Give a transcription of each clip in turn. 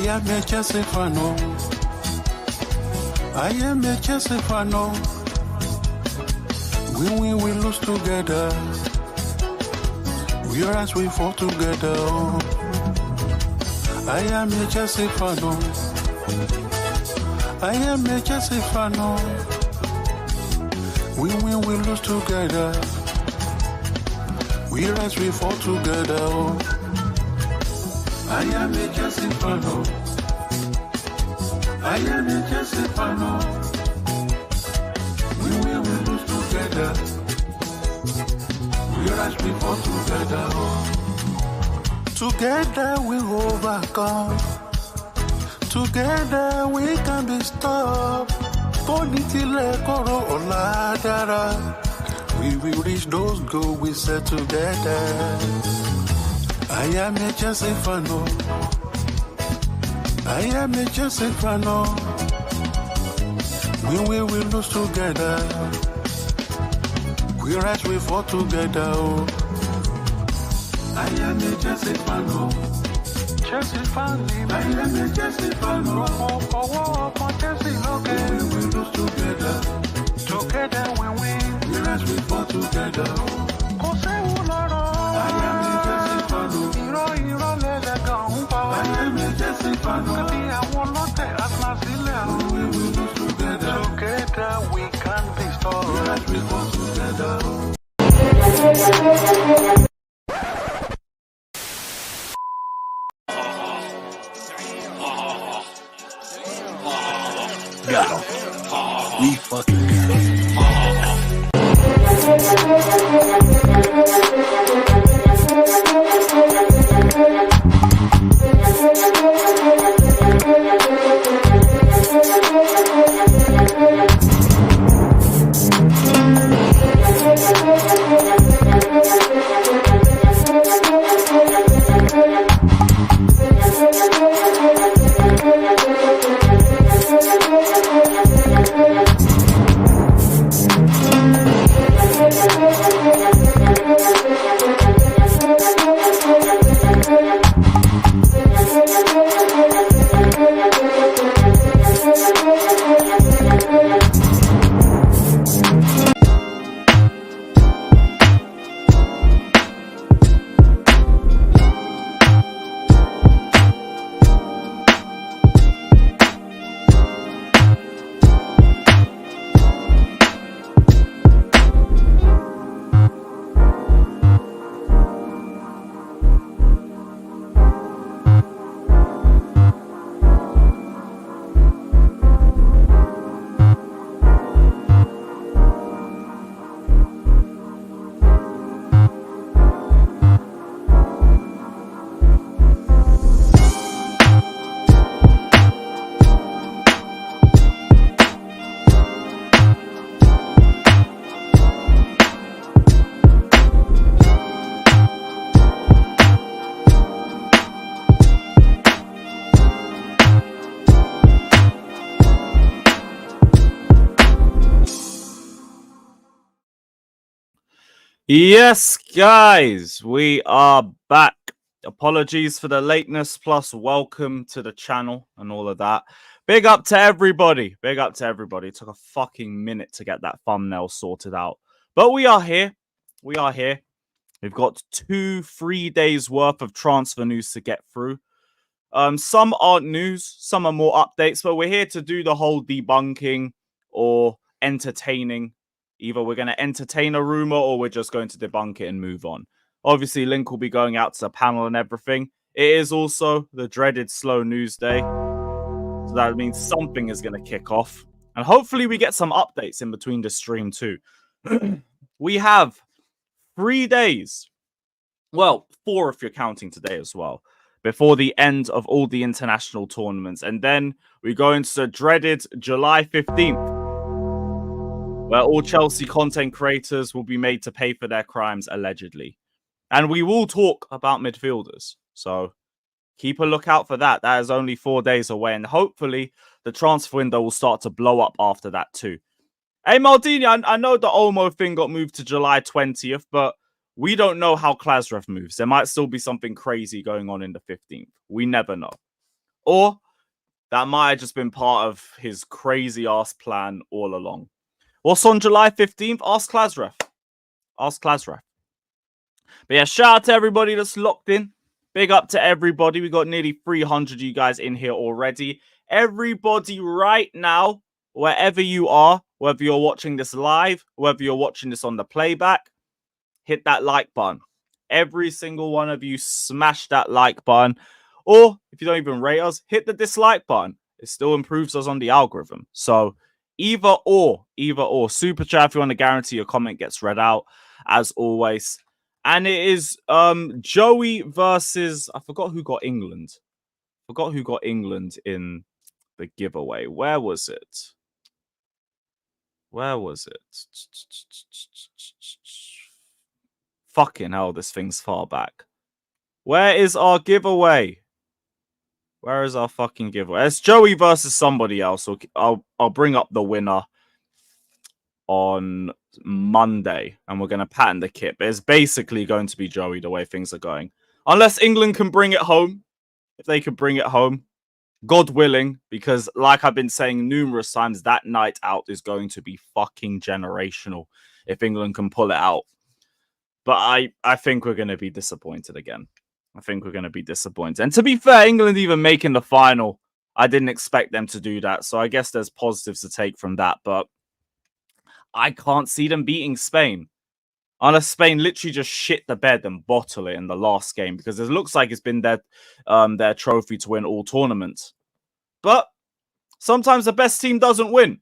am a Chelsea fan. I am a Chelsea fan. We lose together. We rise, we fall together. I am a Chelsea fan. I am a Chelsea fan. We win, we lose together. We rise, we fall together. I am a Chelsea fan. I am a Chelsea fan. We win, we lose together. We rise, we fall together. Together we overcome. Together we can be stopped. We will reach those goals we set together. I am a Chelsea fan. I am a Chelsea fan. We will lose together. We rise, we fall together. I am a Chelsea fan. Chelsea fan. I am a Chelsea fan. Chelsea, we will lose together. Together we win. We rise, we fall together. I am a Chelsea fan. I am a Chelsea fan. We will lose together. Together we can be stopped. We rise, we fall together. Got him. We fucking got him. Yes, guys, we are back. Apologies for the lateness, plus welcome to the channel and all of that. Big up to everybody. Big up to everybody. It took a fucking minute to get that thumbnail sorted out. But we are here. We are here. We've got 3 days worth of transfer news to get through. Some aren't news, some are more updates, but we're here to do the whole debunking or entertaining. Either we're going to entertain a rumor or we're just going to debunk it and move on. Obviously, link will be going out to the panel and everything. It is also the dreaded slow news day. So that means something is going to kick off. And hopefully we get some updates in between the stream too. We have 3 days. Well, 4 if you're counting today as well. Before the end of all the international tournaments. And then we go into the dreaded July 15th. Where all Chelsea content creators will be made to pay for their crimes, allegedly. And we will talk about midfielders. So keep a lookout for that. That is only 4 days away. And hopefully the transfer window will start to blow up after that too. Hey, Maldini, I know the Olmo thing got moved to July 20th, but we don't know how Klasrev moves. There might still be something crazy going on in the 15th. We never know. Or that might have just been part of his crazy ass plan all along. What's on July 15th? Ask Klasref. Ask Klasref. But yeah, shout out to everybody that's locked in. Big up to everybody. We got nearly 300 of you guys in here already. Everybody right now, wherever you are, whether you're watching this live, whether you're watching this on the playback, hit that like button. Every single one of you smash that like button. Or if you don't even rate us, hit the dislike button. It still improves us on the algorithm. So either or. Super chat if you want to guarantee your comment gets read out, as always. And it is Joey versus... I forgot who got England. In the giveaway. Where was it? Fucking hell, this thing's far back. Where is our giveaway? Where is our fucking giveaway? It's Joey versus somebody else. I'll bring up the winner on Monday, and we're going to patent the kit. But it's basically going to be Joey the way things are going. Unless England can bring it home. If they could bring it home. God willing, because like I've been saying numerous times, that night out is going to be fucking generational if England can pull it out. But I think we're going to be disappointed again. And to be fair, England even making the final, I didn't expect them to do that. So I guess there's positives to take from that. But I can't see them beating Spain. Unless Spain literally just shit the bed and bottle it in the last game. Because it looks like it's been their trophy to win all tournaments. But sometimes the best team doesn't win.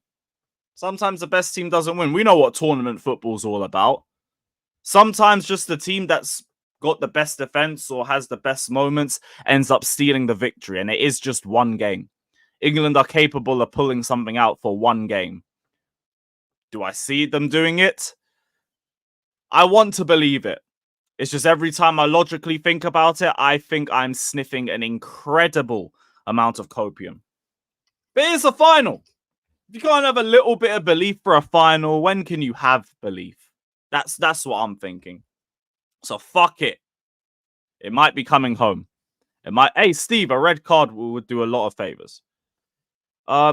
We know what tournament football's all about. Sometimes just the team that's got the best defense or has the best moments ends up stealing the victory. And it is just one game. England are capable of pulling something out for one game. Do I see them doing it? I want to believe it. It's just every time I logically think about it, I think I'm sniffing an incredible amount of copium. But it's a final. If you can't have a little bit of belief for a final, when can you have belief? That's what I'm thinking. So fuck it. It might be coming home. Hey, Steve, a red card would do a lot of favors.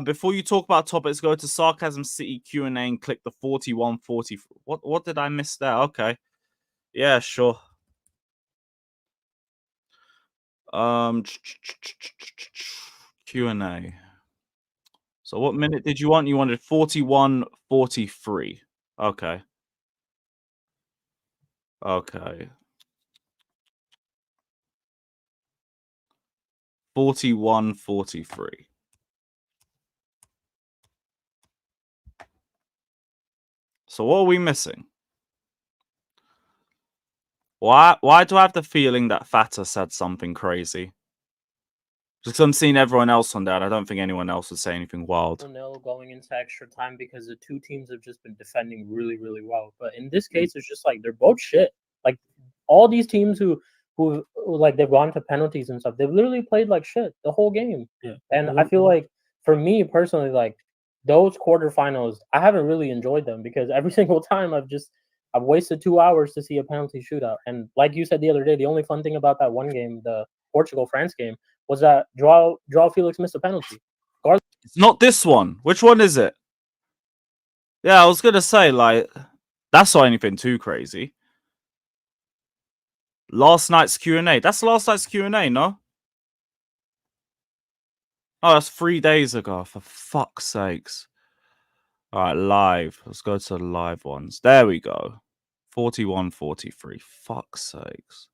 Before you talk about topics, go to Sarcasm City Q&A and click the 4140. What did I miss there? Okay. Yeah, sure. Q&A. So what minute did you want? You wanted 41:43. Okay. 41:43. So what are we missing? Why do I have the feeling that Fata said something crazy? Just because I'm seeing everyone else on that, I don't think anyone else would say anything wild. No, going into extra time because the two teams have just been defending really, really well. But in this case, it's just like they're both shit. Like all these teams who like they've gone to penalties and stuff, they've literally played like shit the whole game. Yeah. And I feel like for me personally, like those quarterfinals, I haven't really enjoyed them because every single time I've wasted 2 hours to see a penalty shootout. And like you said the other day, the only fun thing about that one game, the Portugal-France game, was that Joao Felix missed a penalty. It's not this one. Which one is it? Yeah, I was going to say, like, that's not anything too crazy. Last night's Q&A. That's last night's Q&A, no? Oh, that's 3 days ago, for fuck's sakes. All right, live. Let's go to the live ones. There we go. 41:43. Fuck's sakes.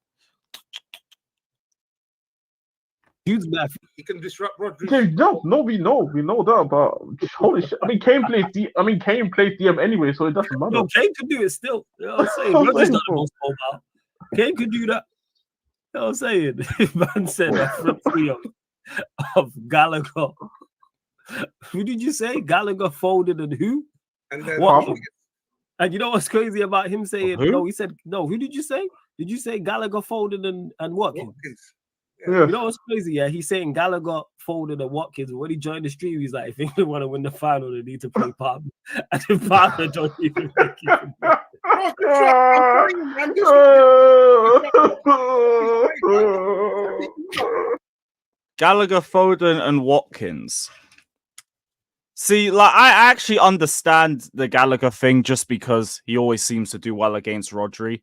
Huge bad. He can disrupt Rodri. Okay, no, we know that, but holy shit. I mean, Kane plays DM anyway, so it doesn't matter. No, Kane could do it still. You know what I'm saying? Rodri's not the most mobile. Kane could do that. You know what I'm saying? Man said a front three of Gallagher. Who did you say? Gallagher, Foden, and who? And then what? And you know what's crazy about him saying who? no? He said no. Who did you say? Did you say Gallagher, Foden, and Watkins? Yeah. You know what's crazy? Yeah, he's saying Gallagher, Foden, and Watkins. When he joined the stream, he's like, if England want to win the final, they need to play Palmer. And if Palmer don't even make it. Gallagher, Foden, and Watkins. See, like, I actually understand the Gallagher thing just because he always seems to do well against Rodri.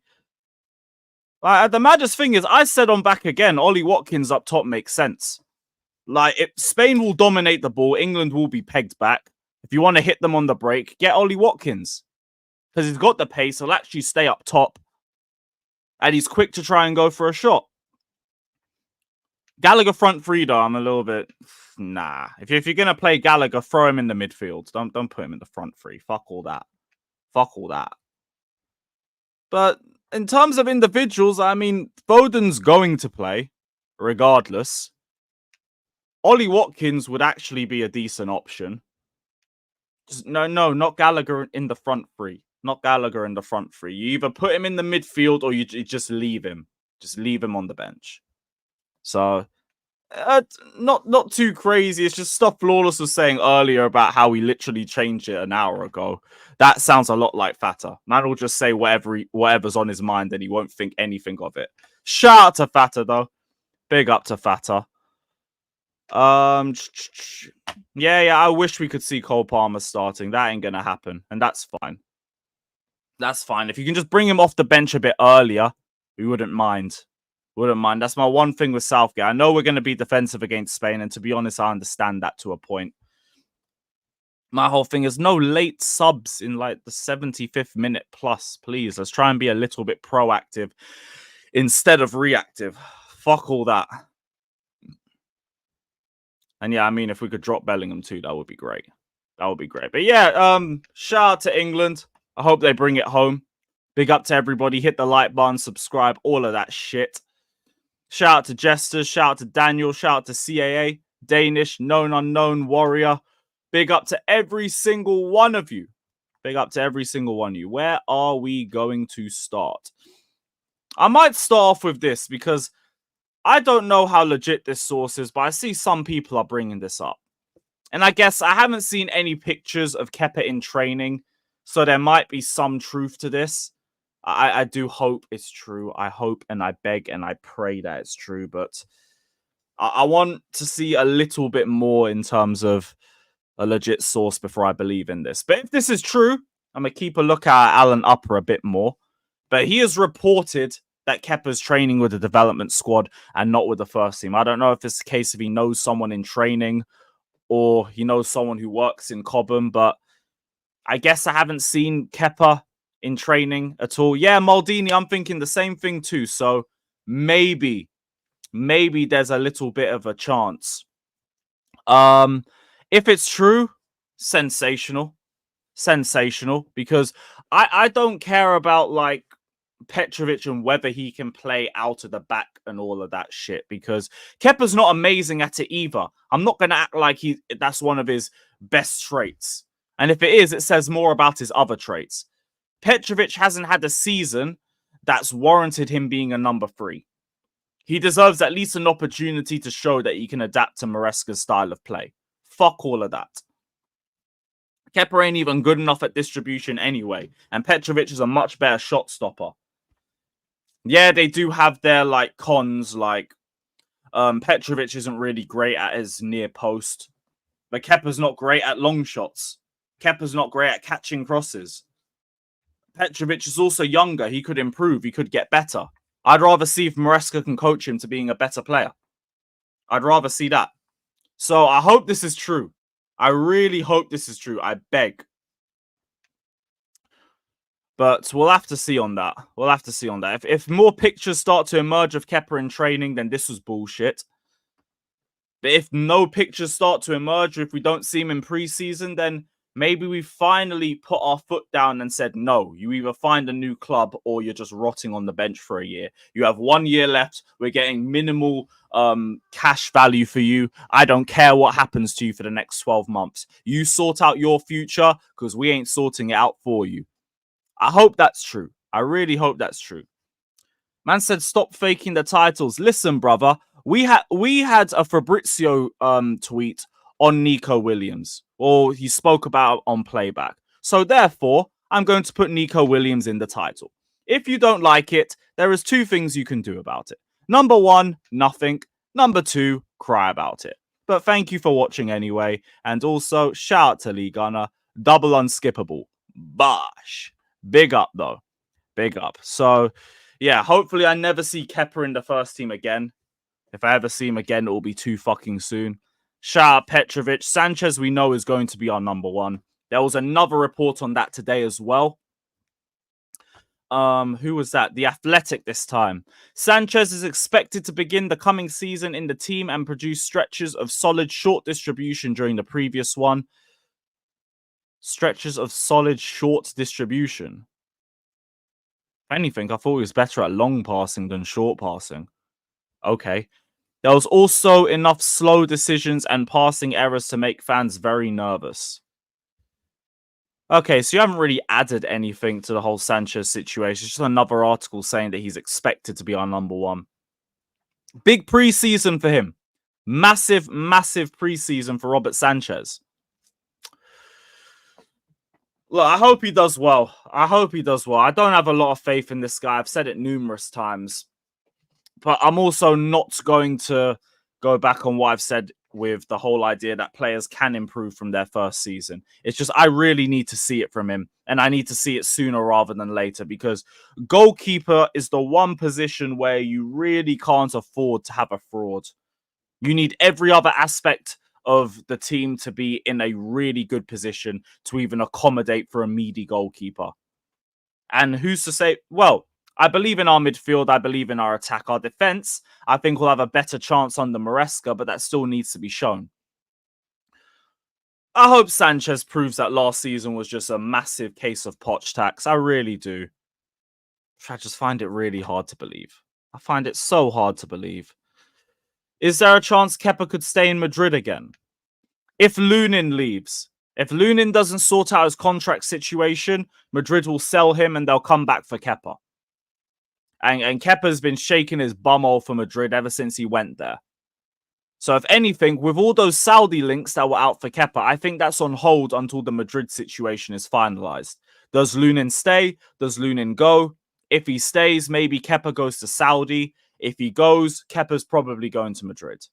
The maddest thing is, I said on back again, Ollie Watkins up top makes sense. Like, if Spain will dominate the ball, England will be pegged back. If you want to hit them on the break, get Ollie Watkins. Because he's got the pace, he'll actually stay up top. And he's quick to try and go for a shot. Gallagher front three, though, I'm a little bit... Nah. If you're going to play Gallagher, throw him in the midfield. Don't put him in the front three. Fuck all that. Fuck all that. But in terms of individuals, I mean, Foden's going to play, regardless. Ollie Watkins would actually be a decent option. No, not Gallagher in the front three. Not Gallagher in the front three. You either put him in the midfield or you just leave him. Just leave him on the bench. So, not too crazy. It's just stuff Flawless was saying earlier about how he literally changed it an hour ago. That sounds a lot like Fata. Man will just say whatever's on his mind and he won't think anything of it. Shout out to Fata, though. Big up to Fata. Yeah, I wish we could see Cole Palmer starting. That ain't gonna happen, and that's fine. That's fine. If you can just bring him off the bench a bit earlier, we wouldn't mind. That's my one thing with Southgate. I know we're going to be defensive against Spain, and to be honest, I understand that to a point. My whole thing is no late subs in like the 75th minute plus, please. Let's try and be a little bit proactive instead of reactive. Fuck all that. And yeah, I mean, if we could drop Bellingham too, that would be great. That would be great. But yeah, shout out to England. I hope they bring it home. Big up to everybody. Hit the like button, subscribe, all of that shit. Shout out to Jesters. Shout out to Daniel. Shout out to CAA, Danish, Known Unknown, Warrior. Big up to every single one of you. Big up to every single one of you. Where are we going to start? I might start off with this because I don't know how legit this source is, but I see some people are bringing this up. And I guess I haven't seen any pictures of Kepa in training, so there might be some truth to this. I do hope it's true. I hope and I beg and I pray that it's true. But I want to see a little bit more in terms of a legit source before I believe in this. But if this is true, I'm going to keep a look at Alan Upper a bit more. But he has reported that Kepa's training with the development squad and not with the first team. I don't know if it's the case if he knows someone in training or he knows someone who works in Cobham, but I guess I haven't seen Kepa in training at all. Yeah, Maldini, I'm thinking the same thing too. So maybe there's a little bit of a chance. If it's true, sensational, because I don't care about like Petrovic and whether he can play out of the back and all of that shit, because Kepa's not amazing at it either. I'm not going to act like that's one of his best traits. And if it is, it says more about his other traits. Petrovic hasn't had a season that's warranted him being a number 3. He deserves at least an opportunity to show that he can adapt to Maresca's style of play. Fuck all of that. Kepa ain't even good enough at distribution anyway, and Petrovic is a much better shot stopper. Yeah, they do have their like cons, like Petrovic isn't really great at his near post, but Kepa's not great at long shots. Kepa's not great at catching crosses. Petrovic is also younger. He could improve. He could get better. I'd rather see if Maresca can coach him to being a better player. I'd rather see that. So I hope this is true. I really hope this is true. I beg. But we'll have to see on that. We'll have to see on that. If more pictures start to emerge of Kepa in training, then this was bullshit. But if no pictures start to emerge, or if we don't see him in preseason, then maybe we finally put our foot down and said, no, you either find a new club or you're just rotting on the bench for a year. You have 1 year left. We're getting minimal cash value for you. I don't care what happens to you for the next 12 months. You sort out your future because we ain't sorting it out for you. I hope that's true. I really hope that's true. Man said, stop faking the titles. Listen, brother, we had a Fabrizio tweet on Nico Williams, or he spoke about on playback. So therefore, I'm going to put Nico Williams in the title. If you don't like it, there is 2 things you can do about it. Number 1, nothing. Number 2, cry about it. But thank you for watching anyway. And also, shout out to Lee Gunner. Double unskippable. Bosh. Big up, though. Big up. So, yeah, hopefully I never see Kepa in the first team again. If I ever see him again, it will be too fucking soon. Shout out Petrovic. Sanchez, we know, is going to be our number 1. There was another report on that today as well. Who was that? The Athletic this time. Sanchez is expected to begin the coming season in the team and produce stretches of solid short distribution during the previous one. Stretches of solid short distribution. If anything, I thought he was better at long passing than short passing. Okay. There was also enough slow decisions and passing errors to make fans very nervous. Okay, so you haven't really added anything to the whole Sanchez situation. It's just another article saying that he's expected to be our number 1. Big preseason for him. Massive, massive preseason for Robert Sanchez. Look, I hope he does well. I hope he does well. I don't have a lot of faith in this guy. I've said it numerous times. But I'm also not going to go back on what I've said with the whole idea that players can improve from their first season. It's just I really need to see it from him. And I need to see it sooner rather than later, because goalkeeper is the one position where you really can't afford to have a fraud. You need every other aspect of the team to be in a really good position to even accommodate for a meaty goalkeeper. And who's to say, well, I believe in our midfield. I believe in our attack. Our defense, I think we'll have a better chance under Maresca, but that still needs to be shown. I hope Sanchez proves that last season was just a massive case of potch tax. I really do. I just find it really hard to believe. I find it so hard to believe. Is there a chance Kepa could stay in Madrid again? If Lewin leaves, if Lewin doesn't sort out his contract situation, Madrid will sell him and they'll come back for Kepa. And Kepa's been shaking his bumhole for Madrid ever since he went there. So if anything, with all those Saudi links that were out for Kepa, I think that's on hold until the Madrid situation is finalized. Does Lewin stay? Does Lewin go? If he stays, maybe Kepa goes to Saudi. If he goes, Kepa's probably going to Madrid.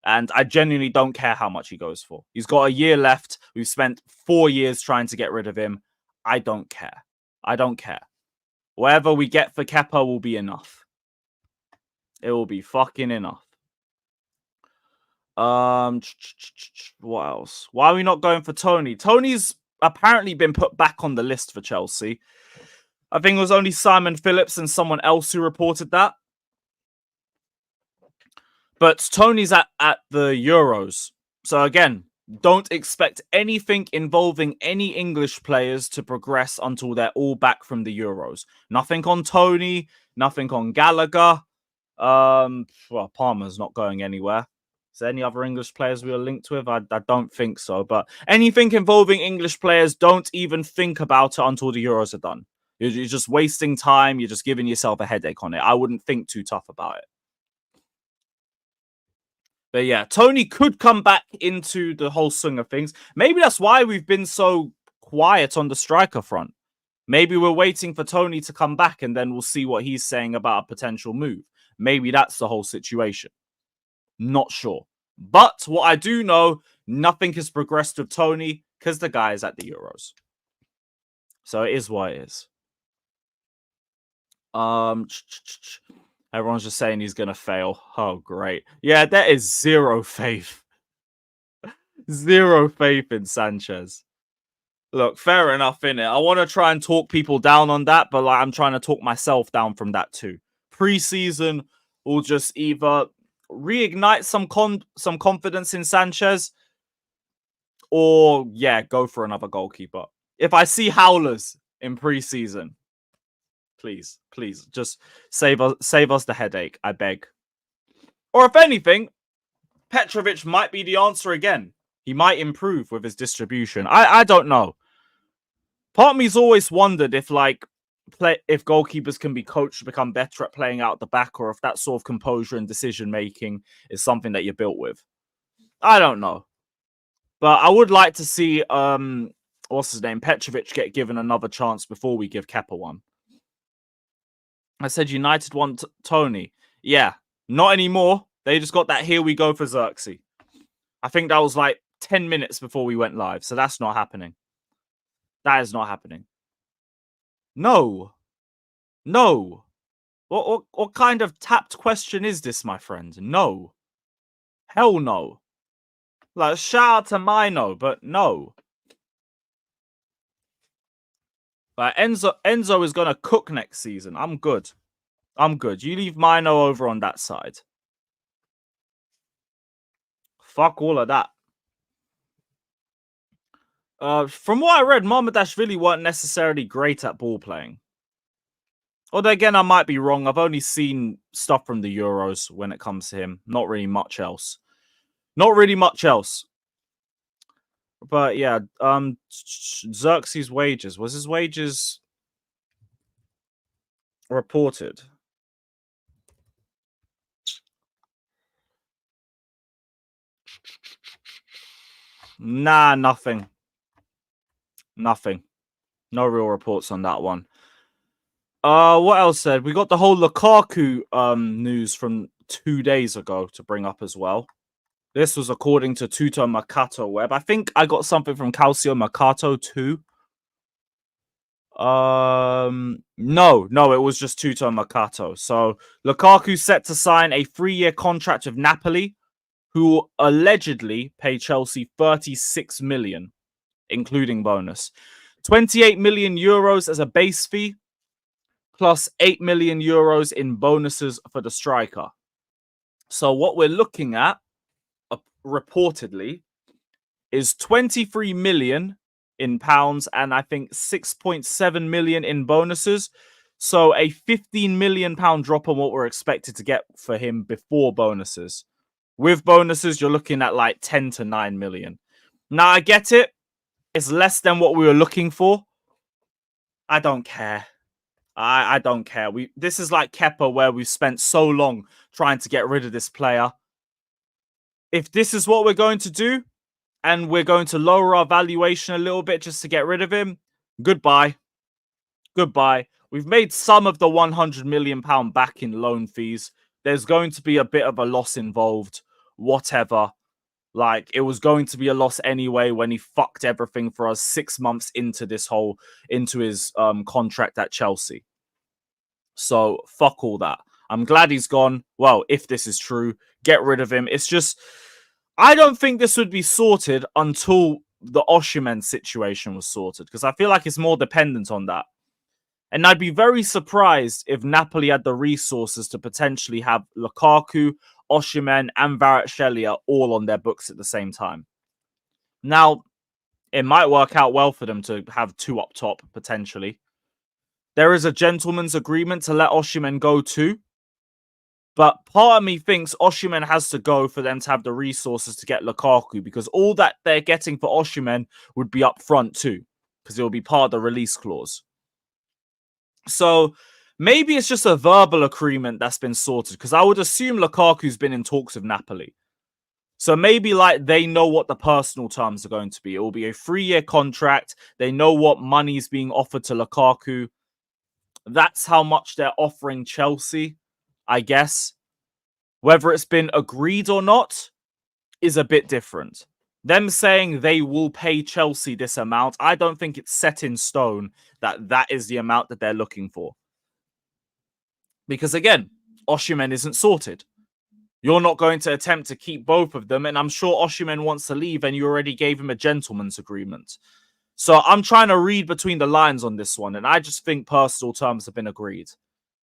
And I genuinely don't care how much he goes for. He's got a year left. We've spent 4 years trying to get rid of him. I don't care. I don't care. Whatever we get for Kepa will be enough. It will be fucking enough. What else? Why are we not going for Tony? Tony's apparently been put back on the list for Chelsea. I think it was only Simon Phillips and someone else who reported that. But Tony's at the Euros. So again, don't expect anything involving any English players to progress until they're all back from the Euros. Nothing on Tony, nothing on Gallagher. Well, Palmer's not going anywhere. Is there any other English players we are linked with? I don't think so. But anything involving English players, don't even think about it until the Euros are done. You're just wasting time. You're just giving yourself a headache on it. I wouldn't think too tough about it. But yeah, Tony could come back into the whole swing of things. Maybe that's why we've been so quiet on the striker front. Maybe we're waiting for Tony to come back and then we'll see what he's saying about a potential move. Maybe that's the whole situation. Not sure. But what I do know, nothing has progressed with Tony because the guy is at the Euros. So it is what it is. Everyone's just saying he's going to fail. Oh, great. Yeah, there is zero faith. Zero faith in Sanchez. Look, fair enough, innit? I want to try and talk people down on that, but like, I'm trying to talk myself down from that too. Preseason will just either reignite some confidence in Sanchez or, yeah, go for another goalkeeper. If I see howlers in preseason, please, just save us the headache, I beg. Or if anything, Petrovic might be the answer again. He might improve with his distribution. I don't know. Part of me's always wondered if if goalkeepers can be coached to become better at playing out the back, or if that sort of composure and decision making is something that you're built with. I don't know. But I would like to see what's his name? Petrovic get given another chance before we give Kepa one. I said United want Tony. Yeah, not anymore. They just got that here we go for Xerxes. I think that was like 10 minutes before we went live. So that's not happening. That is not happening. No. No. What kind of tapped question is this, my friend? No. Hell no. Like, shout out to Mino, but no. Like, Enzo is going to cook next season. I'm good. I'm good. You leave Mino over on that side. Fuck all of that. From what I read, Mamardashvili weren't necessarily great at ball playing. Although, again, I might be wrong. I've only seen stuff from the Euros when it comes to him. Not really much else. Not really much else. But, yeah, Xerxes' wages. Was his wages reported? Nah, nothing. Nothing. No real reports on that one. What else said? We got the whole Lukaku news from 2 days ago to bring up as well. This was according to Tutto Mercato Web. I think I got something from Calcio Mercato too. No, it was just Tutto Mercato. So Lukaku set to sign a 3-year contract with Napoli, who allegedly pay Chelsea 36 million, including bonus. 28 million euros as a base fee, plus 8 million euros in bonuses for the striker. So what we're looking at, reportedly, is 23 million in pounds and I think 6.7 million in bonuses. So a 15 million pound drop on what we're expected to get for him before bonuses. With bonuses, you're looking at like 10 to 9 million. Now, I get it. It's less than what we were looking for. I don't care. I don't care. This is like Kepa, where we've spent so long trying to get rid of this player. If this is what we're going to do, and we're going to lower our valuation a little bit just to get rid of him, goodbye. Goodbye. We've made some of the £100 million back in loan fees. There's going to be a bit of a loss involved. Whatever. Like, it was going to be a loss anyway when he fucked everything for us 6 months into his contract at Chelsea. So, fuck all that. I'm glad he's gone. Well, if this is true, get rid of him. It's just, I don't think this would be sorted until the Oshimen situation was sorted, because I feel like it's more dependent on that. And I'd be very surprised if Napoli had the resources to potentially have Lukaku, Oshimen, and Kvaratskhelia all on their books at the same time. Now, it might work out well for them to have two up top, potentially. There is a gentleman's agreement to let Oshimen go too. But part of me thinks Oshimen has to go for them to have the resources to get Lukaku, because all that they're getting for Oshimen would be up front too, because it will be part of the release clause. So maybe it's just a verbal agreement that's been sorted, because I would assume Lukaku's been in talks with Napoli. So maybe like they know what the personal terms are going to be. It will be a 3-year contract. They know what money is being offered to Lukaku. That's how much they're offering Chelsea, I guess. Whether it's been agreed or not is a bit different. Them saying they will pay Chelsea this amount, I don't think it's set in stone that that is the amount that they're looking for. Because again, Oshimen isn't sorted. You're not going to attempt to keep both of them, and I'm sure Oshimen wants to leave and you already gave him a gentleman's agreement. So I'm trying to read between the lines on this one, and I just think personal terms have been agreed.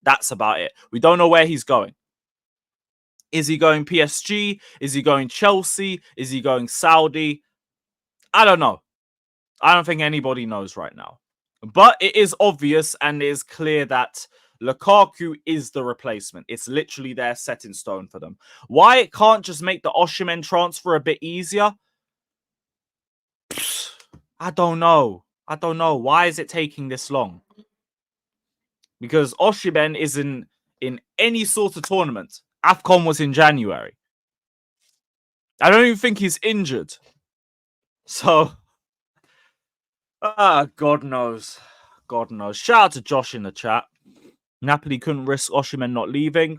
That's about it. We don't know where he's going. Is he going PSG? Is he going Chelsea? Is he going Saudi? I don't know. I don't think anybody knows right now. But it is obvious and it is clear that Lukaku is the replacement. It's literally there, set in stone for them. Why it can't just make the Oshimen transfer a bit easier? I don't know. I don't know. Why is it taking this long? Because Oshimen isn't in any sort of tournament. AFCON was in January. I don't even think he's injured. So, God knows. God knows. Shout out to Josh in the chat. Napoli couldn't risk Oshimen not leaving.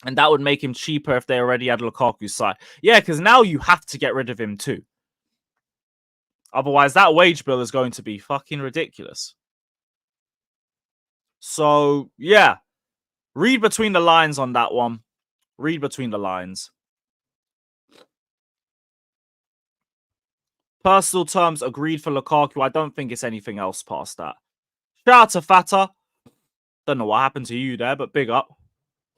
And that would make him cheaper if they already had Lukaku's side. Yeah, because now you have to get rid of him too. Otherwise, that wage bill is going to be fucking ridiculous. So, yeah. Read between the lines on that one. Read between the lines. Personal terms agreed for Lukaku. I don't think it's anything else past that. Shout out to Fata. Don't know what happened to you there, but big up.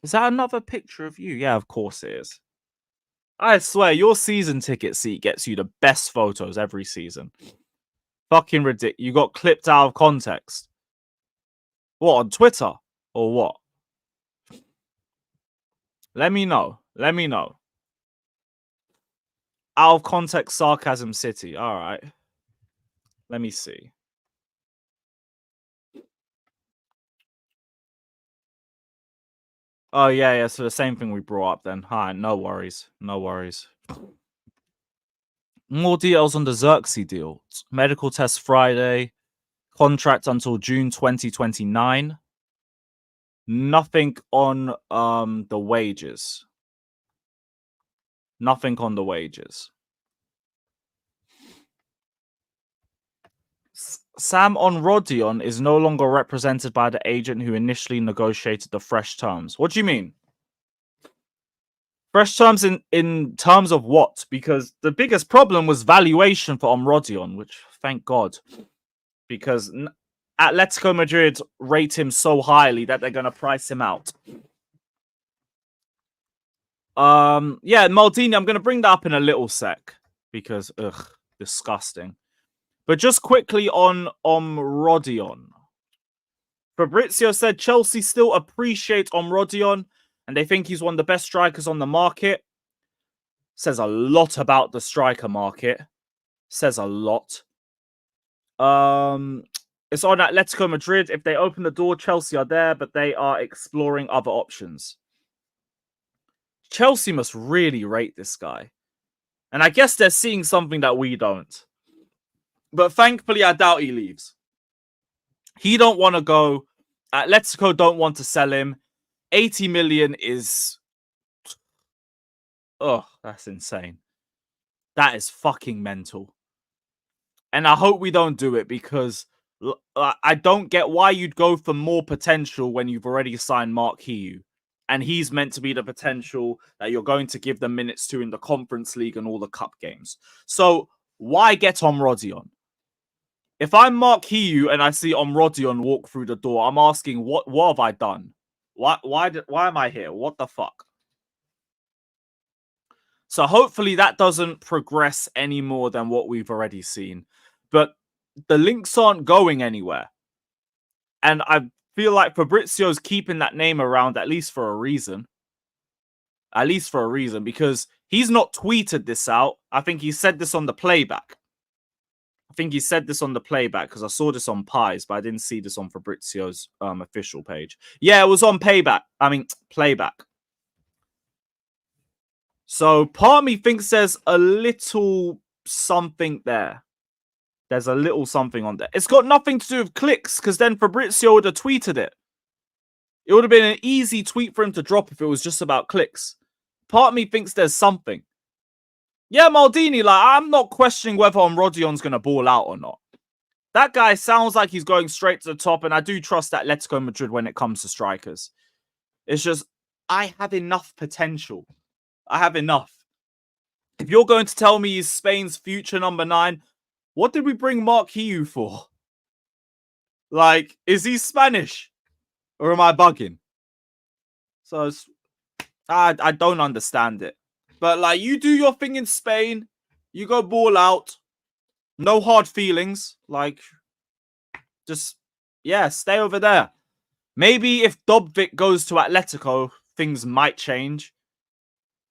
Is that another picture of you? Yeah, of course it is. I swear, your season ticket seat gets you the best photos every season. Fucking ridiculous. You got clipped out of context. What, on Twitter? Or what? Let me know. Let me know. Out of context sarcasm city. All right. Let me see. Oh, yeah. So the same thing we brought up then. Hi, no worries. No worries. More details on the Xerxes deal. Medical test Friday. Contract until June 2029. Nothing on the wages. Nothing on the wages. Sam Omorodion is no longer represented by the agent who initially negotiated the fresh terms. What do you mean? Fresh terms in terms of what? Because the biggest problem was valuation for Omorodion, which thank God. Because Atletico Madrid rate him so highly that they're going to price him out. Yeah, Maldini, I'm going to bring that up in a little sec. Because, ugh, disgusting. But just quickly on Omorodion. Fabrizio said Chelsea still appreciate Omorodion and they think he's one of the best strikers on the market. Says a lot about the striker market. Says a lot. It's on Atletico Madrid. If they open the door, Chelsea are there, but they are exploring other options. Chelsea must really rate this guy. And I guess they're seeing something that we don't. But thankfully, I doubt he leaves. He don't want to go. Atletico don't want to sell him. 80 million is... Oh, that's insane. That is fucking mental. And I hope we don't do it because I don't get why you'd go for more potential when you've already signed Mark Hiu. And he's meant to be the potential that you're going to give them minutes to in the Conference League and all the cup games. So why get Omorodion? If I'm Mark Hiu and I see Omorodion walk through the door, I'm asking, what have I done? Why am I here? What the fuck? So hopefully that doesn't progress any more than what we've already seen. But the links aren't going anywhere. And I feel like Fabrizio's keeping that name around at least for a reason. At least for a reason, because he's not tweeted this out. I think he said this on the playback. Because I saw this on Pies, but I didn't see this on Fabrizio's official page. Yeah, it was on playback. So part of me thinks there's a little something there. There's a little something on there. It's got nothing to do with clicks, because then Fabrizio would have tweeted it. It would have been an easy tweet for him to drop if it was just about clicks. Part of me thinks there's something. Yeah, Maldini, like, I'm not questioning whether Omorodion's going to ball out or not. That guy sounds like he's going straight to the top, and I do trust Atletico Madrid when it comes to strikers. It's just, I have enough potential. I have enough. If you're going to tell me he's Spain's future number 9, what did we bring Mark Hiu for? Like, is he Spanish? Or am I bugging? So, I don't understand it. But, like, you do your thing in Spain. You go ball out. No hard feelings. Like, just, yeah, stay over there. Maybe if Dobvik goes to Atletico, things might change.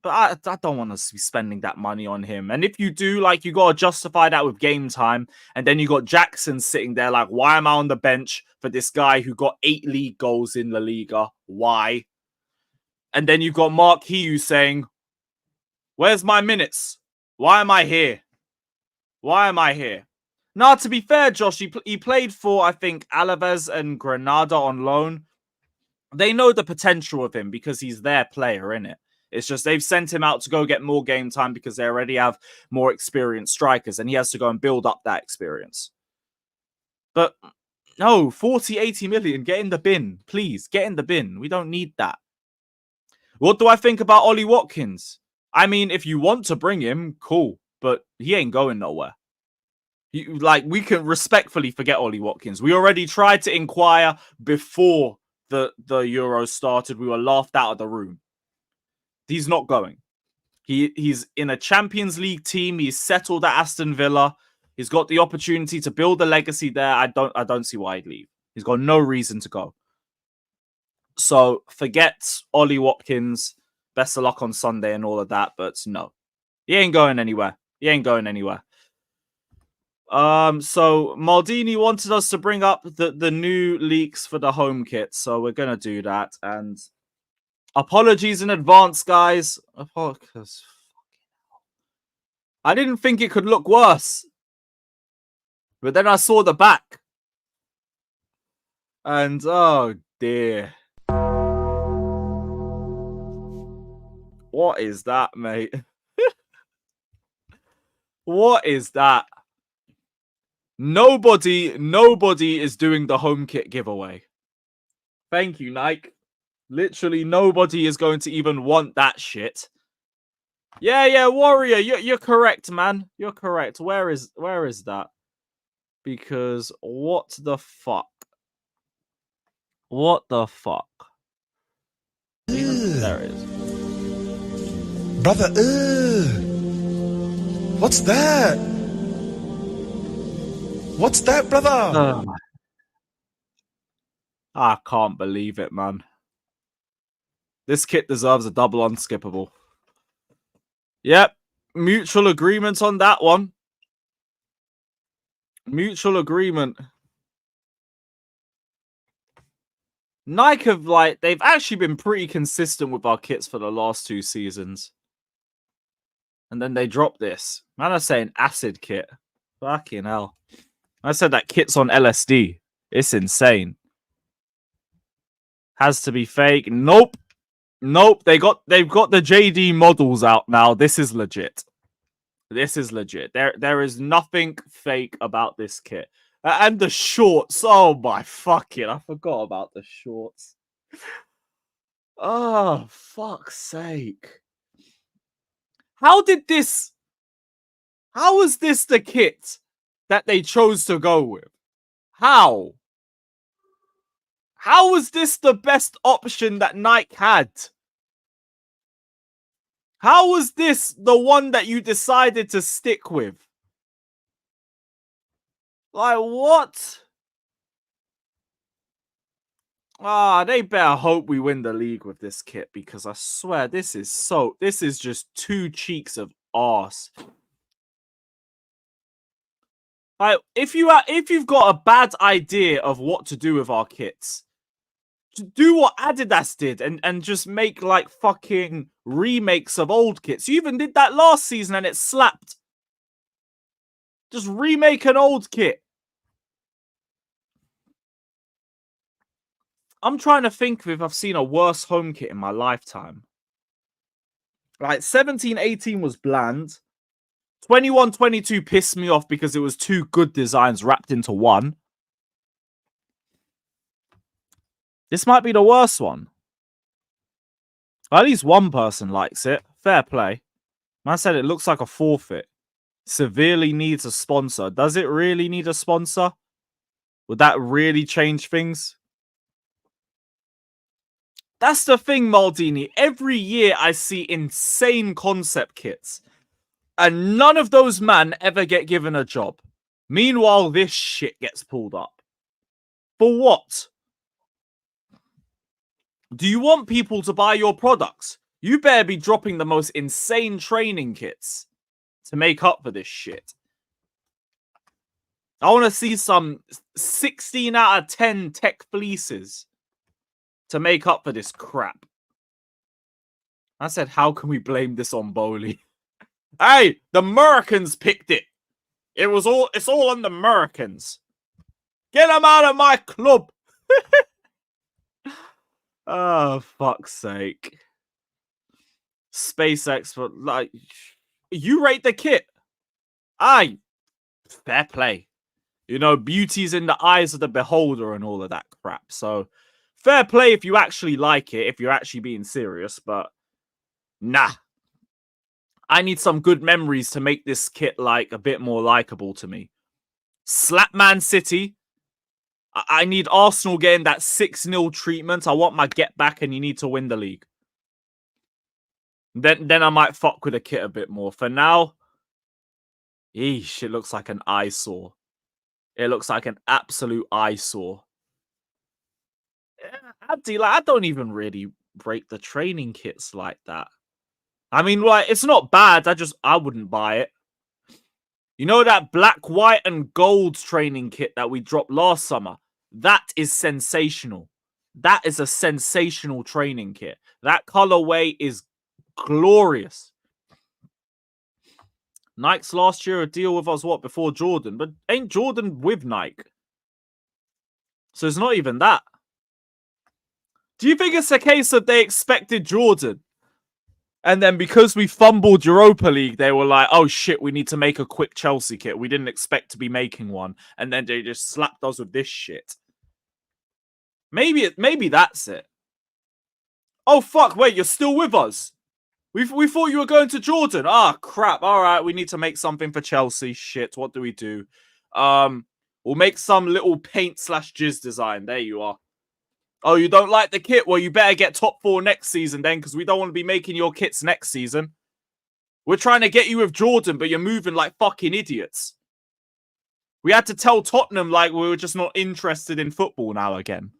But I don't want to be spending that money on him. And if you do, like, you got to justify that with game time. And then you got Jackson sitting there like, why am I on the bench for this guy who got 8 league goals in La Liga? Why? And then you've got Mark Hiu saying, where's my minutes? Why am I here? Why am I here? Now, to be fair, Josh, he played for, I think, Alaves and Granada on loan. they know the potential of him because he's their player, innit? It's just they've sent him out to go get more game time because they already have more experienced strikers and he has to go and build up that experience. But no, 40, 80 million, get in the bin. Please, get in the bin. We don't need that. What do I think about Ollie Watkins? I mean, if you want to bring him, cool. But he ain't going nowhere. We can respectfully forget Ollie Watkins. We already tried to inquire before the Euros started. We were laughed out of the room. He's not going. He's in a Champions League team. He's settled at Aston Villa. He's got the opportunity to build a legacy there. I don't see why he'd leave. He's got no reason to go. So forget Ollie Watkins. Best of luck on Sunday and all of that. But no, he ain't going anywhere. He ain't going anywhere. So Maldini wanted us to bring up the new leaks for the home kit. So we're going to do that. And apologies in advance, guys. Apologies. I didn't think it could look worse. But then I saw the back. And oh dear. What is that, mate? What is that? Nobody is doing the home kit giveaway. Thank you, Nike. Literally nobody is going to even want that shit. Yeah, Warrior, you're correct, man. You're correct. Where is that? Because what the fuck? What the fuck? There it is. Brother, what's that? What's that, brother? I can't believe it, man. This kit deserves a double unskippable. Yep. Mutual agreement on that one. Mutual agreement. Nike have, they've actually been pretty consistent with our kits for the last 2 seasons. And then they dropped this. Man, I say an acid kit. Fucking hell. I said that kit's on LSD. It's insane. Has to be fake. Nope. They've got the JD models out now. This is legit. This is legit. There is nothing fake about this kit. And the shorts. Oh my fucking. I forgot about the shorts. Oh, fuck's sake. How was this the kit that they chose to go with? How? How was this the best option that Nike had? How was this the one that you decided to stick with? What? They better hope we win the league with this kit because I swear this is just 2 cheeks of arse. If you've got a bad idea of what to do with our kits, do what Adidas did and just make fucking remakes of old kits. You even did that last season and it slapped. Just remake an old kit. I'm trying to think if I've seen a worse home kit in my lifetime. 17-18 was bland. 21-22 pissed me off because it was 2 good designs wrapped into one. This might be the worst one. At least one person likes it. Fair play. Man said it looks like a forfeit. Severely needs a sponsor. Does it really need a sponsor? Would that really change things? That's the thing, Maldini. Every year I see insane concept kits. And none of those men ever get given a job. Meanwhile, this shit gets pulled up. For what? Do you want people to buy your products? You better be dropping the most insane training kits to make up for this shit. I want to see some 16 out of 10 tech fleeces to make up for this crap. I said, how can we blame this on Bowley? Hey, the Americans picked it. It's all on the Americans. Get them out of my club. Oh, fuck's sake. Space expert, like, you rate the kit. Fair play. You know, beauty's in the eyes of the beholder and all of that crap. So, fair play if you actually like it, if you're actually being serious, but nah. I need some good memories to make this kit, like, a bit more likable to me. Slap Man City. I need Arsenal getting that 6-0 treatment. I want my get back and you need to win the league. Then I might fuck with the kit a bit more. For now, eesh, it looks like an eyesore. It looks like an absolute eyesore. Abdi, like, I don't even really break the training kits like that. I mean, like, it's not bad. I wouldn't buy it. You know that black, white, and gold training kit that we dropped last summer? That is sensational. That is a sensational training kit. That colorway is glorious. Nike's last year a deal with us, what, before Jordan? But ain't Jordan with Nike? So it's not even that. Do you think it's a case of they expected Jordan? And then because we fumbled Europa League, they were like, oh shit, we need to make a quick Chelsea kit. We didn't expect to be making one. And then they just slapped us with this shit. Maybe that's it. Oh fuck, wait, you're still with us? We thought you were going to Jordan. Ah, crap. All right, we need to make something for Chelsea. Shit, what do we do? We'll make some little paint/jizz design. There you are. Oh, you don't like the kit? Well, you better get top 4 next season then, because we don't want to be making your kits next season. We're trying to get you with Jordan, but you're moving like fucking idiots. We had to tell Tottenham like we were just not interested in football now again.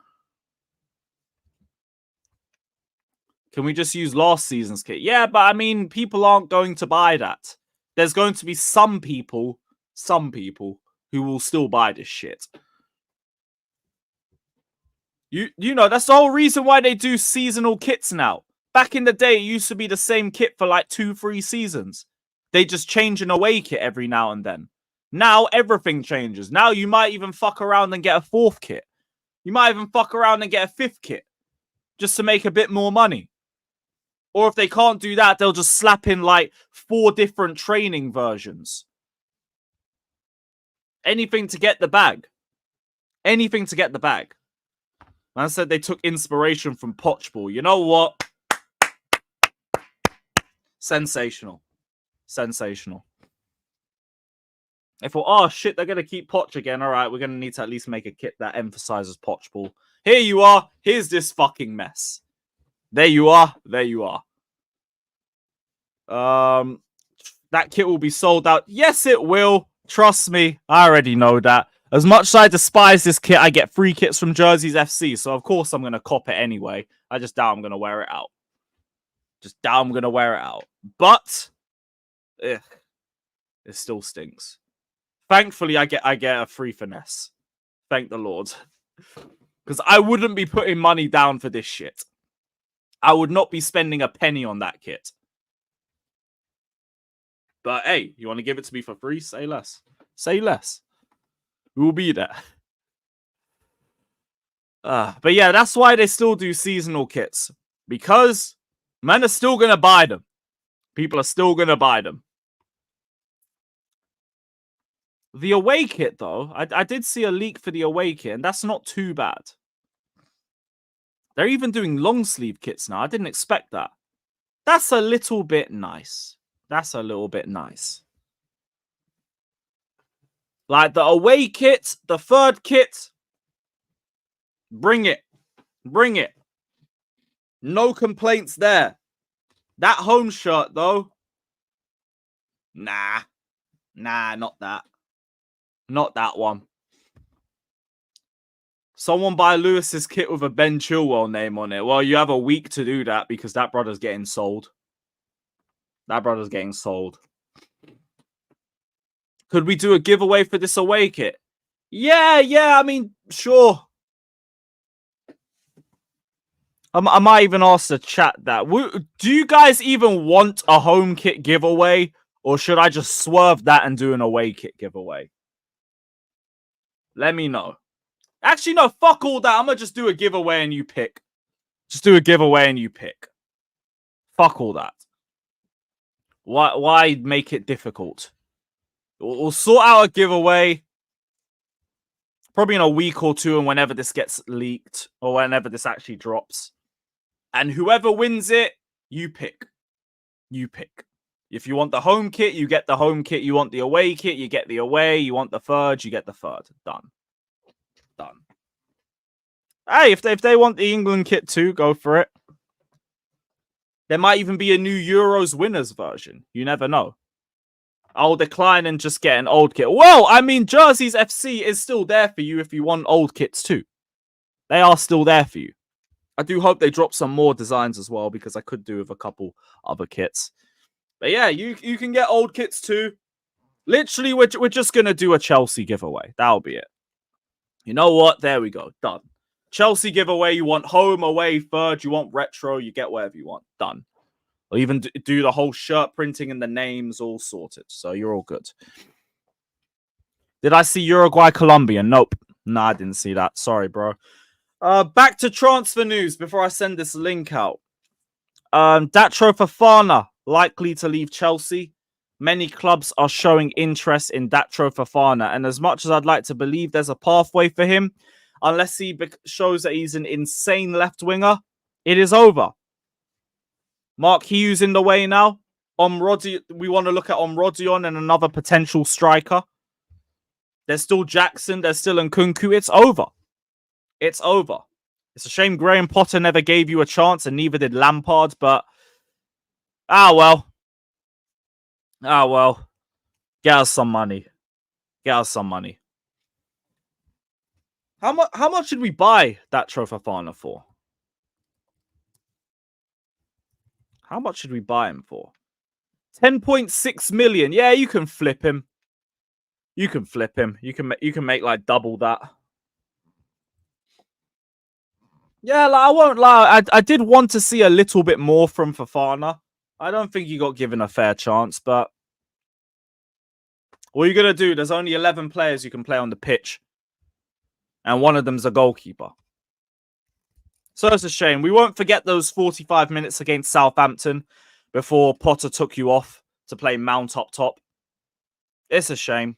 Can we just use last season's kit? Yeah, but I mean, people aren't going to buy that. There's going to be some people who will still buy this shit. You know, that's the whole reason why they do seasonal kits now. Back in the day, it used to be the same kit for like 2-3 seasons. They just change an away kit every now and then. Now, everything changes. Now, you might even fuck around and get a 4th kit. You might even fuck around and get a 5th kit. Just to make a bit more money. Or if they can't do that, they'll just slap in like 4 different training versions. Anything to get the bag. Anything to get the bag. Man said they took inspiration from Pochball. You know what? Sensational. Sensational. If we're, oh shit, they're going to keep Poch again. All right, we're going to need to at least make a kit that emphasizes Pochball. Here you are. Here's this fucking mess. There you are. There you are. That kit will be sold out. Yes, it will. Trust me. I already know that. As much as I despise this kit, I get free kits from Jerseys FC. So, of course, I'm going to cop it anyway. I just doubt I'm going to wear it out. Just doubt I'm going to wear it out. But, it still stinks. Thankfully, I get a free finesse. Thank the Lord. Because I wouldn't be putting money down for this shit. I would not be spending a penny on that kit. But hey, you want to give it to me for free? Say less. Say less. We will be there. But yeah, that's why they still do seasonal kits. Because men are still going to buy them. People are still going to buy them. The away kit, though, I did see a leak for the away kit, and that's not too bad. They're even doing long sleeve kits now. I didn't expect that. That's a little bit nice. That's a little bit nice. Like the away kit, the third kit. Bring it. Bring it. No complaints there. That home shirt, though. Nah. Nah, not that. Not that one. Someone buy Lewis's kit with a Ben Chilwell name on it. Well, you have a week to do that because that brother's getting sold. That brother's getting sold. Could we do a giveaway for this away kit? Yeah, I mean, sure. I might even ask the chat that. Do you guys even want a home kit giveaway? Or should I just swerve that and do an away kit giveaway? Let me know. Actually, no, fuck all that. I'm going to just do a giveaway and you pick. Just do a giveaway and you pick. Fuck all that. Why make it difficult? We'll sort out a giveaway probably in a week or two, and whenever this gets leaked or whenever this actually drops. And whoever wins it, you pick. You pick. If you want the home kit, you get the home kit. You want the away kit, you get the away. You want the third, you get the third. Done. Done. Hey, if they want the England kit too, go for it. There might even be a new Euros winners version. You never know. I'll decline and just get an old kit. Well, I mean, Jerseys FC is still there for you if you want old kits too. They are still there for you. I do hope they drop some more designs as well, because I could do with a couple other kits. But yeah, you can get old kits too. Literally, we're just going to do a Chelsea giveaway. That'll be it. You know what? There we go. Done. Chelsea giveaway. You want home, away, third. You want retro. You get whatever you want. Done. Or even do the whole shirt printing and the names all sorted. So you're all good. Did I see Uruguay, Colombia? Nope. No, I didn't see that. Sorry, bro. Back to transfer news before I send this link out. Datro Fofana likely to leave Chelsea. Many clubs are showing interest in Datro Fofana. And as much as I'd like to believe there's a pathway for him, unless he shows that he's an insane left winger, it is over. Mark Hughes in the way now. We want to look at Omorodion and another potential striker. There's still Jackson. There's still Nkunku. It's over. It's over. It's a shame Graham Potter never gave you a chance, and neither did Lampard, but well. Well. Get us some money. Get us some money. How much should we buy that Fofana for? How much should we buy him for? 10.6 million. Yeah, you can flip him. You can flip him. You can make like double that. Yeah, like, I won't lie. I did want to see a little bit more from Fofana. I don't think he got given a fair chance, but what are you going to do? There's only 11 players you can play on the pitch, and one of them's a goalkeeper. So it's a shame. We won't forget those 45 minutes against Southampton before Potter took you off to play Mount up top. It's a shame.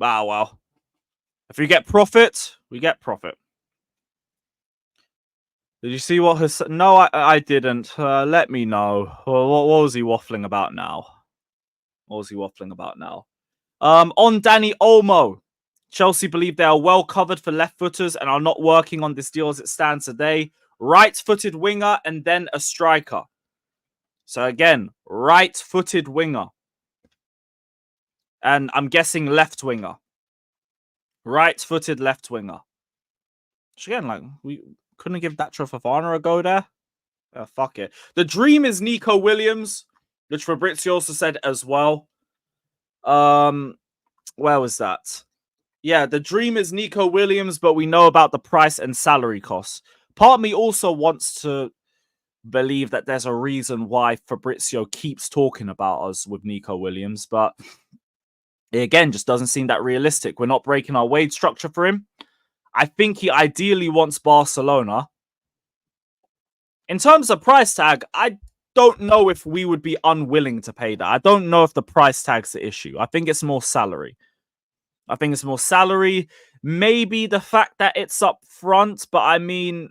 Well. If we get profit, we get profit. Did you see what has... No, I didn't. Let me know. Well, what was he waffling about now? What was he waffling about now? On Danny Olmo. Chelsea believe they are well covered for left-footers and are not working on this deal as it stands today. Right-footed winger and then a striker. So again, right-footed winger. And I'm guessing left winger. Right-footed left winger. Which again, like, we couldn't give Datro Fofana a go there. Fuck it. The dream is Nico Williams, which Fabrizio also said as well. Where was that? Yeah, the dream is Nico Williams, but we know about the price and salary costs. Part of me also wants to believe that there's a reason why Fabrizio keeps talking about us with Nico Williams, but it again just doesn't seem that realistic. We're not breaking our wage structure for him. I think he ideally wants Barcelona. In terms of price tag, I don't know if we would be unwilling to pay that. I don't know if the price tag's the issue. I think it's more salary. Maybe the fact that it's up front, but I mean,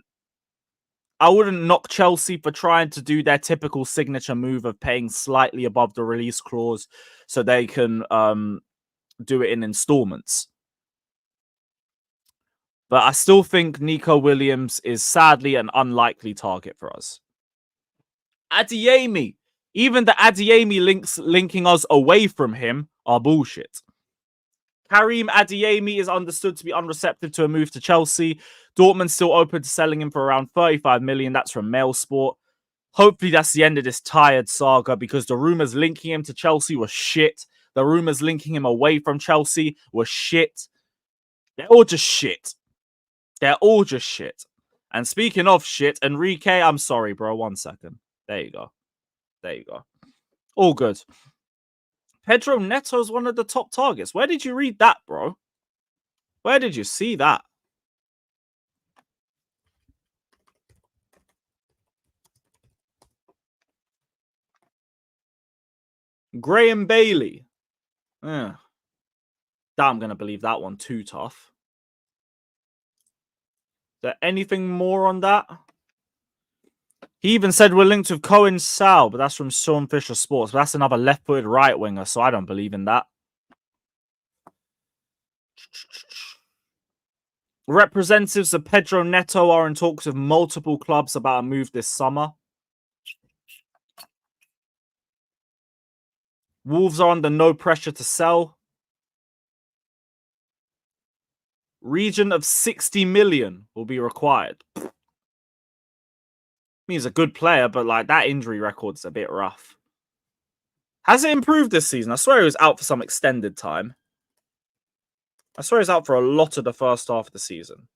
I wouldn't knock Chelsea for trying to do their typical signature move of paying slightly above the release clause so they can do it in installments. But I still think Nico Williams is sadly an unlikely target for us. Adeyemi. Even the Adeyemi links linking us away from him are bullshit. Karim Adeyemi is understood to be unreceptive to a move to Chelsea. Dortmund's still open to selling him for around 35 million. That's from Mailsport. Hopefully that's the end of this tired saga, because the rumours linking him to Chelsea were shit. The rumours linking him away from Chelsea were shit. They're all just shit. And speaking of shit, Enrique, I'm sorry, bro. 1 second. There you go. All good. Pedro Neto is one of the top targets. Where did you read that, bro? Where did you see that? Graham Bailey. Yeah. I'm going to believe that one too tough. Is there anything more on that? He even said we're linked with Cohen Sal, but that's from Sean Fisher Sports. But that's another left-footed right winger, so I don't believe in that. Representatives of Pedro Neto are in talks with multiple clubs about a move this summer. Wolves are under no pressure to sell. Region of 60 million will be required. He's a good player, but like that injury record's a bit rough. Has it improved this season? I swear he was out for some extended time. I swear he's out for a lot of the first half of the season.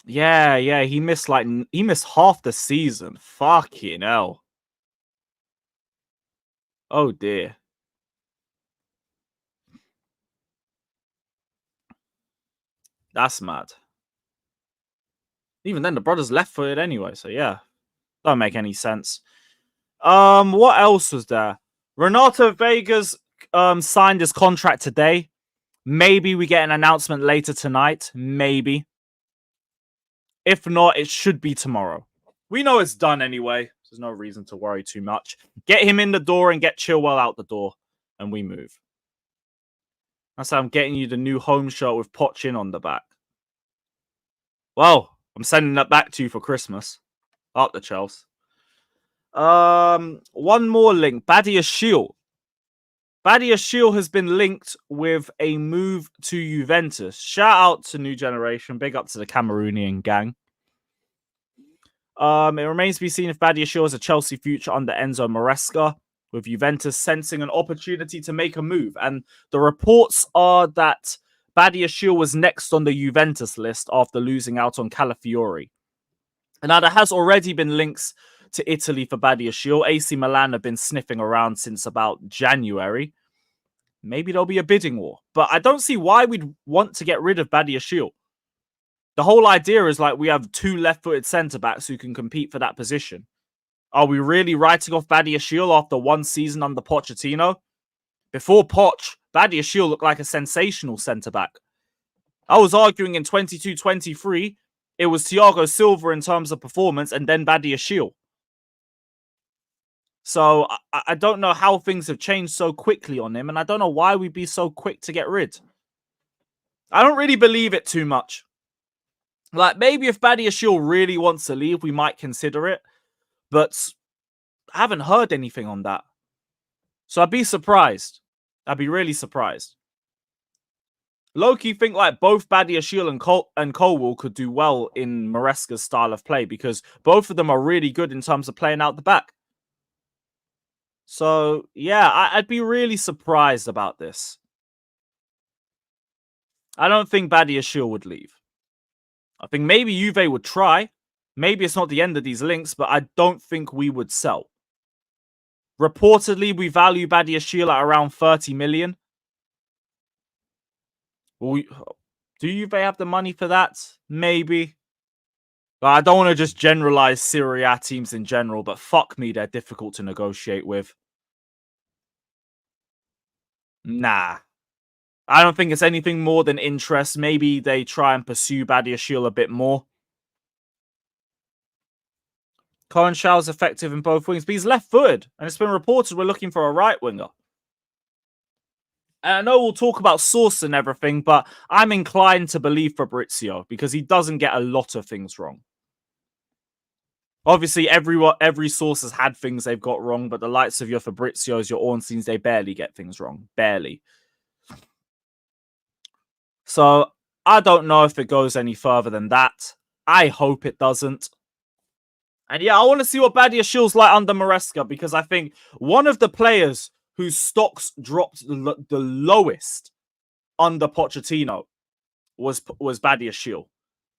Yeah, he missed half the season. Fucking hell. Oh dear. That's mad. Even then, the brother's left-footed anyway, so yeah. Don't make any sense. What else was there? Renato Vega's signed his contract today. Maybe we get an announcement later tonight. Maybe. If not, it should be tomorrow. We know it's done anyway. There's no reason to worry too much. Get him in the door and get Chilwell out the door. And we move. That's how I'm getting you the new home shirt with Poch in on the back. Well, I'm sending that back to you for Christmas. Up the Chelsea. One more link. Badiashile. Badiashile has been linked with a move to Juventus. Shout out to New Generation. Big up to the Cameroonian gang. It remains to be seen if Badiashile has a Chelsea future under Enzo Maresca, with Juventus sensing an opportunity to make a move. And the reports are that Badiashile was next on the Juventus list after losing out on Calafiori. And now there has already been links to Italy for Badiashile. AC Milan have been sniffing around since about January. Maybe there'll be a bidding war. But I don't see why we'd want to get rid of Badiashile. The whole idea is like we have two left-footed centre-backs who can compete for that position. Are we really writing off Badiashile after one season under Pochettino? Before Poch, Badiashile looked like a sensational centre-back. I was arguing in 22-23, it was Thiago Silva in terms of performance and then Badiashile. So I don't know how things have changed so quickly on him, and I don't know why we'd be so quick to get rid. I don't really believe it too much. Like, maybe if Badiashile really wants to leave, we might consider it. But I haven't heard anything on that. So I'd be surprised. I'd be really surprised. Low-key think like both Badiashile and Colwill could do well in Maresca's style of play because both of them are really good in terms of playing out the back. So, yeah, I'd be really surprised about this. I don't think Badiashile would leave. I think maybe Juve would try. Maybe it's not the end of these links, but I don't think we would sell. Reportedly, we value Badiashile at around 30 million. Do Juve have the money for that? Maybe. But I don't want to just generalize Serie A teams in general, but fuck me, they're difficult to negotiate with. Nah. I don't think it's anything more than interest. Maybe they try and pursue Badiashile a bit more. Cohen Shaw's effective in both wings, but he's left-footed. And it's been reported we're looking for a right winger. And I know we'll talk about source and everything, but I'm inclined to believe Fabrizio because he doesn't get a lot of things wrong. Obviously, every source has had things they've got wrong, but the likes of your Fabrizios, your Ornsteins, they barely get things wrong. Barely. So, I don't know if it goes any further than that. I hope it doesn't. And yeah, I want to see what Badiashile's like under Maresca because I think one of the players whose stocks dropped the lowest under Pochettino was Badiashile.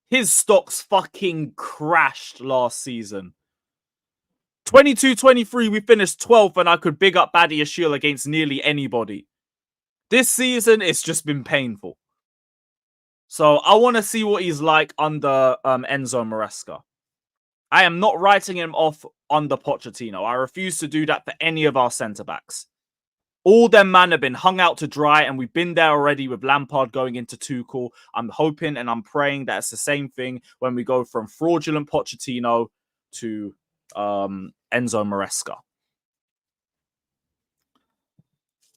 His stocks fucking crashed last season. 22-23, we finished 12th and I could big up Badiashile against nearly anybody. This season, it's just been painful. So I want to see what he's like under Enzo Maresca. I am not writing him off under Pochettino. I refuse to do that for any of our centre-backs. All them man have been hung out to dry, and we've been there already with Lampard going into Tuchel. I'm hoping and I'm praying that it's the same thing when we go from fraudulent Pochettino to Enzo Maresca.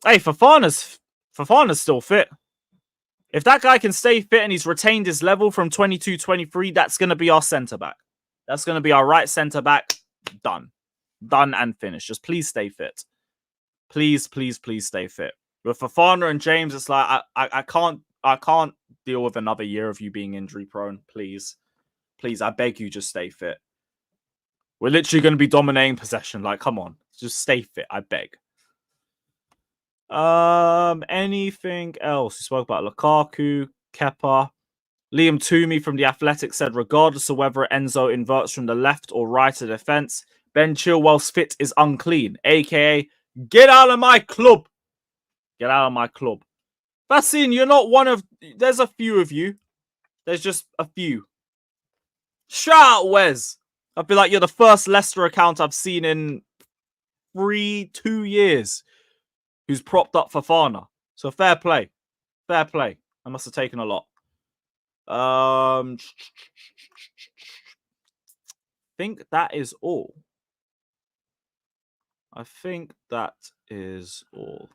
Hey, Fofana's still fit. If that guy can stay fit and he's retained his level from 22-23, that's going to be our centre-back. That's going to be our right centre-back. Done. Done and finished. Just please stay fit. Please, please, please stay fit. With Fofana and James, it's like, I can't deal with another year of you being injury prone. Please. Please, I beg you, just stay fit. We're literally going to be dominating possession. Like, come on. Just stay fit, I beg. Anything else? We spoke about Lukaku, Kepa. Liam Toomey from The Athletic said, regardless of whether Enzo inverts from the left or right of defense, Ben Chilwell's fit is unclean, aka get out of my club. Get out of my club. Bassine, you're not one of... There's a few of you. There's just a few. Shout out, Wes. I feel like you're the first Leicester account I've seen in 2 years who's propped up Fofana. So fair play. Fair play. I must have taken a lot. I think that is all. I think that is all.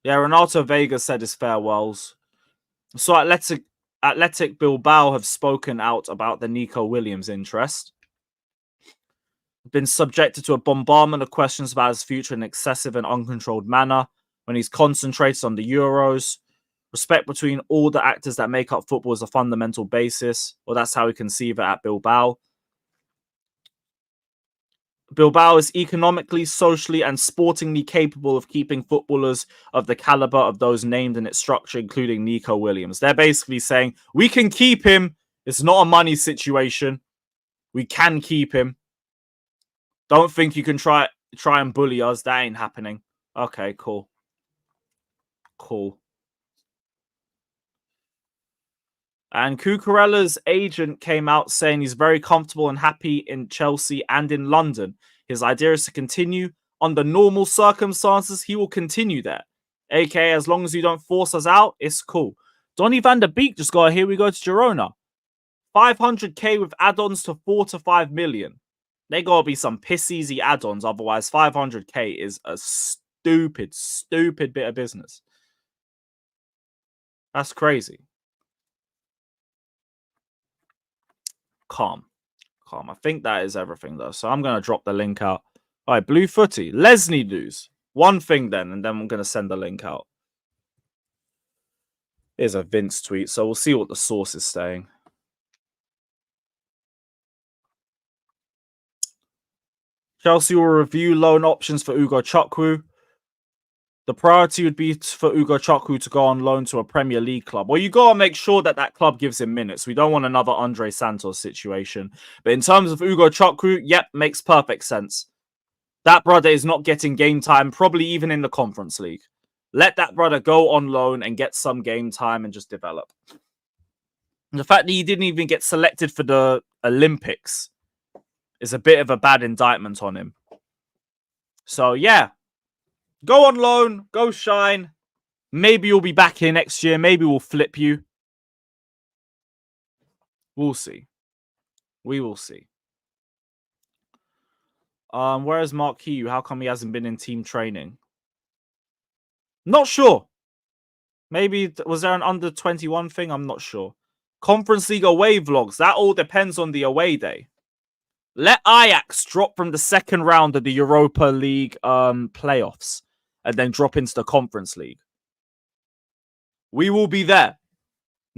Yeah, Renato Vega said his farewells. So Athletic Bilbao have spoken out about the Nico Williams interest. Been subjected to a bombardment of questions about his future in an excessive and uncontrolled manner when he's concentrated on the Euros. Respect between all the actors that make up football is a fundamental basis, or that's how we conceive it at Bilbao. Bilbao is economically, socially, and sportingly capable of keeping footballers of the caliber of those named in its structure, including Nico Williams. They're basically saying, we can keep him. It's not a money situation. We can keep him. Don't think you can try and bully us. That ain't happening. Okay, cool. Cool. And Cucurella's agent came out saying he's very comfortable and happy in Chelsea and in London. His idea is to continue. Under normal circumstances, he will continue there. AKA, as long as you don't force us out, it's cool. Donny van der Beek just got a here we go to Girona. 500k with add-ons to 4 to 5 million. They gotta be some piss-easy add-ons, otherwise 500k is a stupid bit of business. That's crazy. Calm. I think that is everything, though. So I'm going to drop the link out. All right, Blue Footy. Lesney news. One thing then, and then I'm going to send the link out. Here's a Vince tweet, so we'll see what the source is saying. Chelsea will review loan options for Ugo Chukwu. The priority would be for Ugo Chukwu to go on loan to a Premier League club. Well, you got to make sure that that club gives him minutes. We don't want another Andre Santos situation. But in terms of Ugo Chukwu, yep, makes perfect sense. That brother is not getting game time, probably even in the Conference League. Let that brother go on loan and get some game time and just develop. The fact that he didn't even get selected for the Olympics is a bit of a bad indictment on him. So, yeah. Go on loan, go shine. Maybe you'll be back here next year. Maybe we'll flip you. We'll see. We will see. Where is Mark Hugh? How come he hasn't been in team training? Not sure. Maybe, was there an under 21 thing? I'm not sure. Conference League away vlogs. That all depends on the away day. Let Ajax drop from the second round of the Europa League playoffs and then drop into the Conference League. We will be there.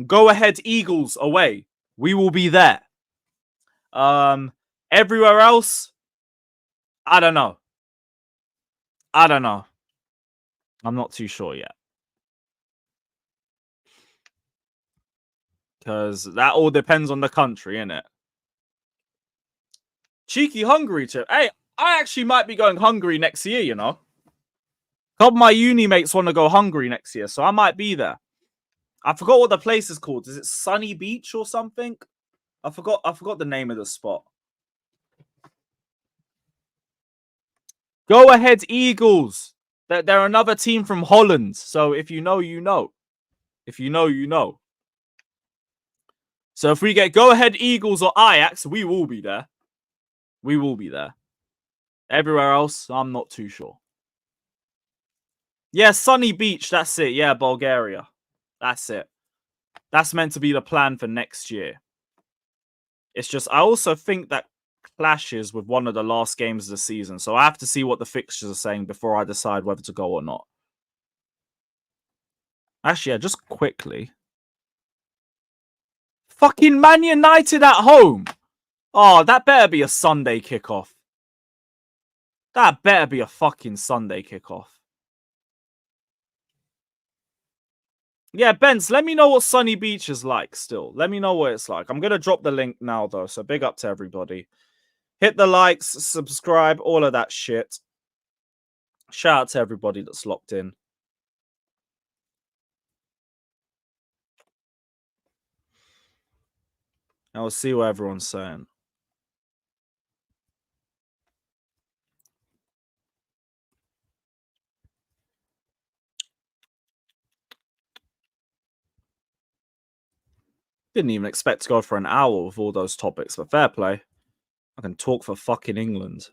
Go ahead, Eagles away. We will be there. Everywhere else, I don't know. I'm not too sure yet. Because that all depends on the country, innit? Cheeky Hungary trip. Hey, I actually might be going Hungary next year, you know. A couple of my uni mates want to go Hungary next year, so I might be there. I forgot what the place is called. Is it Sunny Beach or something? I forgot the name of the spot. Go ahead, Eagles. They're another team from Holland. So if you know, you know. If you know, you know. So if we get Go Ahead Eagles or Ajax, we will be there. We will be there. Everywhere else, I'm not too sure. Yeah, Sunny Beach. That's it. Yeah, Bulgaria. That's it. That's meant to be the plan for next year. It's just, I also think that clashes with one of the last games of the season. So I have to see what the fixtures are saying before I decide whether to go or not. Actually, yeah, just quickly. Fucking Man United at home. Oh, that better be a Sunday kickoff. That better be a fucking Sunday kickoff. Yeah, Benz, let me know what Sunny Beach is like still. Let me know what it's like. I'm going to drop the link now, though, so big up to everybody. Hit the likes, subscribe, all of that shit. Shout out to everybody that's locked in. And we'll see what everyone's saying. Didn't even expect to go for an hour with all those topics, but fair play. I can talk for fucking England.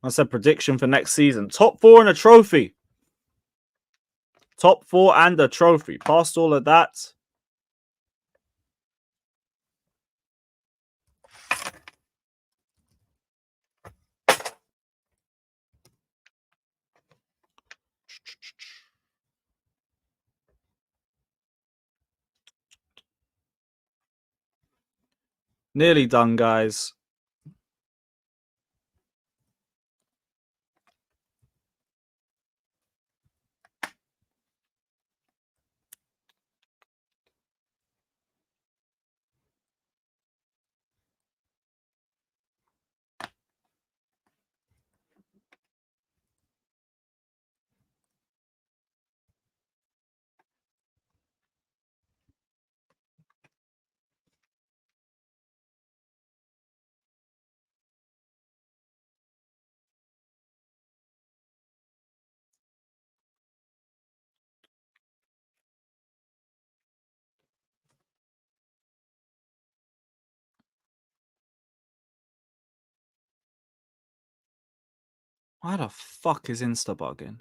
I said prediction for next season. Top 4 and a trophy. Top 4 and a trophy. Past all of that. Nearly done, guys. Why the fuck is Insta bugging?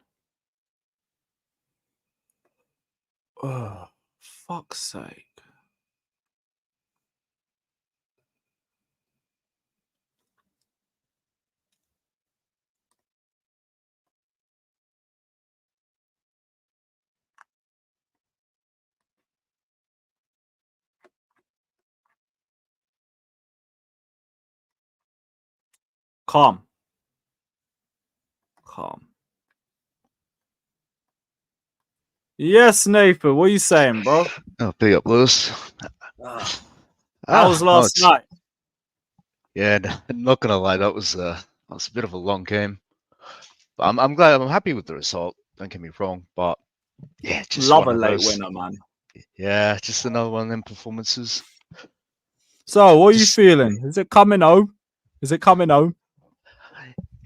Oh, fuck's sake. Calm. Calm. Yes, Nathan. What are you saying, bro? Oh, big up, Lewis. How was last night? Yeah, I'm not gonna lie, that was a bit of a long game. But I'm glad, I'm happy with the result. Don't get me wrong, but yeah, just Love one a of late those. winner, man. Yeah, just another one of them performances. So, what are you feeling? Is it coming home? Is it coming home?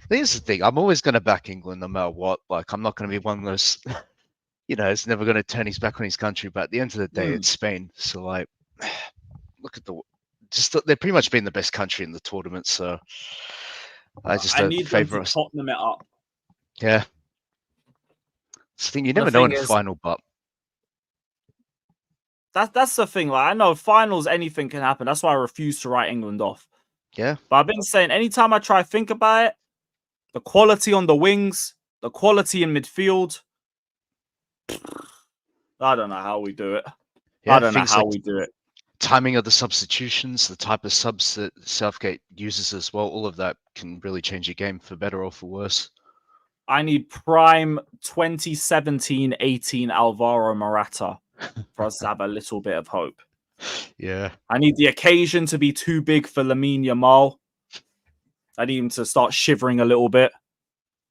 Here's the thing: I'm always gonna back England no matter what. Like, I'm not gonna be one of those. It's never gonna turn his back on his country. But at the end of the day, it's Spain. So, like, look at they've pretty much been the best country in the tournament. So, I need favor them to us. Tottenham it up. Yeah. It's the thing you never know in the final, but that's the thing. Like, I know finals, anything can happen. That's why I refuse to write England off. yeah. But I've been saying anytime I try to think about it, the quality on the wings, the quality in midfield. I don't know how we do it. Yeah, I don't know how we do it. It's timing of the substitutions, the type of subs that Southgate uses as well, all of that can really change your game for better or for worse. I need prime 2017-18 Alvaro Morata for us to have a little bit of hope. Yeah. I need the occasion to be too big for Lamine Yamal. I need him to start shivering a little bit.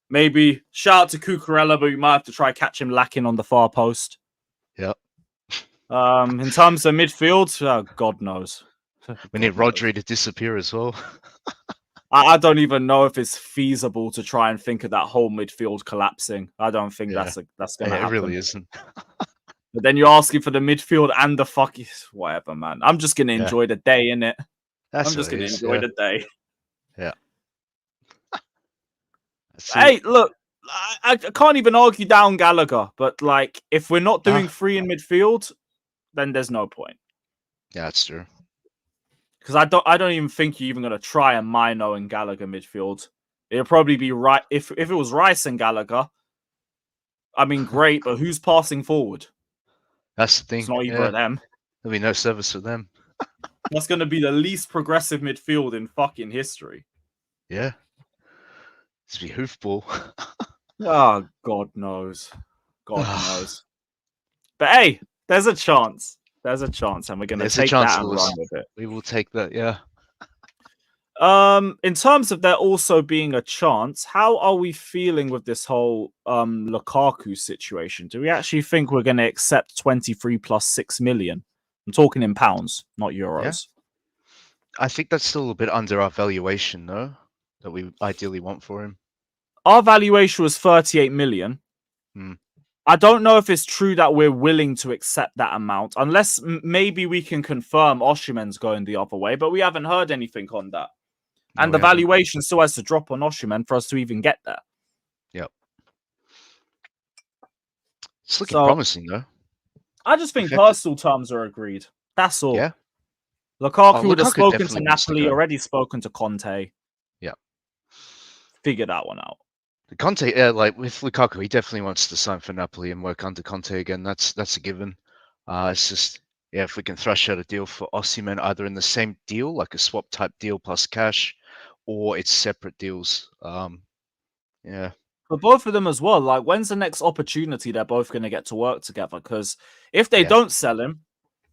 Maybe shout out to Cucurella, but we might have to try catch him lacking on the far post. Yep. In terms of midfield, God knows. We need Rodri to disappear as well. I don't even know if it's feasible to try and think of that whole midfield collapsing. I don't think that's going to happen. It really isn't. But then you're asking for the midfield and the whatever, man. I'm just going to enjoy the day, innit? I'm just going to enjoy the day. Yeah. Hey, look, I can't even argue down Gallagher, but like, if we're not doing three in midfield, then there's no point. Yeah, that's true. Because I don't even think you're even going to try a Mino and Gallagher midfield. It'll probably be right if it was Rice and Gallagher. I mean, great, but who's passing forward? That's the thing. It's not either of them. There'll be no service for them. That's going to be the least progressive midfield in fucking history. Yeah. It's be hoofball. Oh, God knows. God knows. But hey, there's a chance. There's a chance, and we're going to take that and run with it. We will take that, yeah. In terms of there also being a chance, how are we feeling with this whole Lukaku situation? Do we actually think we're going to accept 23 plus 6 million? I'm talking in pounds, not euros. Yeah. I think that's still a bit under our valuation, though, that we ideally want for him. Our valuation was 38 million. I don't know if it's true that we're willing to accept that amount, unless maybe we can confirm Oshimen's going the other way, but we haven't heard anything on that. And the valuation still has to drop on Oshimen for us to even get there. Yep. It's looking promising, though. I just think personal terms are agreed. That's all. Yeah. Lukaku would have spoken to Napoli, already spoken to Conte. Yeah. Figure that one out. Conte, like with Lukaku, he definitely wants to sign for Napoli and work under Conte again. That's a given. It's just, if we can thrash out a deal for Oshimen, either in the same deal, like a swap type deal plus cash, or it's separate deals. Yeah. For both of them as well, like when's the next opportunity they're both going to get to work together? Because if they don't sell him,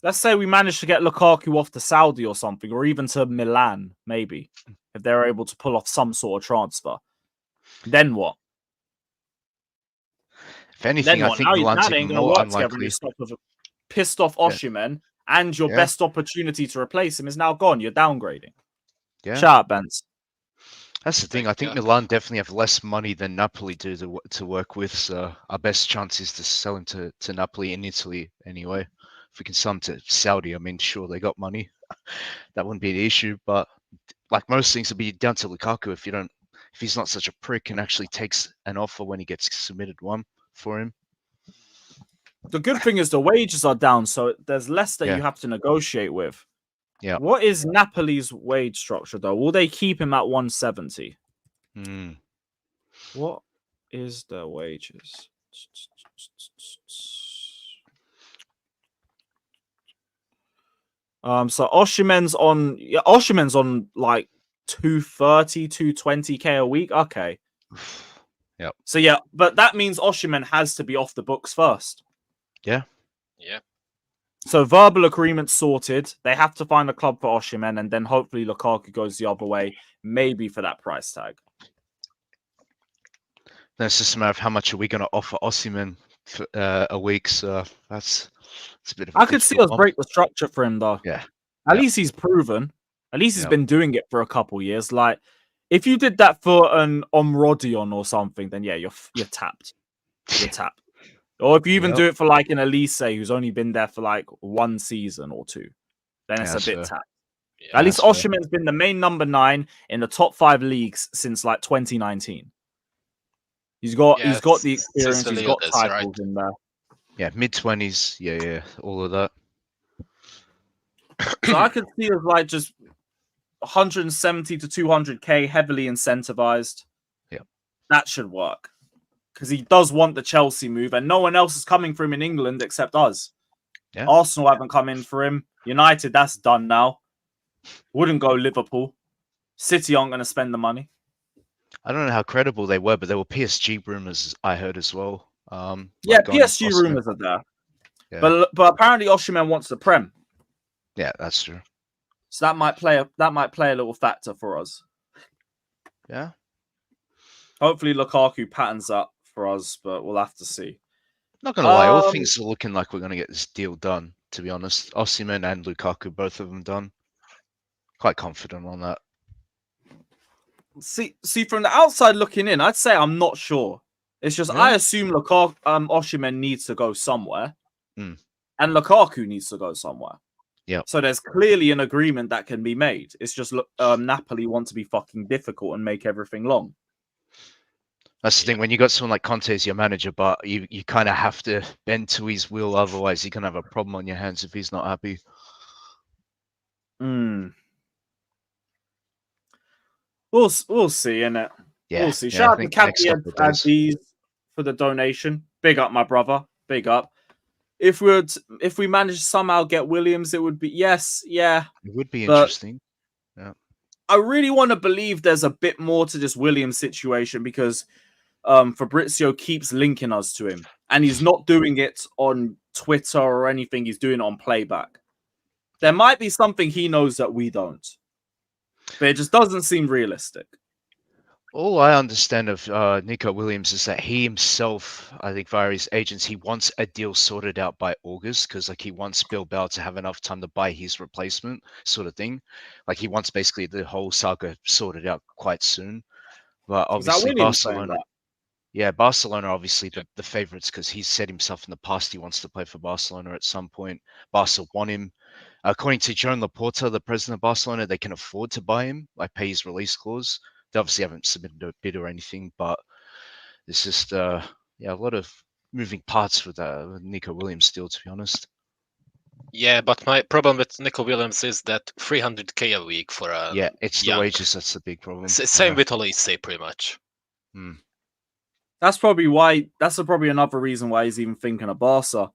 let's say we manage to get Lukaku off to Saudi or something, or even to Milan, maybe, if they're able to pull off some sort of transfer. Then what? If anything, I think Milan's even more unlikely. Pissed off Oshimen, and your best opportunity to replace him is now gone. You're downgrading. Yeah. Shut up, Benz. That's the thing. I think Milan definitely have less money than Napoli do to work with. So our best chance is to sell him to Napoli in Italy anyway. If we can sell him to Saudi, I mean, sure, they got money. That wouldn't be the issue. But like most things, it'll be down to Lukaku if he's not such a prick and actually takes an offer when he gets submitted one for him. The good thing is the wages are down, so there's less that you have to negotiate with. Yeah. What is Napoli's wage structure, though? Will they keep him at 170? What is their wages? So Oshimen's on like 230, 220k a week. Okay. Yep. So but that means Oshimen has to be off the books first. Yeah. Yeah. So verbal agreement sorted. They have to find a club for Oshimen, and then hopefully Lukaku goes the other way, maybe for that price tag. Then it's just a matter of how much are we going to offer Oshimen for a week. So that's a bit of a I could see us break the structure for him, though. Yeah. At least he's proven. At least he's been doing it for a couple years. Like, if you did that for an Omorodion or something, then you're tapped. You're tapped. Or if you even do it for like an Elise who's only been there for like 1 season or 2, then it's a bit tapped. Yeah, at least Oshimen's been the main number 9 in the top 5 leagues since like 2019. He's got the experience. He's got titles in there. Yeah, mid-20s. Yeah, all of that. So I could see it like just 170 to 200k, heavily incentivized. Yeah, that should work. Because he does want the Chelsea move, and no one else is coming for him in England except us. Yeah. Arsenal haven't come in for him. United, that's done now. Wouldn't go Liverpool. City aren't going to spend the money. I don't know how credible they were, but there were PSG rumors I heard as well. Yeah, going into PSG Osimhen. rumors are there. Yeah. But apparently Oshimen wants the Prem. Yeah, that's true. So that might play a little factor for us. Yeah. Hopefully Lukaku patterns up for us, but we'll have to see. Not gonna lie, all things are looking like we're gonna get this deal done. To be honest, Oshimen and Lukaku, both of them done. Quite confident on that. See, from the outside looking in, I'd say I'm not sure. It's just I assume Lukaku, Oshimen needs to go somewhere, and Lukaku needs to go somewhere. Yeah. So there's clearly an agreement that can be made. It's just Napoli want to be fucking difficult and make everything long. That's the thing. When you got someone like Conte as your manager, but you kind of have to bend to his will, otherwise you're gonna have a problem on your hands if he's not happy. We'll see, innit? Yeah, we'll see. yeah, Shout I out to think next Cappy couple of days. Aziz for the donation. Big up, my brother. Big up. If we manage to somehow get Williams, it would be yeah. It would be but interesting. Yeah. I really want to believe there's a bit more to this Williams situation because Fabrizio keeps linking us to him, and he's not doing it on Twitter or anything. He's doing it on playback. There might be something he knows that we don't, but it just doesn't seem realistic. All I understand of Nico Williams is that he himself, I think via his agents, he wants a deal sorted out by August because like he wants Bilbao to have enough time to buy his replacement sort of thing. Like he wants basically the whole saga sorted out quite soon. But obviously Barcelona. Yeah, Barcelona are obviously the favourites because he's said himself in the past he wants to play for Barcelona at some point. Barca want him. According to Joan Laporta, the president of Barcelona, they can afford to buy him, like pay his release clause. They obviously haven't submitted a bid or anything, but it's just a lot of moving parts with Nico Williams still, to be honest. Yeah, but my problem with Nico Williams is that 300k a week for a it's the wages that's the big problem. Same with Olise, pretty much. That's probably why. That's probably another reason why he's even thinking of Barca.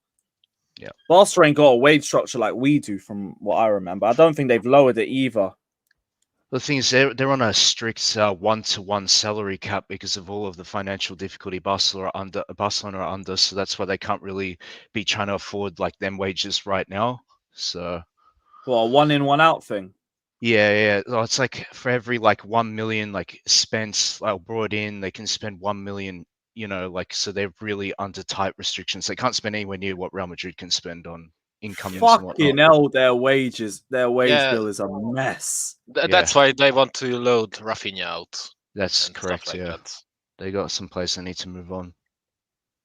Yeah, Barca ain't got a wage structure like we do, from what I remember. I don't think they've lowered it either. The thing is, they're on a strict 1-to-1 salary cap because of all of the financial difficulty Barcelona are under. So that's why they can't really be trying to afford like them wages right now. So, well, a 1 in 1 out thing. Yeah. Well, it's like for every like 1 million like spent brought in, they can spend 1 million. You know, like so they're really under tight restrictions. They can't spend anywhere near what Real Madrid can spend on income. Fucking hell, their wage bill is a mess. That's why they want to load Rafinha out. That's correct. They got some place they need to move on.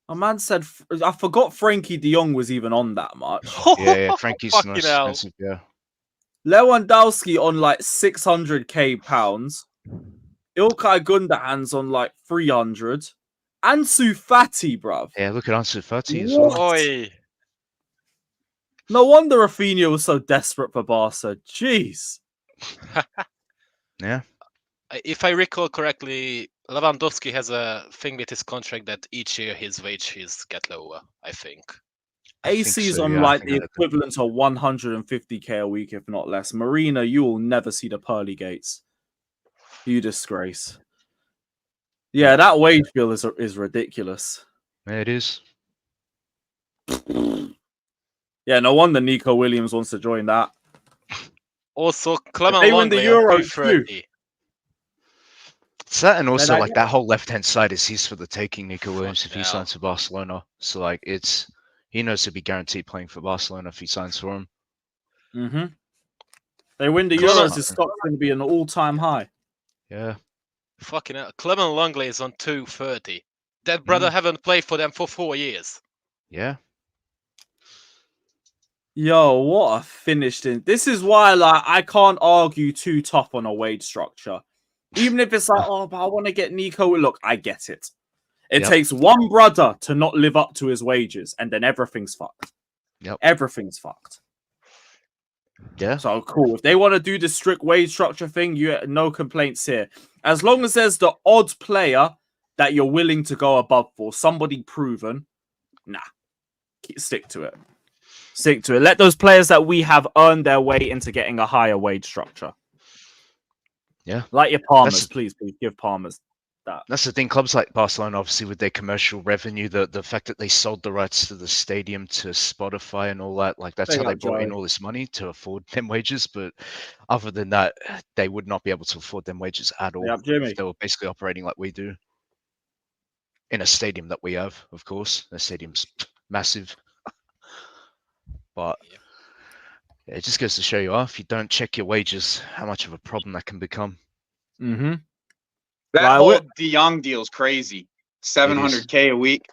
A man said, I forgot Frankie de Jong was even on that much. Yeah, Frankie's the most expensive. Yeah, Lewandowski on like 600k pounds. Ilkay Gundogan's on like 300. Ansu Fati, bruv. Yeah, look at Ansu Fati as well. Oi. No wonder Rafinha was so desperate for Barca. Jeez. Yeah. If I recall correctly, Lewandowski has a thing with his contract that each year his wages get lower, I think. AC's on like the equivalent to 150k a week, if not less. Marina, you will never see the pearly gates. You disgrace. Yeah, that wage bill is ridiculous. Yeah, it is. Yeah, no wonder Nico Williams wants to join that. Also, Clement they win the Euros too. It's that, and also like that whole left-hand side is his for the taking. Nico Williams if he signs for Barcelona, so like he knows he'll be guaranteed playing for Barcelona if he signs for him. They win the Euros, his stock's going to be an all-time high. Yeah. Fucking hell. Clement Longley is on 230. That brother haven't played for them for 4 years. Yeah. Yo, what a finish! This is why I can't argue too tough on a wage structure. Even if it's like, but I want to get Nico. Look, I get it. It takes one brother to not live up to his wages, and then everything's fucked. Yep. Everything's fucked. Yeah. So cool. If they want to do the strict wage structure thing, no complaints here. As long as there's the odd player that you're willing to go above for, somebody proven, stick to it. Stick to it. Let those players that we have earned their way into getting a higher wage structure. Yeah. Like your Palmers, please give Palmers that. That's the thing. Clubs like Barcelona, obviously, with their commercial revenue, the fact that they sold the rights to the stadium to Spotify and all that, like that's how they brought in all this money to afford them wages. But other than that, they would not be able to afford them wages at all. If they were basically operating like we do in a stadium that we have, of course. The stadium's massive. But it just goes to show you, if you don't check your wages, how much of a problem that can become. Mm-hmm. That whole De Jong deal's crazy. 700K a week.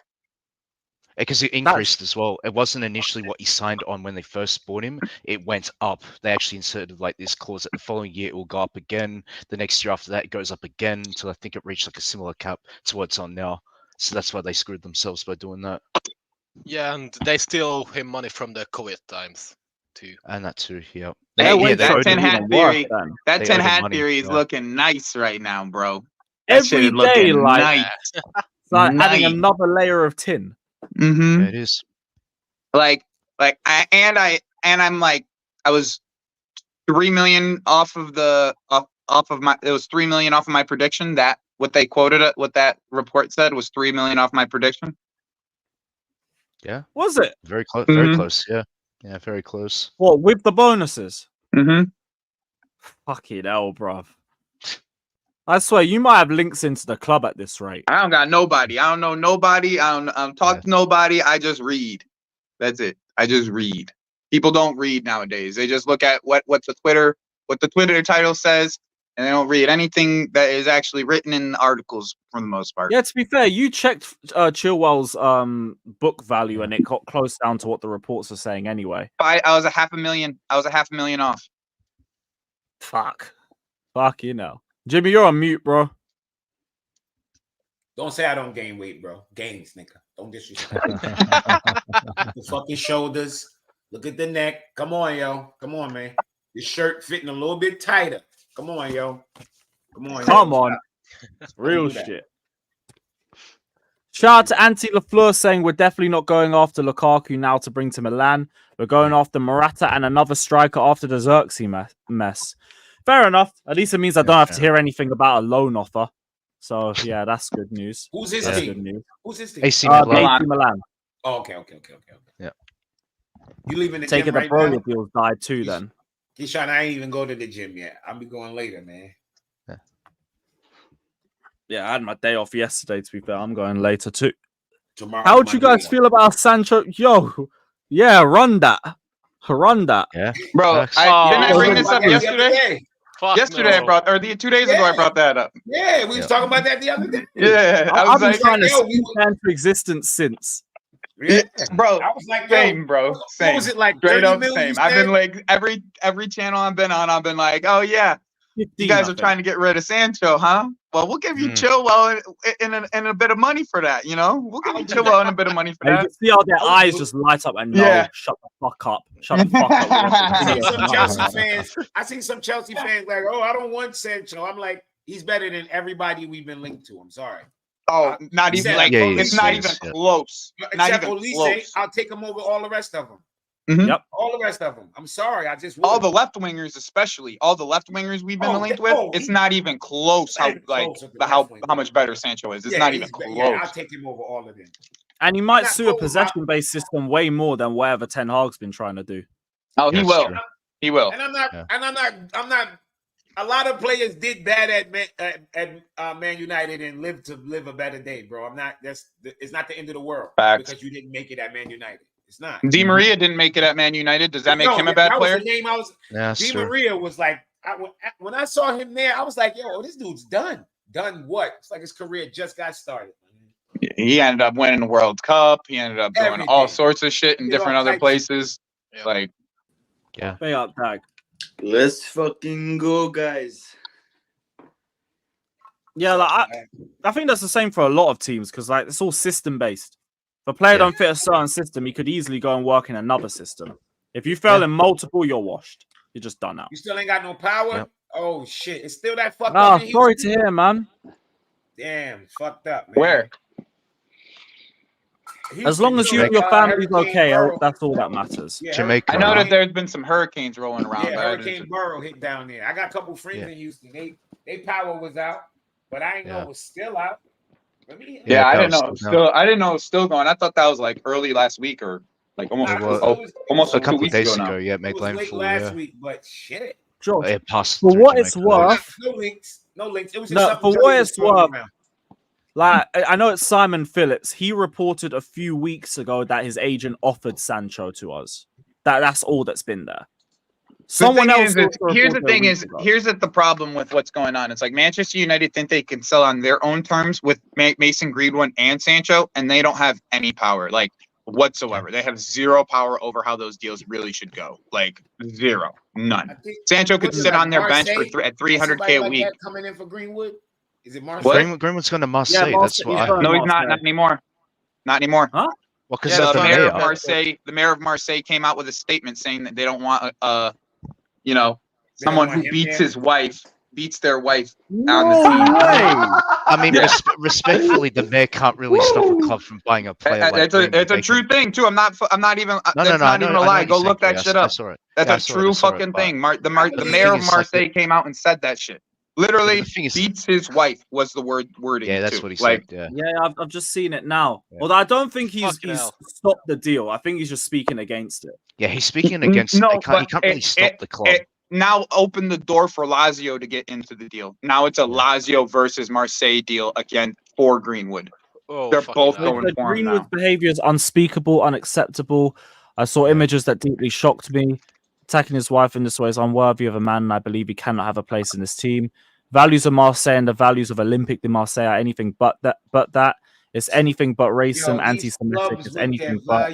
Because it increased as well. It wasn't initially what he signed on when they first bought him. It went up. They actually inserted like this clause that the following year it will go up again. The next year after that, it goes up again until I think it reached like a similar cap to what it's on now. So that's why they screwed themselves by doing that. Yeah, and they still owe him money from the COVID times too. And that too, yeah. That 10 hat theory. That 10 hat theory is looking nice right now, bro. That Every day, like, it's like adding another layer of tin. Mm-hmm. It is. I'm like, I was 3 million off of my. It was 3 million off of my prediction. That what they quoted it. What that report said was 3 million off my prediction. Yeah. Was it? Very close. Very close. Yeah. Yeah. Very close. What, with the bonuses? Mm-hmm. Fucking hell, bruv. I swear, you might have links into the club at this rate. I don't got nobody. I don't know nobody. I don't talk to nobody. I just read. That's it. I just read. People don't read nowadays. They just look at what the Twitter title says, and they don't read anything that is actually written in the articles for the most part. Yeah, to be fair, you checked Chilwell's book value, and it got close down to what the reports are saying anyway. I was a $500,000. I was a $500,000 off. Fuck, you know. Jimmy, you're on mute, bro. Don't say I don't gain weight, bro. Gains, nigga. Don't disrespect. The fucking shoulders. Look at the neck. Come on, yo. Come on, man. Your shirt fitting a little bit tighter. Come on, yo. Come on. Real shit. Shout out to Anti LaFleur saying we're definitely not going after Lukaku now to bring to Milan. We're going after Morata and another striker after the Xerxes mess. Fair enough. At least it means I don't have to hear anything about a loan offer. So, yeah, that's good news. Who's his team? Who's his team? AC Milan. AC Milan. Oh, okay. Yeah. You leaving the Taking gym right the Broly now? deals died too, then. Keyshawn, I ain't even go to the gym yet. I'll be going later, man. Yeah, I had my day off yesterday, to be fair. I'm going later too. Tomorrow. How would you guys feel about Sancho? Yo, yeah, run that. Yeah. Bro, didn't I bring this up yesterday? Yesterday, No. I brought, or 2 days ago, I brought that up. Yeah, we was talking about that the other day. Yeah, I've been trying to speak into existence since. Yeah. Bro, I was like, same, bro. Same. What was it like? Straight 30 up million, same. I've been like every channel I've been on, I've been like, oh yeah, you guys are trying to get rid of Sancho, huh? Well, we'll give you Chilwell and a bit of money for that, you know? We'll give you Chilwell and a bit of money for You that. can see how their eyes just light up and no, shut the fuck up. Shut the fuck up. I seen some Chelsea fans like, oh, I don't want Sancho. I'm like, he's better than everybody we've been linked to. I'm sorry. Oh, not even like it's not even close. Not Except even Olise, close. I'll take him over all the rest of them. Mhm. Yep. All the rest of them. I'm sorry. I just All the left wingers, especially all the left wingers we've been linked with, it's not even close. How much better Sancho is? It's not even close. Yeah, I'll take him over all of them. And he might sue a possession-based system way more than whatever Ten Hag's been trying to do. Oh, he will. He will. And I'm not. A lot of players did bad at Man United and live a better day, bro. It's not the end of the world because you didn't make it at Man United. It's not. Di Maria didn't make it at Man United. Does that make him a bad player? Di Maria was like, when I saw him there, I was like, yo, this dude's done. Done what? It's like his career just got started. He ended up winning the World Cup. He ended up doing all sorts of shit in different other places. Like, yeah. Pay up, tag. Let's fucking go, guys. Yeah, like I think that's the same for a lot of teams because like it's all system based. If a player don't fit a certain system, he could easily go and work in another system. If you fail in multiple, you're washed. You're just done out. You still ain't got no power? Yep. Oh shit. It's still that fucked up. Oh, sorry to hear, man. Damn, fucked up, man. Where? As long as your family's okay, Burrow. that's all that matters. Yeah, Jamaica. I know that there's been some hurricanes rolling around. Yeah, but I Hurricane didn't- Burrow hit down there. I got a couple friends in Houston. They power was out, but I didn't know it was still out. Yeah, I didn't know. I didn't know it was still going. I thought that was like early last week or like almost a couple 2 weeks days ago. ago. Now. Yeah, made landfall. Last week, but shit. Josh, it passed. for through what it's Jamaica. worth, No links. It was just no, something for what Joey it's was throwing worth, around. like I know it's Simon Phillips. He reported a few weeks ago that his agent offered Sancho to us. That's all that's been there. Someone else. Here's the problem with what's going on. It's like Manchester United think they can sell on their own terms with Mason Greenwood and Sancho, and they don't have any power, like whatsoever. They have zero power over how those deals really should go. Like zero, none. Sancho could sit on their bench at 300K a week. Coming in for Greenwood. Is it Marseille? Greenwood's going to Marseille. That's what No, he's not anymore. Not anymore. Huh? Well, because the mayor of Marseille, came out with a statement saying that they don't want someone who beats their wife on the team. I mean, respectfully, the mayor can't really stop a club from buying a player. It's a true thing too. I'm not even. That's not even a lie. Go look that shit up. That's a true fucking thing. The mayor of Marseille came out and said that shit. Literally beats his wife was the wording. Yeah, that's what he said. Yeah, I've just seen it now. Although I don't think he's stopped the deal. I think he's just speaking against it. Yeah, he's speaking against it. He can't really stop the club. Now open the door for Lazio to get into the deal. Now it's a Lazio versus Marseille deal again for Greenwood. They're both going for him Greenwood's now. behavior is unspeakable, unacceptable. I saw images that deeply shocked me. Attacking his wife in this way is unworthy of a man, and I believe he cannot have a place in this team. Values of Marseille and the values of Olympique de Marseille are anything but that. It's anything but racism, anti-Semitic. It's anything but.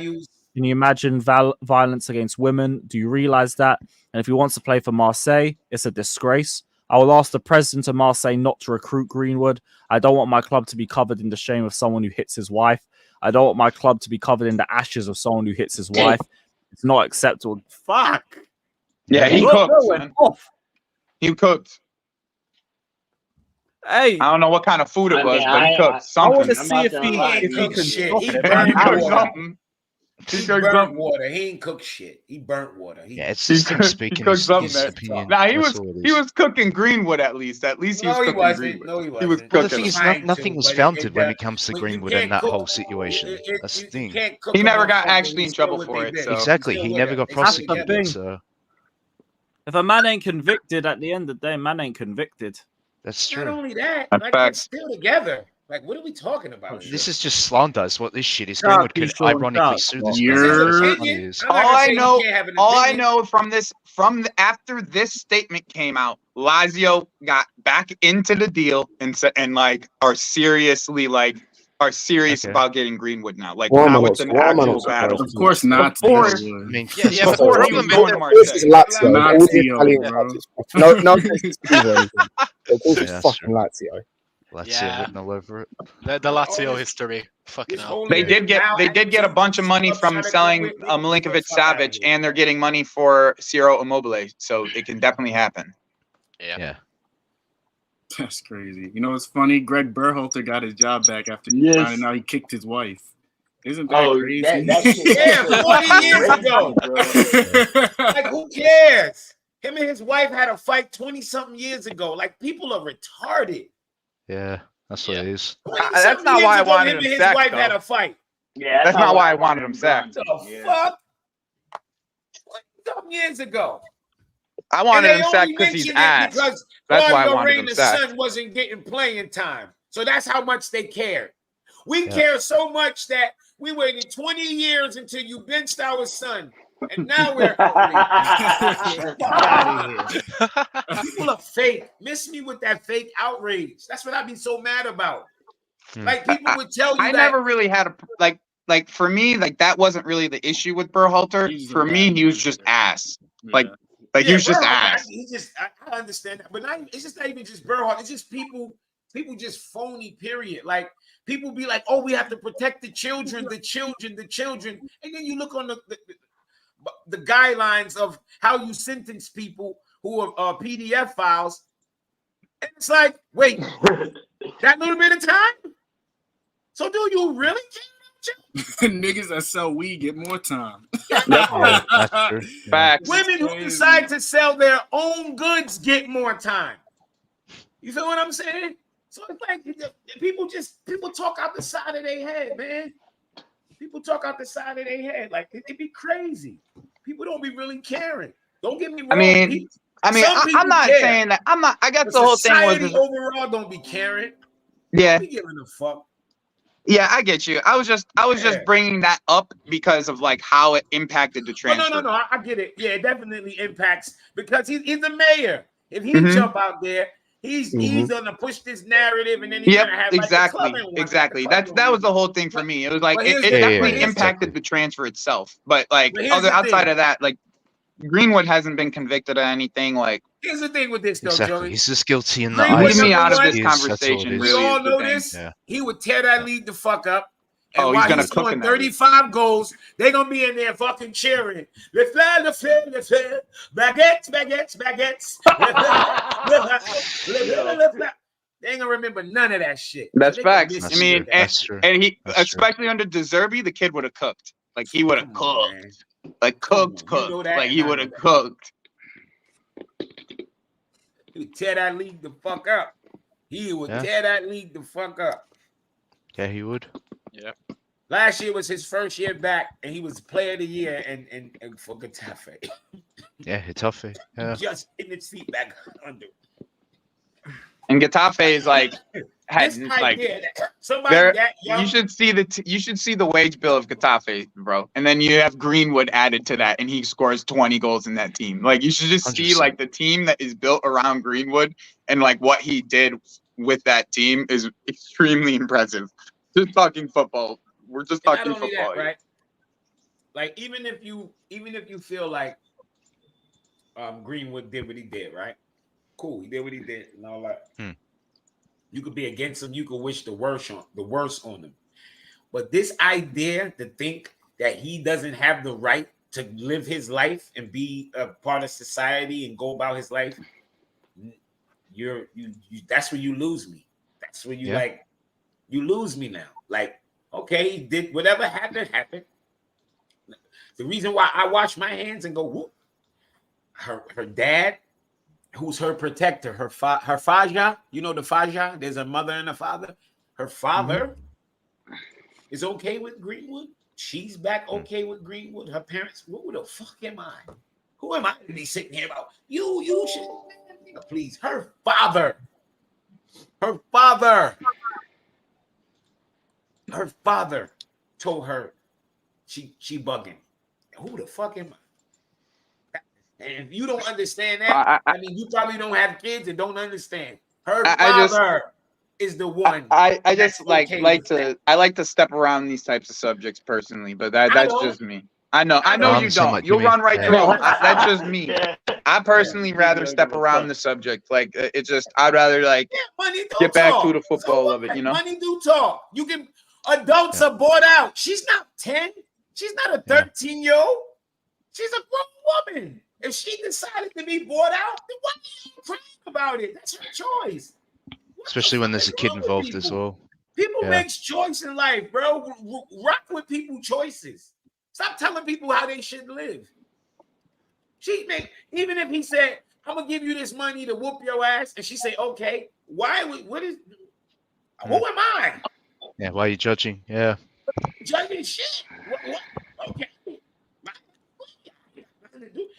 Can you imagine violence against women? Do you realize that? And if he wants to play for Marseille, it's a disgrace. I will ask the president of Marseille not to recruit Greenwood. I don't want my club to be covered in the shame of someone who hits his wife. I don't want my club to be covered in the ashes of someone who hits his wife. It's not acceptable. Fuck. Yeah, he cooked. He cooked. Hey, I don't know what kind of food it was, but he cooked something. I want to see if he can shit. He burnt water. He ain't cooked shit. He burnt water. It's just him speaking his opinion. Nah, he was cooking Greenwood at least. At least he was cooking Greenwood. No, he wasn't. He was Well, cooking. the thing is, nothing was founded when it comes to Greenwood in that whole situation. That's the thing. He never got actually in trouble for it. So. Exactly, he never got prosecuted. So if a man ain't convicted, at the end of the day, man ain't convicted. that's true. Not only that, like they're still together. Like, what are we talking about? This is just slander. Is what this shit is. Greenwood could ironically sue this man. All I know from after this statement came out, Lazio got back into the deal and are serious about getting Greenwood now. Like now it's an actual battle. Of course not. Before he was going to Marseille. Fucking Lazio. Lazio written all over it. The Lazio history. Fucking hell. They did get a bunch of money from selling Milinkovic Savić, and they're getting money for Ciro Immobile, so it can definitely happen. Yeah. That's crazy. You know what's funny? Greg Berhalter got his job back after finding out he kicked his wife. Isn't that crazy? Yeah, 40 years ago. Like, who cares? Him and his wife had a fight 20-something years ago. Like, people are retarded. Yeah, that's what it is. That's not why I wanted him sacked. His wife had a fight. Yeah, that's not why I wanted him sacked. What the fuck? 20-something years ago. I wanted him sacked because he's ass. That's why I wanted him sacked. Son wasn't getting playing time, so that's how much they cared. We care so much that we waited 20 years until you benched our son, and now we're outraged. People are fake. Miss me with that fake outrage. That's what I'd be so mad about. Like, people would tell you I never really had a like for me, like that wasn't really the issue with Berhalter. For me, he was just ass. Like he was just ass. I understand that, but it's just not even just Berhalter. It's just people just phony. Period. Like, people be like, "Oh, we have to protect the children," and then you look on the guidelines of how you sentence people who are PDF files, and it's like, wait, that little bit of time. So, do you really care Niggas that sell weed get more time. Yeah, that's true. Yeah. Facts. Women who decide to sell their own goods get more time. You feel what I'm saying? So it's like people talk out the side of their head, man. People talk out the side of their head. Like it'd be crazy. People don't be really caring. Don't get me wrong. I'm not saying that. I guess the whole thing was society overall don't be caring. Yeah. Don't be giving a fuck. Yeah, I get you. I was just bringing that up because of like how it impacted the transfer. No. I get it. Yeah, it definitely impacts because he's the mayor. If he jump out there, he's gonna push this narrative, and then he's gonna have exactly. That was the whole thing for me. It was like it definitely impacted the transfer itself, but like outside of that, like Greenwood hasn't been convicted of anything. Like here's the thing with this though, Exactly. Joey. He's just guilty in the Greenwood eyes. me out of He this is, conversation. We Really all know the thing. this. Yeah. He would tear that league the fuck up. And Oh, he's while gonna he's cook scoring in that 35 goals, they're gonna be in there fucking cheering. Le fleur, baguettes. They ain't gonna remember none of that shit. That's So facts. that's I mean, true. and he, That's especially under De Zerbi, the kid would have cooked. Like he would have cooked. Like cooked. You know that Like he now. would have cooked. He would tear that league the fuck up. He would tear that league the fuck up. Yeah, he would. Yeah. Last year was his first year back, and he was player of the year and for Getafe. Yeah, Hitafe. Yeah. Just getting his feet back under. And Getafe is like had This like idea that somebody there. that young, You should see the wage bill of Getafe, bro. And then you have Greenwood added to that, and he scores 20 goals in that team. Like you should just see 100%. like the team that is built around Greenwood and like what he did with that team is extremely impressive. Just talking football. We're just not talking only football. that, right? Like even if you feel like Greenwood did what he did, right? Cool, he did what he did and all that. You could be against him, you could wish the worst on him. But this idea to think that he doesn't have the right to live his life and be a part of society and go about his life, you that's where you lose me. That's where you you lose me now. Like, okay, he did whatever happened. The reason why I wash my hands and go, whoop, her dad, who's her protector, her Faja, you know the Faja, there's a mother and a father. Her father is okay with Greenwood. She's back okay with Greenwood. Her parents, who the fuck am I? Who am I to be sitting here about? You should, please. Her father told her she bugging. Who the fuck am I? And if you don't understand that, I mean, you probably don't have kids and don't understand. Her father is the one. I just like to step around these types of subjects personally, but that's just me. I know you don't. You'll run right through them. That's just me. I personally rather step around the subject. Like it's just I'd rather like get back to the football of it. You know, money do talk. You can. Adults are bought out. She's not 10. She's not a 13-year-old. She's a grown woman. If she decided to be bought out, then why are you crying about it? That's her choice. Especially when there's a kid involved as well. People make choice in life, bro. Rock with people's choices. Stop telling people how they should live. Even if he said, I'm gonna give you this money to whoop your ass, and she say, okay, who am I? Yeah, why are you judging? Yeah. Judging shit. What? Okay.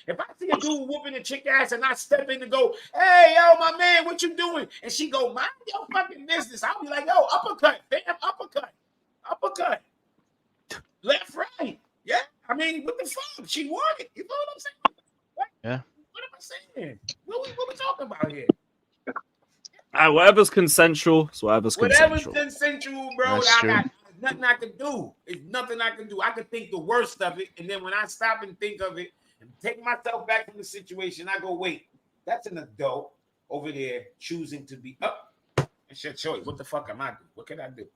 If I see a dude whooping a chick ass and I step in and go, hey, yo, my man, what you doing? And she go, mind your fucking business. I'll be like, yo, uppercut, bam, uppercut. Left, right. Yeah. I mean, what the fuck? She won it. You know what I'm saying? What? Yeah. What am I saying? What we talking about here? Whatever's consensual, so whatever's consensual. Whatever's consensual, bro. I got nothing I can do. It's nothing I can do. I can think the worst of it, and then when I stop and think of it and take myself back from the situation, I go, wait, that's an adult over there choosing to be up. It's your choice. What the fuck am I doing? What can I do?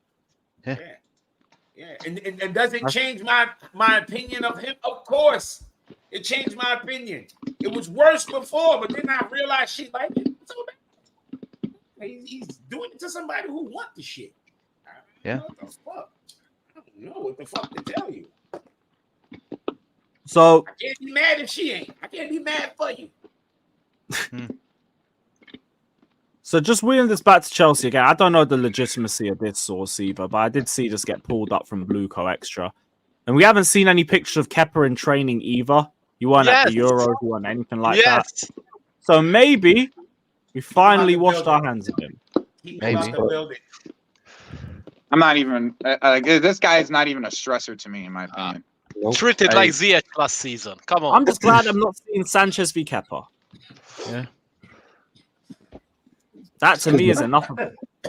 Yeah. And does it change my opinion of him? Of course. It changed my opinion. It was worse before, but then I realized she like it. So he's doing it to somebody who wants the shit. Yeah. What the fuck? know what the fuck to tell you. So I can't be mad if she ain't. I can't be mad for you. So just wheeling this back to Chelsea again, I don't know the legitimacy of this source either, but I did see this get pulled up from Blueco Extra. And we haven't seen any pictures of Kepa in training either. You weren't at the Euros, you weren't anything like that. So maybe we finally washed our hands of him. Maybe. I'm not even. This guy is not even a stressor to me, in my opinion. Treated like Ziyech last season. Come on. I'm just glad I'm not seeing Sanchez v Kepa. Yeah. That to me is enough.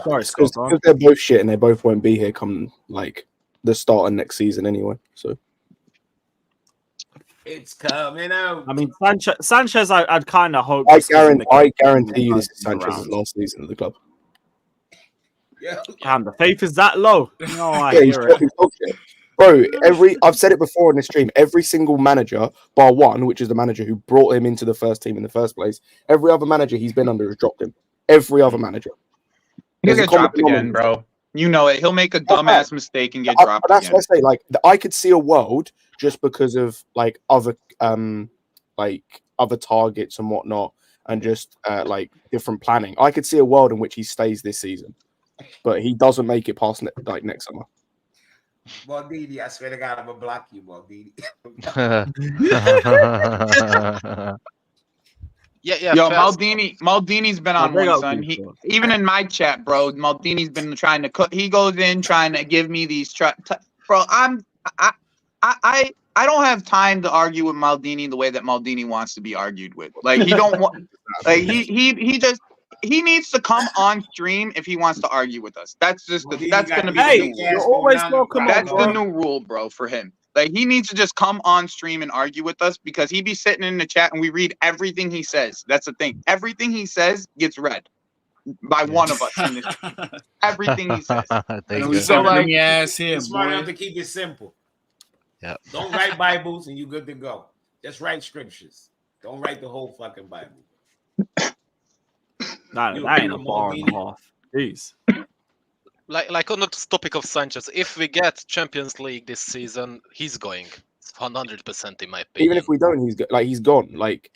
Sorry, Scott. Because they're both shit and they both won't be here come like the start of next season anyway. So it's coming out. I mean, Sanchez, I'd kind of hope. I guarantee you this is Sanchez's last season at the club. Yeah. Damn, the faith is that low. No, I Yeah, hear it. Bro, I've said it before in the stream. Every single manager, bar one, which is the manager who brought him into the first team in the first place, every other manager he's been under has dropped him. Every other manager. He'll get dropped again, bro. You know it. He'll make a dumbass mistake and get dropped That's again. what I say. Like, I could see a world just because of like other targets and whatnot, and just like different planning. I could see a world in which he stays this season, but he doesn't make it past next summer. Maldini, I swear to God, I'm gonna block you, Maldini. Yeah. Yo, Maldini's been on one, son. Even in my chat, bro, Maldini's been trying to cook. He goes in trying to give me these bro. I don't have time to argue with Maldini the way that Maldini wants to be argued with. Like he don't want. Like he needs to come on stream if he wants to argue with us. That's just that's gonna be the new you're always welcome. That's the new rule, bro, for him. Like he needs to just come on stream and argue with us because he be sitting in the chat and we read everything he says. That's the thing. Everything he says gets read by one of us in this. Everything he says. So like, he's smart enough to keep it simple. Yeah. Don't write Bibles and you good to go. Just write scriptures. Don't write the whole fucking Bible. That ain't a bar and a half. Jeez. Like on the topic of Sanchez, if we get Champions League this season, he's going 100% in my opinion. Even if we don't, he's gone. Like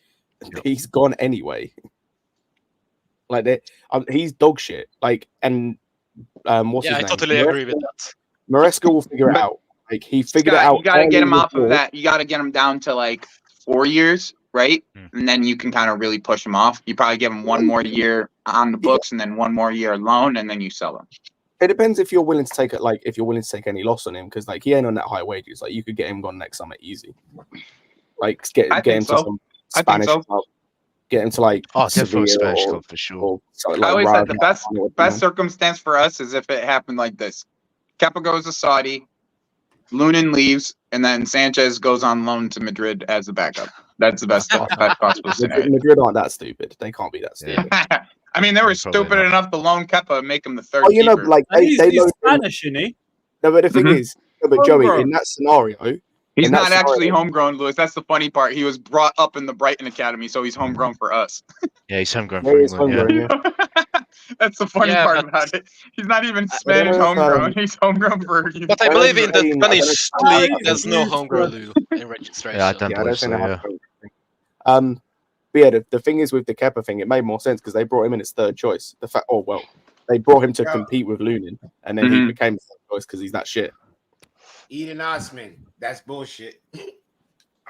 he's gone anyway. Like he's dog shit. Like and what's his name? I totally agree with that. Maresca will figure it out. Like he figured it out. You gotta get him off of that. You gotta get him down to like 4 years, right? And then you can kind of really push him off. You probably give him 1 more year on the books and then 1 more year loan, and then you sell him. It depends if you're willing to take it. Like if you're willing to take any loss on him, because like he ain't on that high wages. Like you could get him gone next summer easy. Like get him to some Spanish club. Get him to like definitely Spanish club for sure. I always said the best circumstance for us is if it happened like this: Kepa goes to Saudi, Lewin leaves, and then Sanchez goes on loan to Madrid as a backup. That's the best possible scenario. Madrid aren't that stupid. They can't be that stupid. I mean, they were stupid enough to loan Kepa and make him the third. Oh, you know, keeper. like he's loan Spanish, isn't he? No, but the thing is, Joey, in that scenario, he's not actually homegrown, Lewis. That's the funny part. He was brought up in the Brighton Academy, so he's homegrown for us. Yeah, he's homegrown for England. That's the funny part about it. He's not even Spanish homegrown. He's homegrown for. But I believe in the Spanish league, there's no homegrown in registration. Yeah, I don't believe so. Yeah. But yeah, the thing is with the Kepa thing, it made more sense because they brought him in as third choice. They brought him to compete with Lewin, and then he became third choice because he's that shit. Eden Osman, that's bullshit.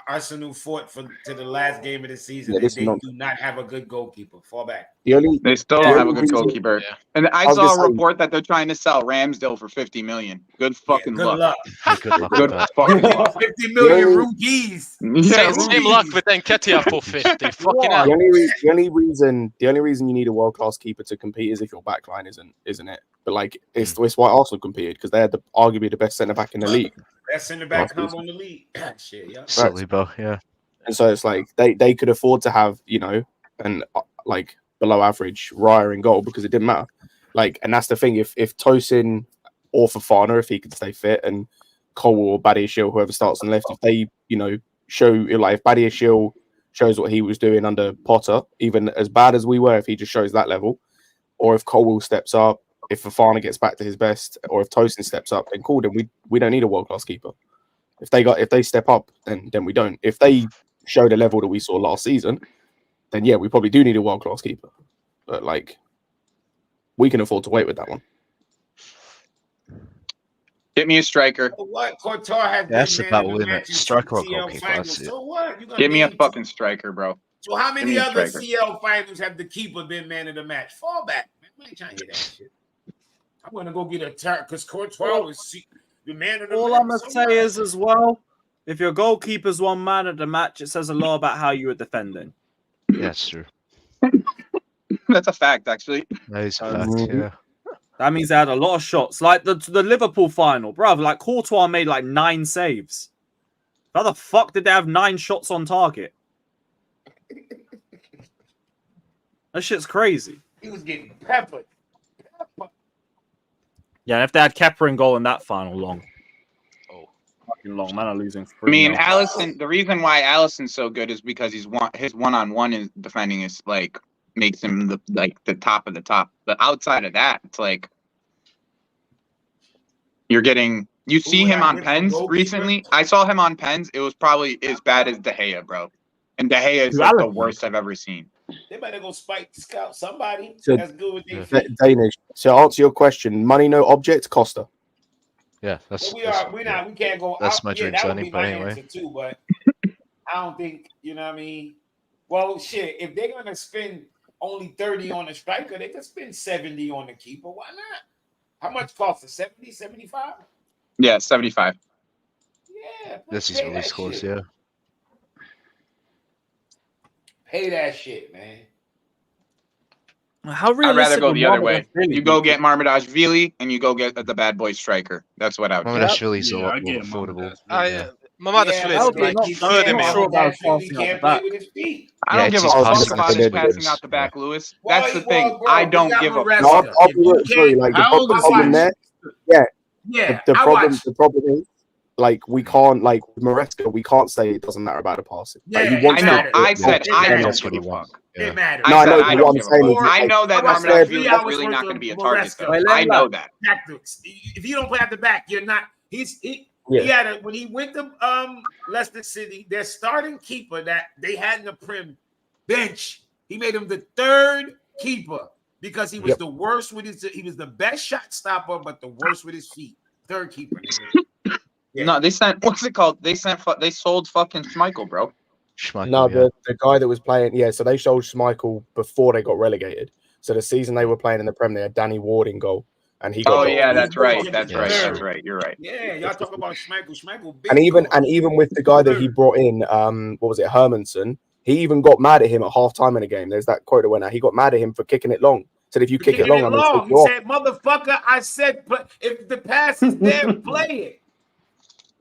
Arsenal fought to the last game of the season, and they do not have a good goalkeeper. Fall back. They still don't have a good goalkeeper. Yeah. And I saw a report that they're trying to sell Ramsdale for $50 million. Good fucking luck. Good fucking luck. 50 million rookies. Same luck with Nketiah for 50. Fucking hell. The only reason you need a world class keeper to compete is if your backline isn't it? But like it's why Arsenal competed because they had arguably the best centre back in the league. Best centre back come on the league. Shit, yeah. Saliba, yeah. And so it's like they could afford to have an like below average Raya in goal because it didn't matter. Like, and that's the thing. If Tosin or Fofana, if he could stay fit, and Cole or Badiashile, whoever starts on the left, if they show like if Badiashile shows what he was doing under Potter, even as bad as we were, if he just shows that level, or if Cole steps up, if Fofana gets back to his best, or if Tosin steps up, then cool. Then we don't need a world class keeper. If they step up, then we don't. If they show the level that we saw last season, then yeah, we probably do need a world class keeper. But like, we can afford to wait with that one. Get me a striker. What? Courtois has That's been about man of the winning. match in Striker or CL goalkeeper, finals. that's it. So what? You gonna Give me a name- fucking striker, bro. So how Give many me a other striker. CL finals have the keeper been man of the match? Fall back, man. I ain't trying to hear that shit. I'm gonna go get a turn because Courtois was the man of the All match. I'm gonna say is as well, if your goalkeeper's one man of the match, it says a lot about how you were defending. Yeah, that's true. That's a fact, actually. That is a fact, yeah. That means they had a lot of shots. Like the Liverpool final, bruv. Like Courtois made like 9 saves. How the fuck did they have 9 shots on target? That shit's crazy. He was getting peppered. Yeah, and if they had Kepa in goal in that final, long. Oh, fucking long. Man are losing. I mean, 3-0. Allison. The reason why Allison's so good is because his one-on-one is defending is like makes him the top of the top. But outside of that, it's like you're getting. You see him on pens recently. I saw him on pens. It was probably as bad as De Gea, bro. And De Gea is like the worst I've ever seen. They better go scout somebody So, that's good with their feet. Danish. So answer your question. Money, no object, Costa. Yeah, that's. We can't go. That's my yeah, dream that would signing, be but my anyway. answer too. But I don't think you know what I mean. Well, shit. If they're gonna spend only 30 on the striker, they could spend 70 on the keeper. Why not? How much cost it? 70, 75? Yeah, 75. Yeah. This is pay release that course, shit. yeah. Pay that shit, man. How I'd realistic rather go would the other Marmot way. really You go be? get Marmadashvili and you go get the bad boy striker. That's what I would do. Mamardashvili's a Yeah, lot I more get affordable. Mamadashvili Yeah, is but like you third can't- man. sure about He passing out can't the play back. with his feet. I don't give a it's fuck passing about his ability. passing out the back, Lewis. That's the thing. Well, bro, I we don't got give a Maresca. No, fuck. I'll If be you real, sorry. can't- Like How the old is problem he? there. Yeah. Yeah, The I problem. watched. The problem is, like, we can't, like, with Maresca, we can't say it doesn't matter about the passing. Like, Yeah, he wants I know. to. I said It I matters. don't That's give what a he wants. fuck. It Yeah. matters. No, I I said know, I but don't what I'm give a saying fuck. is, I like, know that I watched Marmadash- 3 Marmadashvili is hours really worth not of going to be a target. Maresca. Wait, let I him know land. that. Tactics. If you don't play at the back, you're not. He Yeah. had a, when he went to Leicester City, their starting keeper that they had in the Prem bench, he made him the 3rd keeper because he was Yep. the worst with his. He was the best shot stopper, but the worst with his feet. 3rd keeper. Nigga. Yeah. No, they sent what's it called? They sold fucking Schmeichel, bro. Schmeichel, No, yeah. the guy that was playing, yeah, so they sold Schmeichel before they got relegated. So the season they were playing in the Prem, they had Danny Ward in goal, and he got. Oh dropped. yeah, that's right. Yeah, That's yeah, right. that's That's true. right. You're right. Yeah, y'all talk about Schmeichel. Schmeichel, big And even dog. with the guy that he brought in, what was it, Hermanson? He even got mad at him at halftime in a game. There's that quote that went out. He got mad at him for kicking it long. Said if you kick it long, I'm gonna take He you off. said, "Motherfucker, I said, but if the pass is there, play it."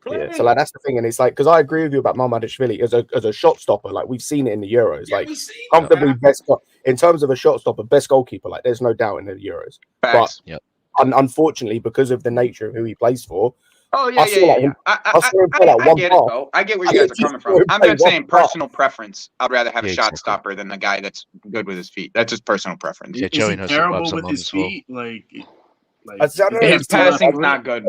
Yeah, so like that's the thing, and it's like because I agree with you about Mamardashvili as a shot stopper. Like we've seen it in the Euros, Yeah, like we seen it, comfortably man. best in terms of a shot stopper, best goalkeeper. Like there's no doubt in the Euros. Facts. Yep. But unfortunately, because of the nature of who he plays for, Oh yeah, I saw like him. I saw him play like I one get it pass. though. I get where you guys are coming from. I'm just saying personal preference. I'd rather have a shot stopper than the guy that's good with his feet. That's just personal preference. Yeah, Is Joey he knows terrible about some with of his them as well. feet? Like I don't know. His passing's not good,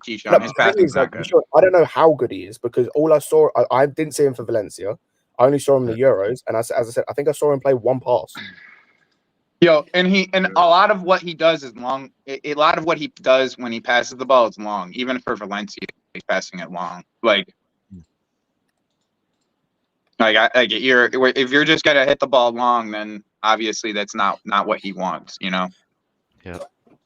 Keyshawn. His The thing passing's is, not like, good. I don't know how good he is because all I saw, I didn't see him for Valencia. I only saw him in the Euros, and as I said, I think I saw him play one pass. Yo, and a lot of what he does is long. A lot of what he does when he passes the ball is long. Even for Valencia, he's passing it long. Like if you're just gonna hit the ball long, then obviously that's not what he wants. You know. Yeah.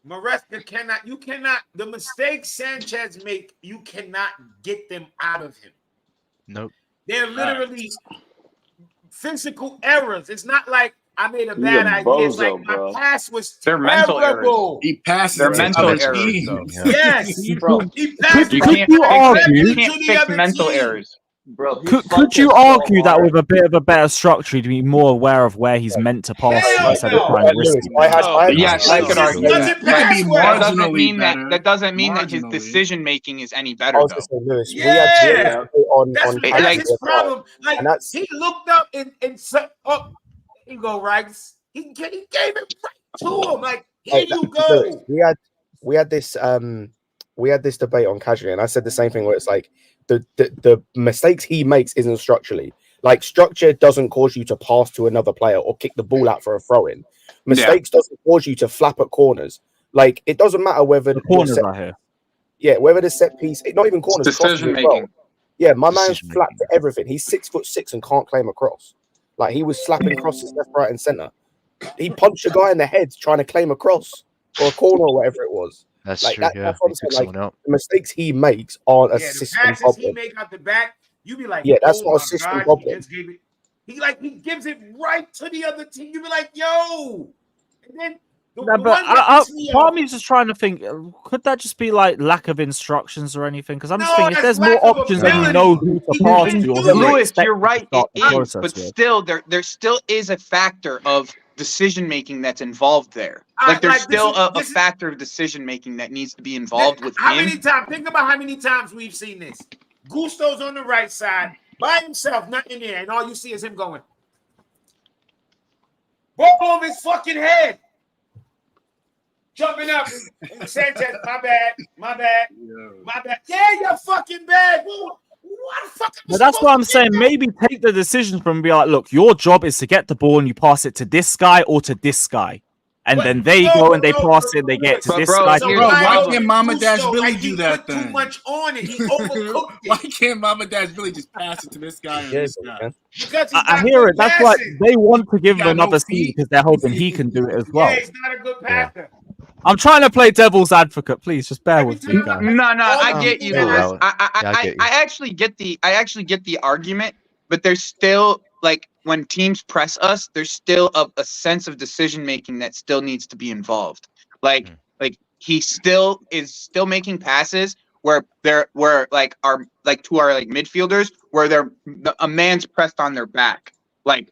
Maresca cannot. The mistakes Sanchez make, you cannot get them out of him. Nope. They're literally physical errors. It's not like I made a He's bad a idea. It's like bozo, my bro. pass was They're mental errors. terrible. he passes They're to mental other errors, teams. though. Yes, Bro, he passed You from can't you fix, argue- you can't to the fix other mental team. errors. bro, he Could fucked you us so argue that hard. with a bit of a better structure to be more aware of where he's meant to pass Hell instead of no. trying to risk Lewis, it? I had Yes, I He could just argue that. doesn't He could pass be well. That doesn't marginally mean better. that his Marginally. decision making is any I better was though. just saying, Lewis, Yeah. we had on That's Callum his as well. problem. Like And that's he looked up and said, "Oh, he go right." He gave it right to him. Like Here Hey, you Lewis, go. we had this debate on Casually, and I said the same thing where it's like the mistakes he makes isn't structurally. Like structure doesn't cause you to pass to another player or kick the ball out for a throw in. Mistakes doesn't cause you to flap at corners. Like it doesn't matter whether the corners are here. Yeah, whether the set piece, not even corners, Decision crosses as well. making. Yeah, my man's flapped to everything. He's 6'6" and can't claim a cross. Like he was slapping crosses left, right, and center. He punched a guy in the head trying to claim a cross or a corner or whatever it was. That's like true. that, Yeah, that's what he I'm took saying. someone Like out. the mistakes he makes aren't a Yeah, the system passes he problem. make out the back, you be like, Yeah, that's oh not a my system God, problem. he just gave it. He gives it right to the other team. You be like, yo. And then the No, but one that pissed me part off. of me is just trying to think, could that just be like lack of instructions or anything? Because I'm just No, thinking, if that's there's more lack of options and you ability. know who to pass to, or who you Lewis, expect you're to right. start It the is, process but with. still, there still is a factor of decision making that's involved there. Like there's still a factor of decision making that needs to be involved with How him. many times? Think about how many times we've seen this. Gusto's on the right side by himself, nothing there, and all you see is him going. Ball over his fucking head. Jumping up. And Sanchez, my bad. My bad. Yeah, you're fucking bad. What the fuck? But that's what I'm saying. Maybe take the decision from and be like, look, your job is to get the ball and you pass it to this guy or to this guy. And then they go and they pass it, they get to this guy. Bro, why can't Mama Dash Billy like, do he that put then? too much on it. He overcooked it. Why can't Mama Dash Billy just pass it to this guy and this guy? Because he's I not hear good it. That's why passing. they want to give He him got no another season because they're hoping he can do it as well. Yeah, he's not a good passer. I'm trying to play devil's advocate. Please just bear with me, guys. No, I get you, Lewis. I get you. I actually get the argument, but there's still like when teams press us, there's still a sense of decision making that still needs to be involved. Like he still is making passes where like our midfielders where a man's pressed on their back. Like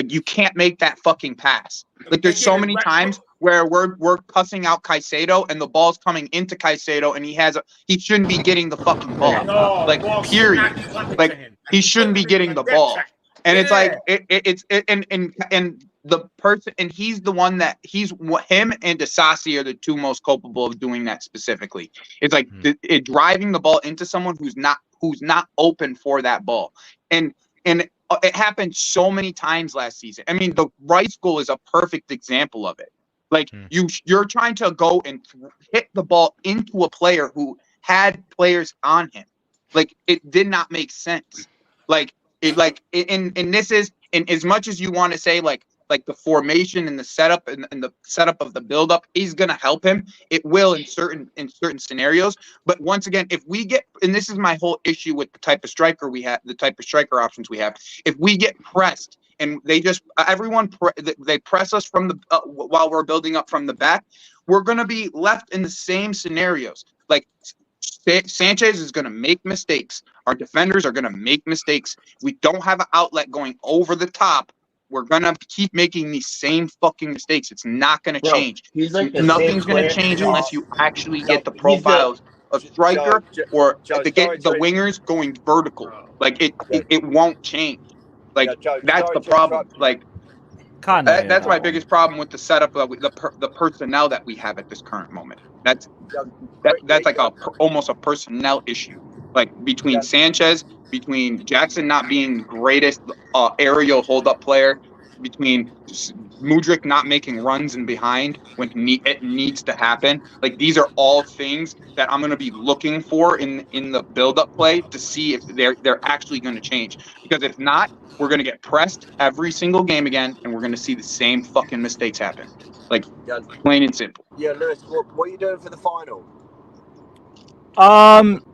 you can't make that fucking pass. Like there's so many times where we're cussing out Caicedo and the ball's coming into Caicedo and he shouldn't be getting the fucking ball. No, like ball should period. not be coming to Like him. he shouldn't be getting the ball. And it's like and the person and he's the one that him and Disasi are the two most culpable of doing that specifically. It's like it driving the ball into someone who's not open for that ball. And it happened so many times last season. I mean, the Rice goal is a perfect example of it. Like you're trying to go and hit the ball into a player who had players on him. Like it did not make sense. And this is, and as much as you want to say like the formation and the setup and the setup of the buildup is going to help him, it will in certain scenarios. But once again, if we get, and this is my whole issue with the type of striker we have, the type of striker options we have, if we get pressed and they just they press us from the while we're building up from the back, we're going to be left in the same scenarios. Like Sanchez is going to make mistakes. Our defenders are going to make mistakes. If we don't have an outlet going over the top, we're going to keep making these same fucking mistakes. It's not going to change. Nothing's going to change unless you actually get the profiles of striker or to get the wingers going vertical. Like it won't change. Like that's the problem. Like that's my biggest problem with the setup of the personnel that we have at this current moment. That's like almost a personnel issue. Like between Sanchez, between Jackson not being the greatest aerial hold-up player, between Mudryk not making runs in behind when it needs to happen. Like these are all things that I'm going to be looking for in the build-up play to see if they're actually going to change. Because if not, we're going to get pressed every single game again, and we're going to see the same fucking mistakes happen. Like plain and simple. Yeah, Lewis, what are you doing for the final?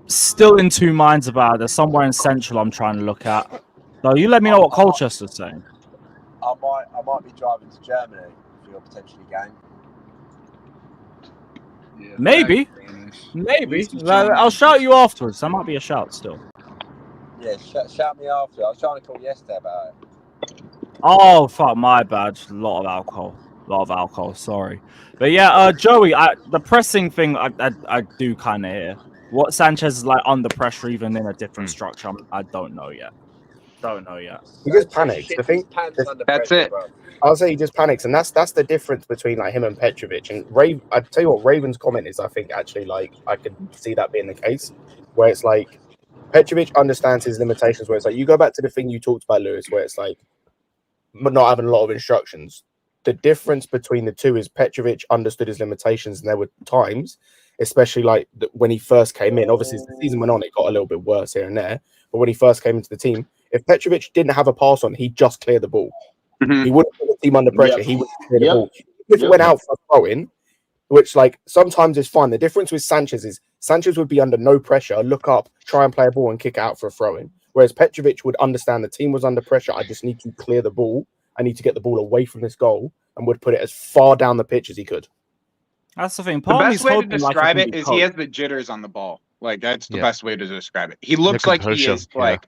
Still in two minds about it. There's somewhere in Central I'm trying to look at. So you let me know what Colchester's saying. I might be driving to Germany if you're potentially game. Yeah, maybe. I'll shout you afterwards. That might be a shout still. Yeah, shout me after. I was trying to call yesterday about it. Oh, fuck, my bad. A lot of alcohol. Sorry. But yeah, Joey, the pressing thing, I do kind of hear. What Sanchez is like under pressure, even in a different structure, I don't know yet. don't know yet. He just panics. The thing, That's it. I'll say he just panics, and that's the difference between like him and Petrovic. And I tell you what, Raven's comment is, I think actually like I could see that being the case, where it's like Petrovic understands his limitations. Where it's like you go back to the thing you talked about, Lewis, where it's like not having a lot of instructions. The difference between the two is Petrovic understood his limitations, and there were times, especially like when he first came in. Obviously, as the season went on, it got a little bit worse here and there. But when he first came into the team, if Petrovic didn't have a pass on, he'd just clear the ball. He wouldn't put the team under pressure. He would clear the ball. If it went out for a throw-in, which like sometimes is fine. The difference with Sanchez is Sanchez would be under no pressure, look up, try and play a ball and kick it out for a throw-in. Whereas Petrovic would understand the team was under pressure. I just need to clear the ball. I need to get the ball away from this goal, and would put it as far down the pitch as he could. That's the thing. The best way to describe it is he has the jitters on the ball. Like that's the best way to describe it. He looks like he is like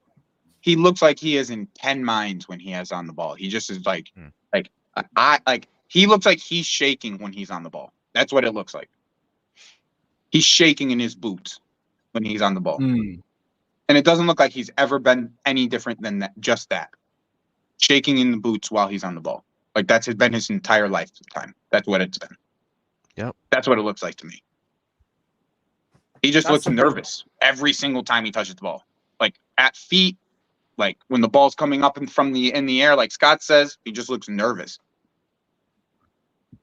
he looks like he is in 10 minds when he has on the ball. He just is like he looks like he's shaking when he's on the ball. That's what it looks like. He's shaking in his boots when he's on the ball. And it doesn't look like he's ever been any different than that, just that. Shaking in the boots while he's on the ball. Like that's been his entire lifetime. That's what it's been. Yep. That's what it looks like to me. He just looks nervous every single time he touches the ball. Like at feet, like when the ball's coming up in the air, like Scott says, he just looks nervous.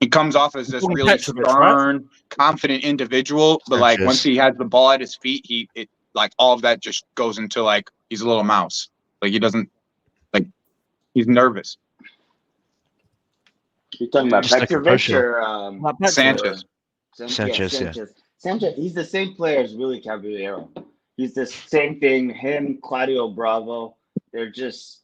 He comes off as this really stern, confident individual, but like once he has the ball at his feet, it like all of that just goes into like he's a little mouse. Like he doesn't like he's nervous. You're talking about Petrovic or Sanchez? Sanchez. Sanchez, he's the same player as Willy Caballero. He's the same thing. Him, Claudio Bravo. They're just.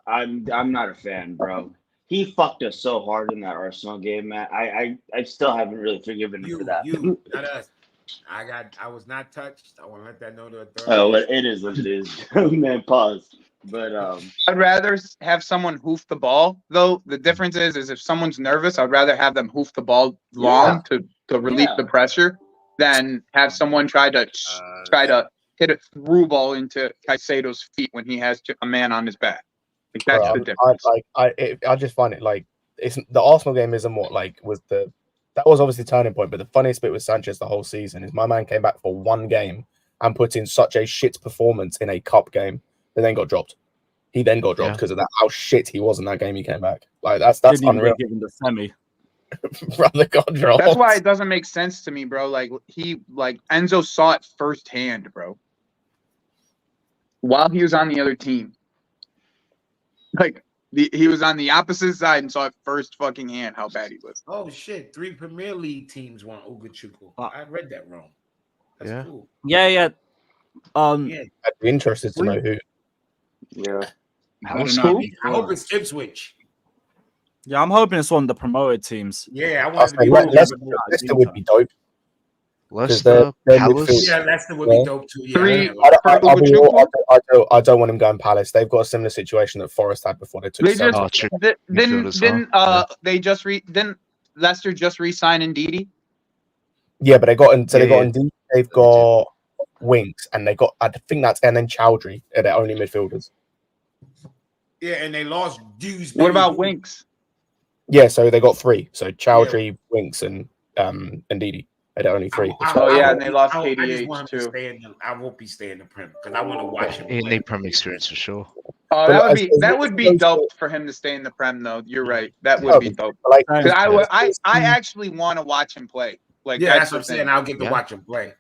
I'm not a fan, bro. He fucked us so hard in that Arsenal game, man. I still haven't really forgiven him for that. You, not us. I was not touched. I want to let that know to authorities. Oh, it is what it is. Man, pause. But I'd rather have someone hoof the ball, though. The difference is if someone's nervous, I'd rather have them hoof the ball long to relieve the pressure than have someone try to hit a through ball into Caicedo's feet when he has a man on his back. Like that's the difference. I just find it like it's the Arsenal game isn't what like that was obviously the turning point, but the funniest bit with Sanchez the whole season is my man came back for one game and put in such a shit performance in a cup game. They then got dropped. He then got dropped because of that. How shit he was in that game. He came back. Like that's unreal. Given the semi, brother got dropped. That's why it doesn't make sense to me, bro. Like Enzo saw it firsthand, bro. While he was on the other team, like he was on the opposite side and saw it first fucking hand how bad he was. Oh shit! 3 Premier League teams want Ugochukwu. I read that wrong. That's cool. Yeah. I'd be interested to know who. Yeah. I hope it's Ipswich. Yeah, I'm hoping it's one of the promoted teams. Yeah, I want to be Leicester would be dope. Leicester, Palace. Yeah, Leicester would be dope too. Yeah, I don't want him going Palace. They've got a similar situation that Forest had before they took. Didn't Leicester just re-sign Ndidi? Yeah, but they got Ndidi. They've got Winks, and they got and then Chowdhury are their only midfielders. Yeah, and they lost Dewsbury. What about Winks? Yeah, so they got 3. So Chowdhury, Winks, and Ndidi. They're only 3. And they lost KDH too. I won't be staying in the Prem because I want to watch him. He need Prem experience for sure. Oh, that would be dope for him to stay in the Prem though. You're right. That would be dope. I actually want to watch him play. Like that's what I'm saying. I'll get to watch him play.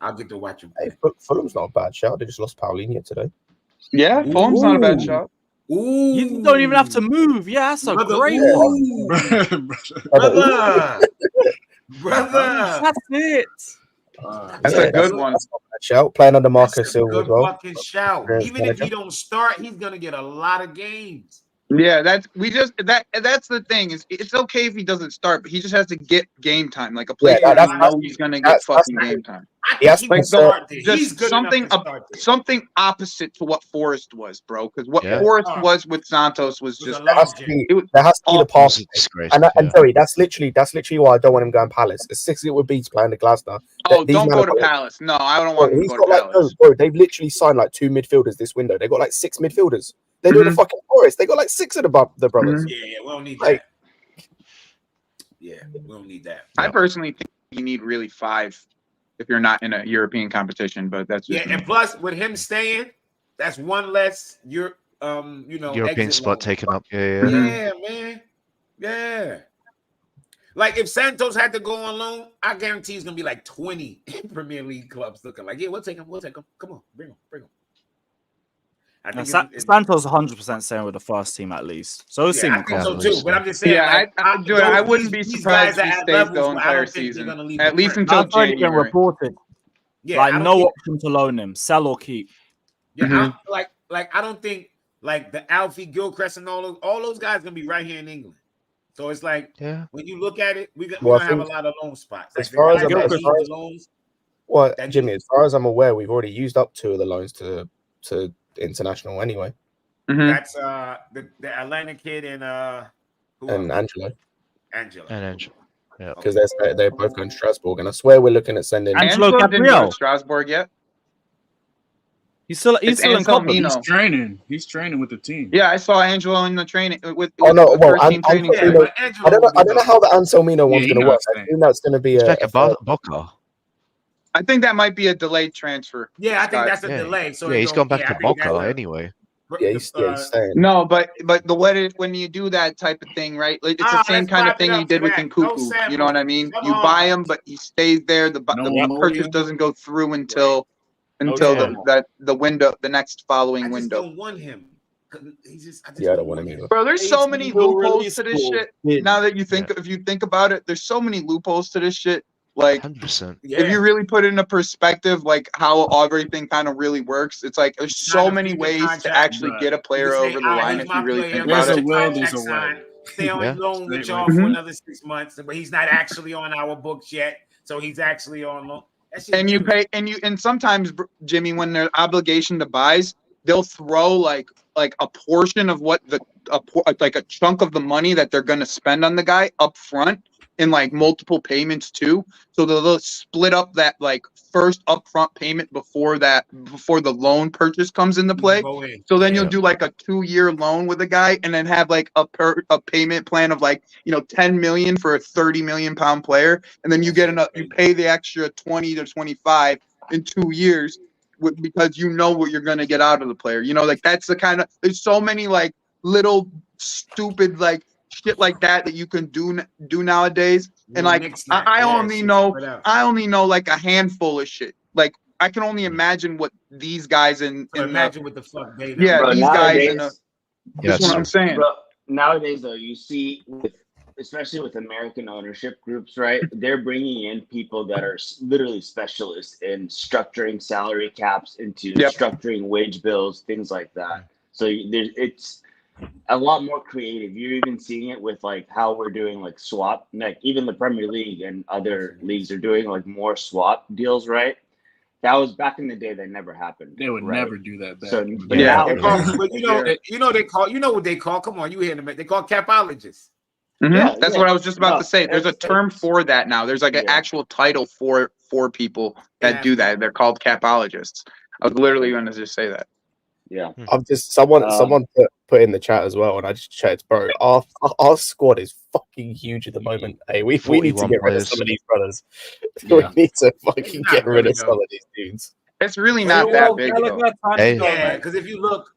Hey, Fulham's not a bad shout. They just lost Paulinho today. Yeah, Fulham's not a bad shot. Ooh. You don't even have to move. Yeah, that's a great one. Brother. That's it. That's a good one. Shout. Playing under Marcus Silva as well. Fucking shout. Even if he don't start, he's gonna get a lot of games. Yeah, that's the thing is it's okay if he doesn't start, but he just has to get game time. Like a player, you know he's gonna get fucking game time. Like just something opposite to what Forrest was, bro. Because what Forrest was with Santos was just there has to be the pass. And sorry, that's literally why I don't want him going Palace. As six it would be to play under Glasner. Oh, don't go to Palace. No, I don't want him to go to Palace. Bro, they've literally signed like 2 midfielders this window. They got like 6 midfielders. They're doing a fucking Forest. They got like 6 of the brothers. Yeah, we don't need that. Yeah, we don't need that. I personally think you need really 5 if you're not in a European competition. But that's just and plus with him staying, that's one less European spot taken up. Yeah, man. Yeah. Like if Santos had to go on loan, I guarantee he's gonna be like 20 Premier League clubs looking like, yeah, we'll take him. Come on, bring him. I think Santos 100% staying with the first team at least. So I think so too. But I'm just saying, I wouldn't be surprised if he stays the entire season, at least until January. Reported. Yeah, like no option to loan him, sell or keep. Yeah, I don't think like the Alfie Gilchrist and all those guys gonna be right here in England. So it's like when you look at it, we're gonna have a lot of loan spots. As far as Jimmy, as far as I'm aware, we've already used up 2 of the loans to international anyway. That's the Atlanta kid and Angelo. Yeah, because they're both going to Strasbourg, and I swear we're looking at sending Angelo didn't go to Strasbourg yet. He's still in training. He's training with the team. Yeah, I saw Angelo in the training with I don't know how the Anselmino one's going to work. I think that's going to be Boca. I think that might be a delayed transfer. Yeah, I think that's a delay. So he's gone back to Boca anyway. Yeah, he's staying. No, but when you do that type of thing, right? It's the same kind of thing you did with Nkuku. You know what I mean? You buy him, but he stays there. The purchase doesn't go through until the window, the next following window. I don't want him. I don't want him either. Bro, there's so many loopholes to this shit. Now that if you think about it, there's so many loopholes to this shit. Like 100%. If you really put it into perspective, like how everything kind of really works, it's like there's so many ways to actually get a player over the line if you really think about it. Stay on loan with y'all for another 6 months, but he's not actually on our books yet, so he's actually on loan. And you pay, and sometimes, Jimmy, when there's obligation to buys, they'll throw like a portion of what like a chunk of the money that they're going to spend on the guy up front in like multiple payments too. So they'll split up that like first upfront payment before the loan purchase comes into play. So then you'll do like a 2-year loan with a guy and then have like a payment plan of like, 10 million for a 30 million pound player. And then you you pay the extra 20 to 25 in 2 years because you know what you're going to get out of the player. Like that's the kind of, there's so many like little stupid like shit like that you can do nowadays, and like I only know like a handful of shit. Like I can only imagine what these guys what the fuck they know. Bro, these guys that's what I'm saying. Bro, nowadays though, you see especially with American ownership groups, right? They're bringing in people that are literally specialists in structuring salary caps, into structuring wage bills, things like that. So it's a lot more creative. You're even seeing it with like how we're doing like swap, like even the Premier League and other leagues are doing like more swap deals, right? That was back in the day. That never happened. They would never do that back. So, but you know what they call? Come on, you hear them? They call capologists. That's what I was just about to say. There's a term for that now. There's like an actual title for people that do that. They're called capologists. I was literally going to just say that. Yeah, I'm just someone put in the chat as well, and I just checked, bro. Our squad is fucking huge at the moment. Hey, we need to get rid of some of these brothers. We need to fucking get rid of some of these dudes. It's really not that big. Yeah, because if you look,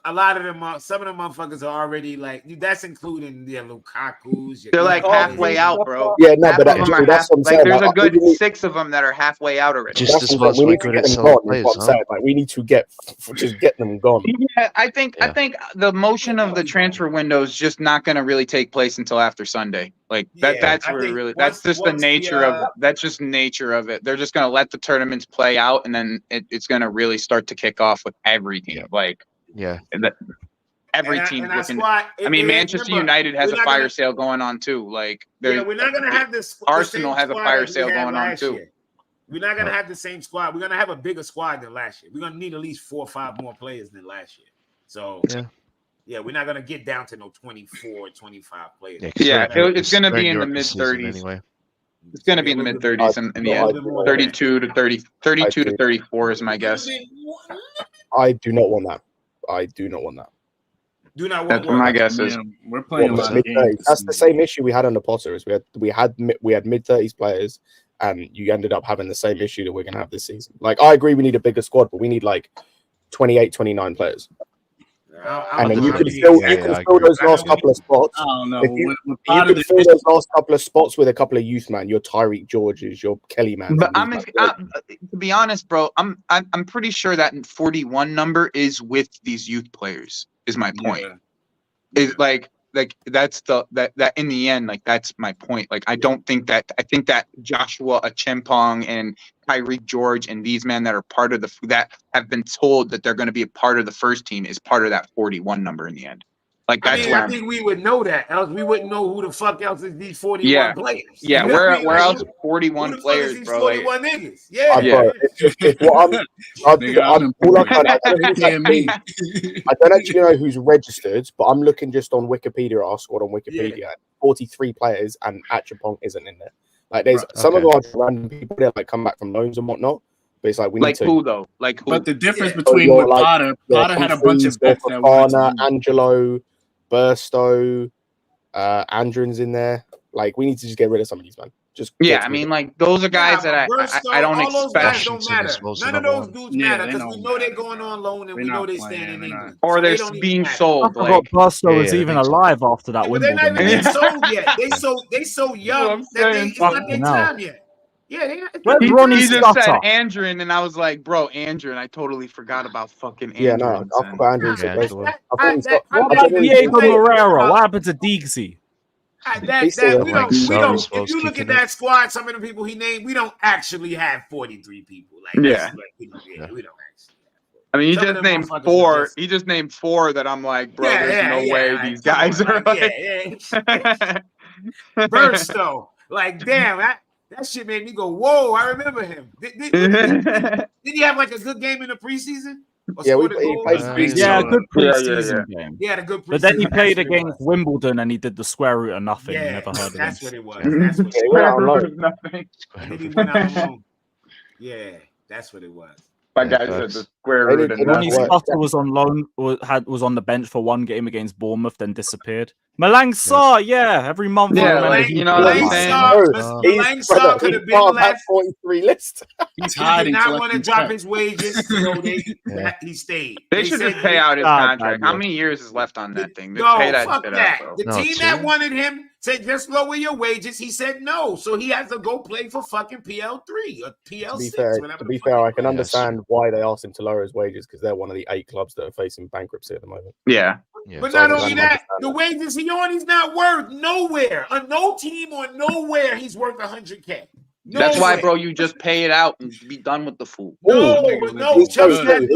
a lot of them some of them motherfuckers are already like that's including the Lukaku's. They're like halfway out, bro. Yeah, no, but that's what I'm saying. There's a good 6 of them that are halfway out already. Just as much like good at some players. Like we need to get them gone. Yeah, I think the motion of the transfer window is just not going to really take place until after Sunday. Like that's just the nature of it. That's just nature of it. They're just going to let the tournaments play out, and then it's going to really start to kick off with everything. Like. Yeah. every And team's our looking. squad, I mean, it- Manchester remember, United has we're a not fire gonna- sale going on too. Like, Yeah, there's we're not gonna have this. Arsenal the same has a squad fire that we sale had going on last too. year. We're not gonna have the same squad. We're gonna have a bigger squad than last year. We're gonna need at least 4 or 5 more players than last year. So yeah, we're not gonna get down to no 24, 25 players. Yeah, it's gonna be in the mid 30s. anyway. It's gonna be in the mid 30s in the end. 32 to 34 is my guess. I do not want that. I do not want that. Do not That's what my guess is. We're playing a lot of mid-30s. games. That's the same issue we had under Potter. Is we had mid-30s players, and you ended up having the same issue that we're gonna have this season. Like, I agree, we need a bigger squad, but we need like 28, 29 players. And then you could fill those last couple of spots. I don't know. If you Potter, could fill those last couple of spots with a couple of youth man, your Tyreek Georges, your Kelly man. But to be honest, bro, I'm pretty sure that 41 number is with these youth players. Is my point. Is like that's that in the end, like that's my point. Like I think that Joshua Achimpong and Tyreek George and these men that are part of that have been told that they're going to be a part of the first team is part of that 41 number in the end. Like that's I think we would know that, else we wouldn't know who the fuck else is these 41 players. Yeah, You know what I mean? where Like, else 41 who the fuck is players, these bro? 41 niggas? Yeah. If what I don't actually know who's registered, but I'm looking just on Wikipedia, our squad on Wikipedia. 43 players, and Achapong isn't in there. Like, there's some of our random people that like come back from loans and whatnot. But it's like we need to. Who though? Like who? But the difference between with Potter had a bunch of vets that Fofana, Angelo, Burstow, Andrin's in there. Like, we need to just get rid of some of these, man. Just I mean, like those are guys that I don't all those guys expect. don't matter. None of those dudes matter because we know they're going on loan and we know they're staying in England. Or So they're they don't even being matter. sold. I forgot Burstow was even alive after that But they're Wimbledon. not even game. sold yet. They so young that it's not their Fucking time hell. yet. Yeah, they not. Where's He Ronnie just said Scudder? Andrin, and I was like, bro, Andrin. I totally forgot about fucking Andrin. Yeah, no, I forgot Andrin's. What about Diego Moreira? What happened to Deegsy? We don't. If you look at that squad, some of the people he named, we don't actually have 43 people. Like, Yeah. we don't actually. I mean, he Some of just them named motherfuckers 4. are just- He just named 4 that I'm like, bro, Yeah, there's no way like, these come guys on, are like, like. Burstow. Like, damn, that shit made me go, whoa, I remember him. Did he have like a good game in the preseason? Or Yeah, scored a he goal? played a good preseason game. He had a good preseason. But then he played That's what it against Wimbledon and he did the square root of nothing. Yeah, Never heard of him. that's what it was. That's what Yeah, he went out on loan. And then he went out on loan. Yeah, that's what it was. My guy said the square root of Ronnie nothing. Scudder was on loan, was on the bench for one game against Bournemouth, then disappeared. Malang Sarr, every month. I remember he Malang Sarr could have been left. 43 list. He's He did hiding. not want to collecting drop checks. his wages, so he stayed. They should said just pay out his Ah, contract. bad How luck. many years is left on that thing? Just No, pay that fuck shit that. out, The bro. team that wanted him said just lower your wages. He said no, so he has to go play for fucking PL3 or PL6. To be fair, I can understand why they asked him to lower his wages because they're one of the 8 clubs that are facing bankruptcy at the moment. Yeah. But So I not can only that, understand the wages he on, he's not worth nowhere. On no team or nowhere, he's worth 100K. That's why, Nowhere. bro, you just pay it out and be done with the fool. No, Chelsea good.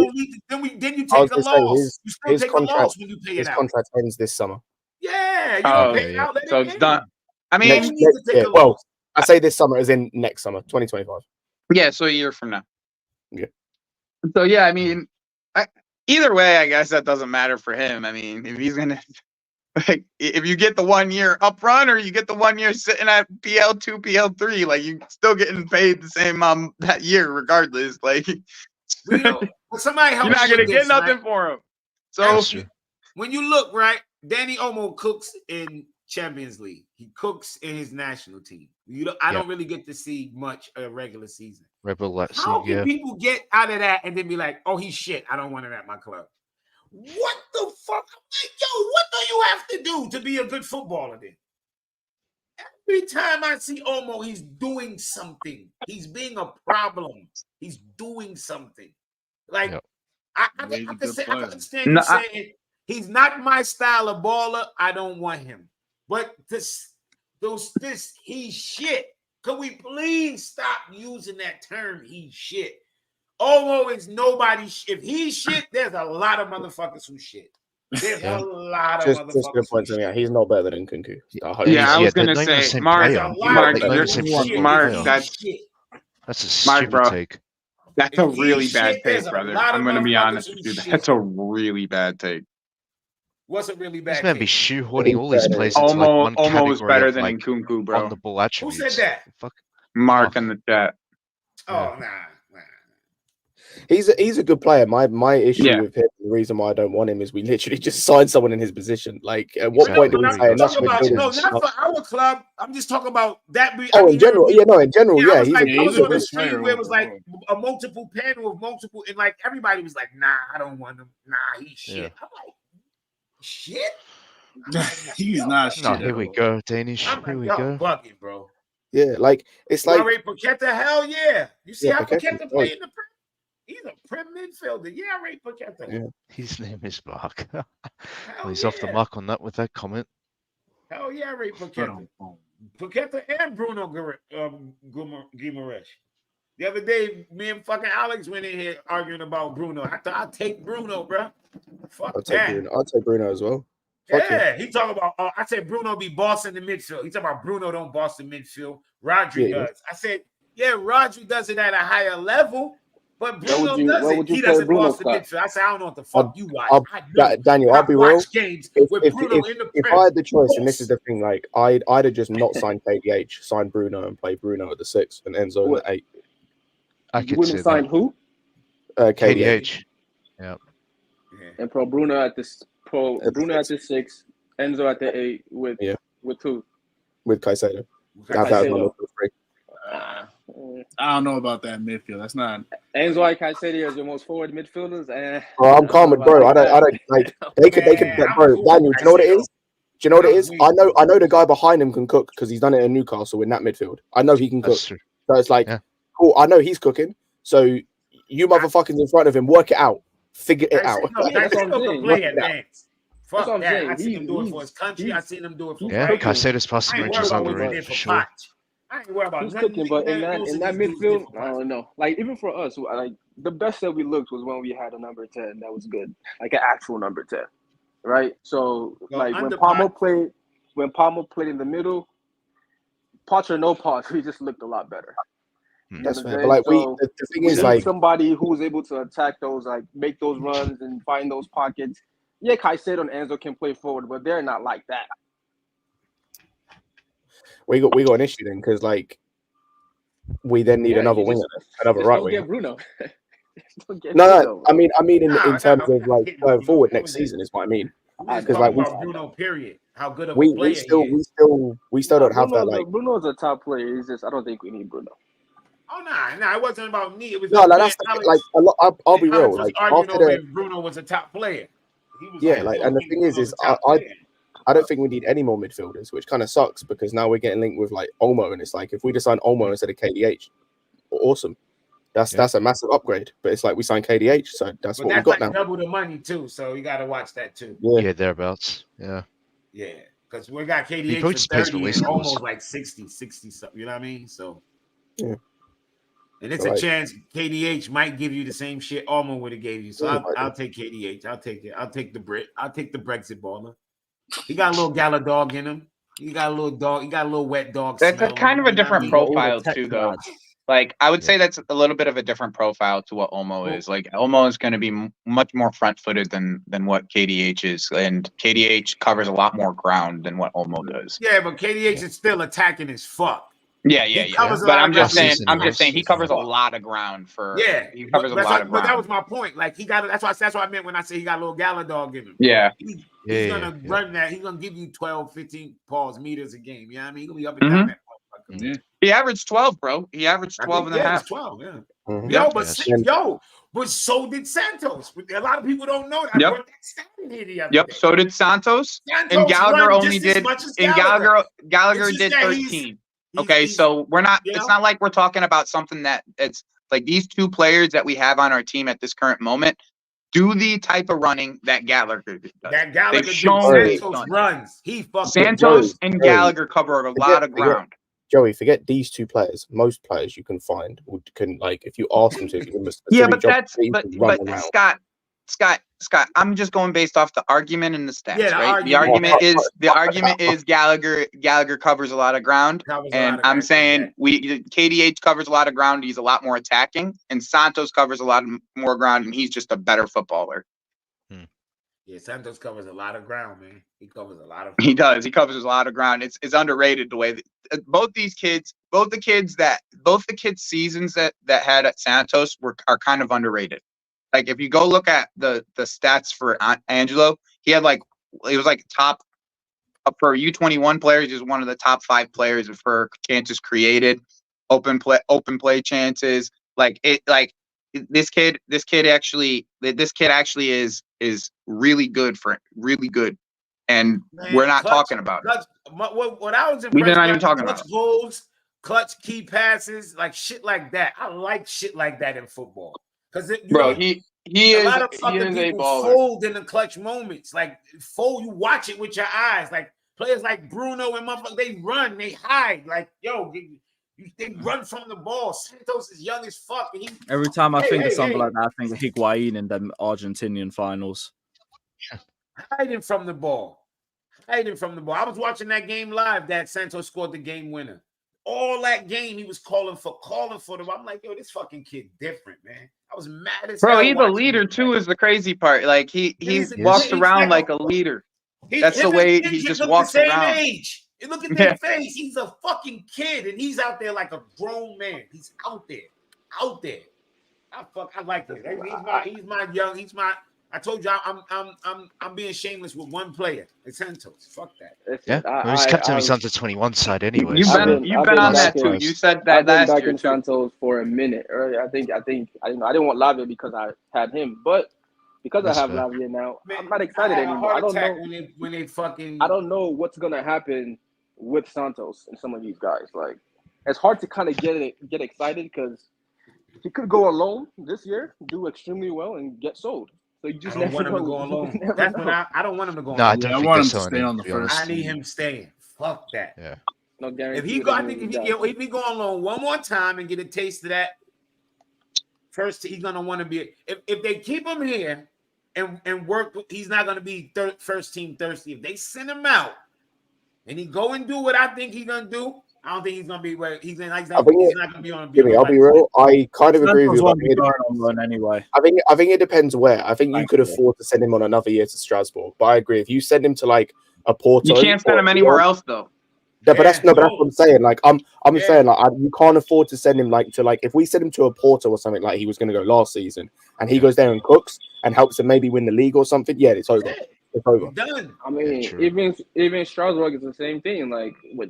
then you I take was a gonna say loss. You still his take a contract, loss when you pay it his out. contract ends this summer. Yeah, you don't pay it out. Let So it it's end. done. I mean, You need to take a well, loss. I say this summer as in next summer, 2025. yeah, so a year from now. Yeah. So, yeah, I mean, either way, I guess that doesn't matter for him. I mean, if he's going to, like, if you get the 1 year up front or you get the 1 year sitting at PL2, PL3, like, you're still getting paid the same that year regardless. Like, We don't, but somebody help you're not me going to with get this, nothing right? for him. So, When you look, right, Danny Olmo cooks in Champions League. He cooks in his national team. I don't really get to see much of regular season. How can people get out of that and then be like, oh, he's shit, I don't want him at my club? What the fuck? I'm like, yo, what do you have to do to be a good footballer then? Every time I see Olmo, he's doing something. He's being a problem. He's doing something. Like, I can understand you saying he's not my style of baller. I don't want him. But he's shit. Could we please stop using that term, he's shit? Olmo is nobody. If he's shit, there's a lot of motherfuckers who shit. There's a lot of Just motherfuckers. to point something out, he's not better than Kunku. Yeah, I was they're gonna not even the say, same Mark, player. Mark, They're not even the same player. Mark, that's a Mark, stupid bro. take. That's a really bad there's take, a brother. lot of I'm gonna be motherfuckers honest who with you. shit. That's a really bad take. What's a really This bad man be take? shoehorning all these players into like one Almost category better of than like Nkunku, bro. on the ball Who attributes. said that? Fuck. Mark in the chat. Oh, nah. He's a good player. My issue Yeah. with him, the reason why I don't want him is we literally just signed someone in his position. Like, at what point do we say enough? No, not for our club. I'm just talking about that. Oh, in general, yeah, no, in general, I yeah, was he's like, a I was good on a player. stream where it was like a multiple panel of multiple, and like everybody was like, "Nah, I don't want him. Nah, he's shit." Yeah. I'm like, "Shit." He's not shit. No, here we go, Danish. I'm Here like, we y'all go. bugging, bro. Yeah, like it's You like already Paqueta? Hell yeah. You see Yeah, how Paqueta's Paqueta dope. play in the Prem? He's a Prem midfielder. Yeah, I rate Paqueta. Yeah. His name is Mark. Well, he's off the mark on that with that comment. Hell yeah, I rate Paqueta. Paqueta and Bruno Guimaraes. The other day, me and fucking Alex went in here arguing about Bruno. I thought I'd take Bruno, bro. Fuck I'll take that. Bruno. I'll take Bruno as well. Fuck Yeah, he talking about. I said Bruno be boss in the midfield. He talking about Bruno don't boss the midfield. Rodri Yeah. does. I said, yeah, Rodri does it at a higher level, but Bruno does where it. would you He play doesn't Bruno, boss the Scott? midfield. I said, I don't know what the fuck you watch. I know. Daniel, I'll be watch real. games If, with if, Bruno if, in the if Prem. I had the choice, and this is the thing, like I'd have just not signed KDH, signed Bruno, and play Bruno at the 6 and Enzo at the 8. I You could wouldn't see sign that. who? KDH. Yeah. And pro Bruno at the 6, Enzo at the 8 with who? With Caicedo. Caicedo. That was my midfield three. I don't know about that midfield. That's not Enzo and Caicedo as your most forward midfielders. Bro, I'm calm with bro. I don't like they could bro. Daniel, do you know what it is? Do you know what it is? I know the guy behind him can cook because he's done it in Newcastle in that midfield. I know he can cook. So it's like, cool. I know he's cooking. So you motherfuckers in front of him, work it out, figure it out. Caicedo can play advanced. Fuck That's what I'm that. saying. I seen him do it for his country. I seen him do it for Yeah, Brighton. Caicedo's passing I ain't range worried is about what he underrated did for for sure. Poch. I ain't worried about He's nothing. cooking, but in that Most of these dudes midfield, did for I Poch. don't know. Like even for us, like the best that we looked was when we had a number 10 that was good, like an actual number 10, right? So like when under Palmer played in the middle, Poch or no Poch, he just looked a lot better. That's fair. But like the thing we is need like somebody who's able to attack those, like make those runs and find those pockets. Yeah, Caicedo and Enzo can play forward, but they're not like that. we got an issue then because like we then need another winger, another right winger. Get Bruno. No, I mean in terms of like going forward next season is what I mean. Because like Bruno, period. How good of a we player we still don't have that like. Bruno's a top player. He's just I don't think we need Bruno. Oh nah, it wasn't about me. It was No, like that's like a lot. I'll be real. Alex was Like arguing after over the if Bruno was a top player. He was yeah, like and the thing is I don't think we need any more midfielders, which kind of sucks because now we're getting linked with like Olmo, and it's like if we just sign Olmo instead of KDH, awesome. That's a massive upgrade. But it's like we signed KDH, so that's what we got like now. double the money too, so you got to watch that too. Yeah, thereabouts. Yeah. Yeah, because we got He KDH probably for just pays for 30 waste and goals. almost like 60 something. You know what I mean? So yeah. And it's a chance KDH might give you the same shit Almo would have gave you. So I'll take KDH. I'll take it. I'll take the Brit. I'll take the Brexit baller. He got a little gala dog in him. He got a little dog. He got a little wet dog. That's a kind of a different profile too, though. Like I would say that's a little bit of a different profile to what Olmo is. Like Olmo is going to be much more front-footed than what KDH is, and KDH covers a lot more ground than what Olmo does. Yeah, but KDH is still attacking as fuck. Yeah. But I'm just saying he covers a lot of ground for. Yeah, he covers a lot of ground. But that was my point. Like he got. That's what I meant when I say he got a little gala dog in him. Yeah. He's gonna run that. He's gonna give you 12, 15 meters a game. You know what I mean? He's gonna be up and down that motherfucker. Yeah. He averaged 12, bro. He averaged 12 and a half. 12, yeah. Mm-hmm. But so did Santos. A lot of people don't know that. I put that stat in here the other day. So did Santos. And Gallagher only did. And Gallagher did 13. Okay, so we're not. It's not like we're talking about something that it's like these two players that we have on our team at this current moment do the type of running that Gallagher does. That Gallagher They've shown Santos runs. He fucking Santos and Gallagher cover a lot of ground. Joey, forget these two players. Most players you can find can like if you ask them to. Give them a Yeah, but job, that's but Scott. Scott, I'm just going based off the argument and the stats, Yeah, the right? argument. The argument is Gallagher covers a lot of ground, and I'm saying KDH covers a lot of ground. He's a lot more attacking, and Santos covers a lot more ground, and he's just a better footballer. Yeah, Santos covers a lot of ground, man. He covers a lot of. He does. He covers a lot of ground. It's underrated the way that both the kids seasons that had at Santos are kind of underrated. Like if you go look at the stats for Angelo, he had it was top for U21 players. He's one of the top 5 players for chances created, open play chances. This kid actually is really good and Man, we're not talking about it. What I was impressed We're not even by, talking clutch about it. goals, clutch key passes, like shit like that. I like shit like that in football because he a is lot of fucking a people baller. fold in the clutch moments. Like fold, you watch it with your eyes. Like players like Bruno and motherfuckers, they run, they hide. Like they run from the ball. Santos is young as fuck. And Every time I think of something like that, I think of Higuain in the Argentinian finals. Hiding from the ball. I was watching that game live that Santos scored the game winner. All that game, he was calling for them. I'm like, yo, this fucking kid different, man. I was mad as hell. Bro, he's a leader too, is the crazy part. Like he walks around like a leader. That's the way he just walks around. Age. And look at their face. He's a fucking kid, and he's out there like a grown man. He's out there. I like this. He's my. I told you I'm being shameless with one player. It's Santos. Fuck that. Yeah, he's captain of his under 21 side anyway. You've been on that too. You said that last back year in Santos for a minute earlier. I didn't want Lavia because I had him, but because I have Lavia now, I'm not excited anymore. I don't know when they fucking. I don't know what's gonna happen with Santos and some of these guys. Like, it's hard to kind of get excited because he could go alone this year, do extremely well, and get sold. So you just I don't want him to go alone. That's when I don't want him to go alone. I want him to stay on the first. I need him staying. Fuck that. Yeah. No guarantee. If he go on loan one more time and get a taste of that, first he's gonna want to be. If they keep him here and work, he's not gonna be first team thirsty. If they send him out and he go and do what I think he's gonna do, I don't think he's gonna be where he's not gonna be on. Jimmy, I'll be real. I kind of agree with you. Anyway, I think it depends where. I think you could afford to send him on another year to Strasbourg, but I agree. If you send him to like a Porto, you can't send him anywhere else though. But that's what I'm saying. Like I'm saying like you can't afford to send him to if we send him to a Porto or something like he was going to go last season, and he goes there and cooks and helps them maybe win the league or something. Yeah, it's over. It's over. Done. I mean, even Strasbourg is the same thing. Like, but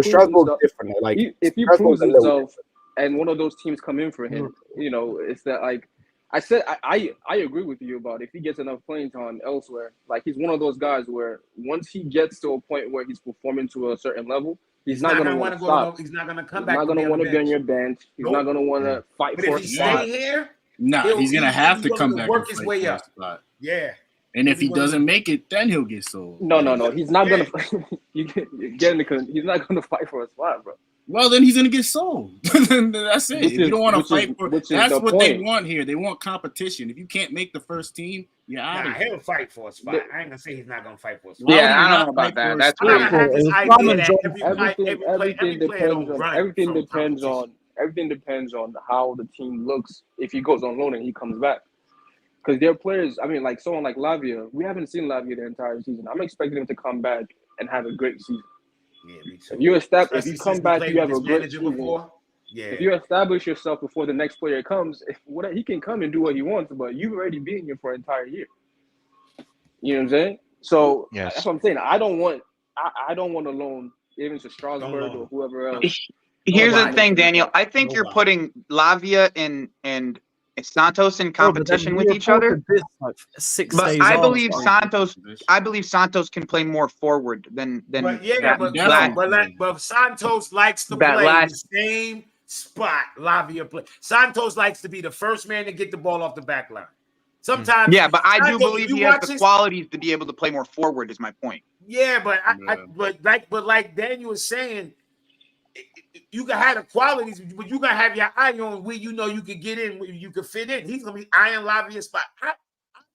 Strasbourg is different. Like, if he proves himself, and one of those teams come in for him, it's that like I said. I agree with you about if he gets enough playing time elsewhere. Like, he's one of those guys where once he gets to a point where he's performing to a certain level, he's not going to want to stop. He's not going to come back. He's not going to want to be on your bench. He's not going to want to fight for a spot. Stay here, he's going to have to come back. Work his way up. Yeah. And if he doesn't make it, then he'll get sold. No. He's not gonna. He's not gonna fight for a spot, bro. Well, then he's gonna get sold. That's it. If you don't want to fight for, that's what they want here. They want competition. If you can't make the first team, you're out of here. He'll fight for a spot. I ain't gonna say he's not gonna fight for a spot. Yeah, I don't know about that. That's everything depends on how the team looks if he goes on loan and he comes back. Because their players, I mean, like someone like Lavia, we haven't seen Lavia the entire season. I'm expecting him to come back and have a great season. Yeah, me too. If you come back, you have a great season. Yeah. If you establish yourself before the next player comes, he can come and do what he wants, but you've already been here for an entire year. You know what I'm saying? So that's what I'm saying. I don't want a loan even to Strasbourg or whoever else. Here's the thing, Daniel. I think you're putting Lavia and Santos in competition with each other. But I believe Santos can play more forward than but Santos likes to play the same spot Lavia play. Santos likes to be the first man to get the ball off the back line. Sometimes, but I do believe he has the qualities to be able to play more forward. Is my point. Yeah, but like Daniel was saying, you can have the qualities, but you gotta have your eye on where you know you could get in, where you could fit in. He's gonna be eyeing Lavia's spot.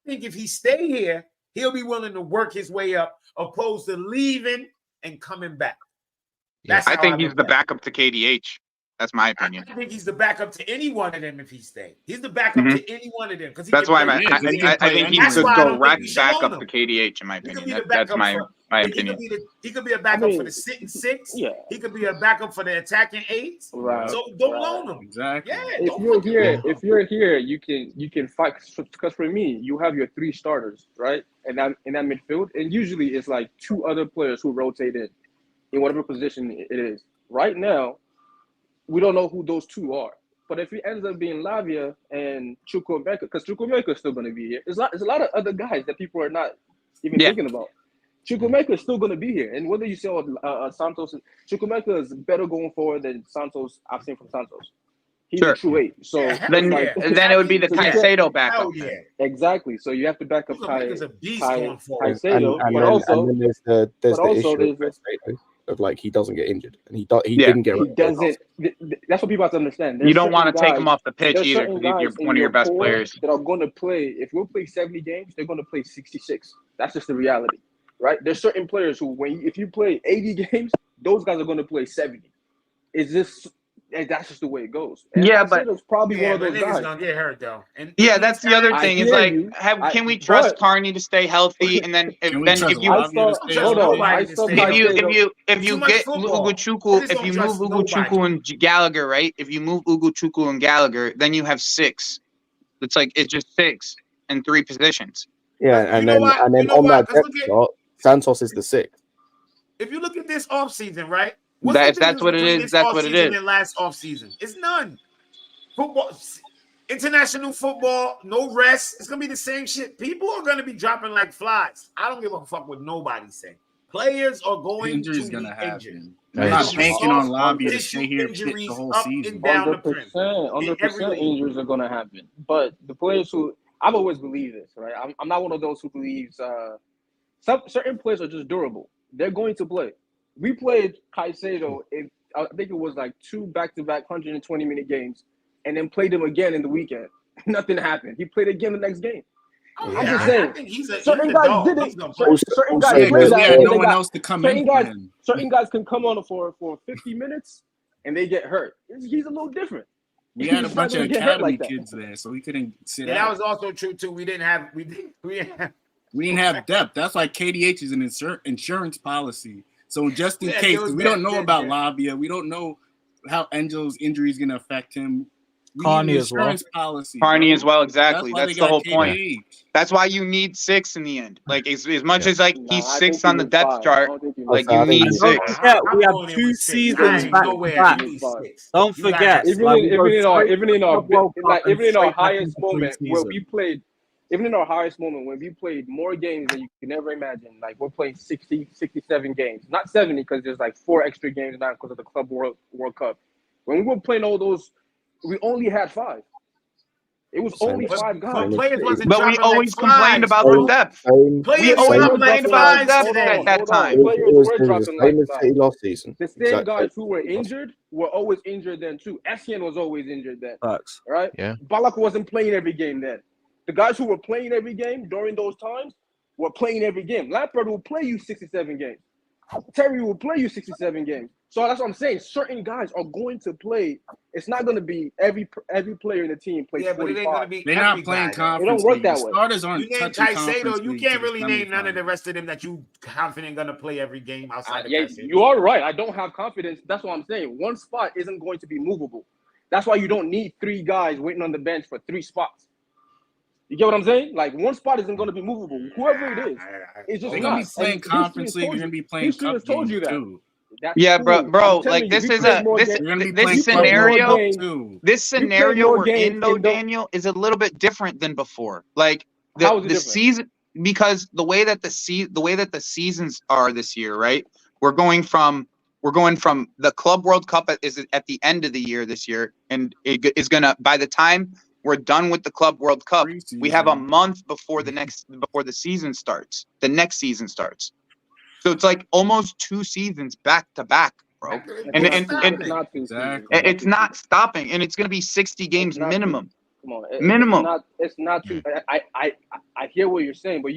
think if he stay here, he'll be willing to work his way up, opposed to leaving and coming back. That's I how think he's look the at it. backup to KDH. That's my opinion. I think he's the backup to any one of them if he stays. He's the backup to any one of them because That's why I think he's the direct backup him. to KDH in my He could opinion. be the That's backup my for, opinion. He could be a backup for the sitting six. Yeah. He could be a backup for the attacking eights. Right. So don't loan him. Exactly. Yeah. If you're here, you can fight. Because for me, you have your 3 starters, right? And in that midfield, and usually it's like 2 other players who rotate in whatever position it is. Right now, we don't know who those 2 are. But if it ends up being Lavia and Chukwuemeka, because Chukwuemeka is still going to be here. There's a lot of other guys that people are not even thinking about. Chukwuemeka is still going to be here. And whether you say Santos, Chukwuemeka is better going forward than Santos I've seen from Santos. He's a true 8. So then it would be the Caicedo backup. Exactly. So you have to back up Caicedo, and then there's the issue of like he doesn't get injured, and he didn't get. He doesn't. That's what people have to understand. You don't want to take him off the pitch either because you're one of your best players that are going to play. If we'll play 70 games, they're going to play 66. That's just the reality, right? There's certain players who, if you play 80 games, those guys are going to play 70. That's just the way it goes. And but it's probably one of those guys. Gonna get hurt though. And that's the other thing. Is like, can we trust Carney to stay healthy? And then if you get Ugochukwu, if you move Ugochukwu and Gallagher, right? If you move Ugochukwu and Gallagher, then you have 6. It's just 6 in 3 positions. Yeah, and then on that depth chart, Santos is the 6th. If you look at this offseason, right? That's what it is. That's what it is. And last offseason, it's none. Football, international football, no rest. It's gonna be the same shit. People are gonna be dropping like flies. I don't give a fuck what nobody say. Players are going to be injured. I'm not banking on Lavia to stay here the whole season. 100% injuries are gonna happen. But the players who I've always believed this, right? I'm not one of those who believes certain players are just durable. They're going to play. We played Caicedo I think it was like 2 back-to-back 120-minute games, and then played him again in the weekend. Nothing happened. He played again the next game. I'm just saying. Certain guys did it. Certain guys played that. No one else to come in. Certain guys can come on for 50 minutes, and they get hurt. He's a little different. We had a bunch of academy kids there, so we couldn't sit out. That was also true too. We didn't have depth. That's why KDH is an insurance policy. So just in case, we don't know about Lavia, we don't know how Angel's injury is going to affect him. Carney as well. Carney as well, exactly. That's the whole point. That's why you need 6 in the end. Like as much as like he's 6 on the depth chart, like you need 6. Yeah, we have 2 seasons back to back. Don't forget. Even in our highest moment where we played. Even in our highest moment, when we played more games than you can ever imagine, like we're playing 60, 67 games. Not 70 because there's like 4 extra games now because of the Club World Cup. When we were playing all those, we only had 5. It was only 5 guys. But we always complained about the depth. We always complained about the depth at that time. Last season. The same guys who were injured were always injured then too. Essien was always injured then. Right? Yeah. Balak wasn't playing every game then. The guys who were playing every game during those times were playing every game. Lampard will play you 67 games. Terry will play you 67 games. So that's what I'm saying. Certain guys are going to play. It's not going to be every player in the team plays 45. But it ain't going to be. They're not playing conference. It don't work that way. Starters aren't touching conference. You can't really name none of the rest of them that you confident going to play every game outside of Caicedo. You are right. I don't have confidence. That's what I'm saying. One spot isn't going to be movable. That's why you don't need 3 guys waiting on the bench for 3 spots. You get what I'm saying? Like one spot isn't going to be movable. Whoever it is, it's just they're going to be playing conference league. They're going to be playing cup told you that. Too. Yeah, bro. Like this is this scenario we're in though, Daniel, is a little bit different than before. Like the season, because the way that the seasons are this year, right? We're going from the Club World Cup is at the end of the year this year, and it is gonna by the time we're done with the Club World Cup, we have a month before the season starts. The next season starts. So it's like almost 2 seasons back to back, bro. And it's not stopping, and it's going to be 60 games minimum. Come on, Minimum. It's not too. I hear what you're saying, but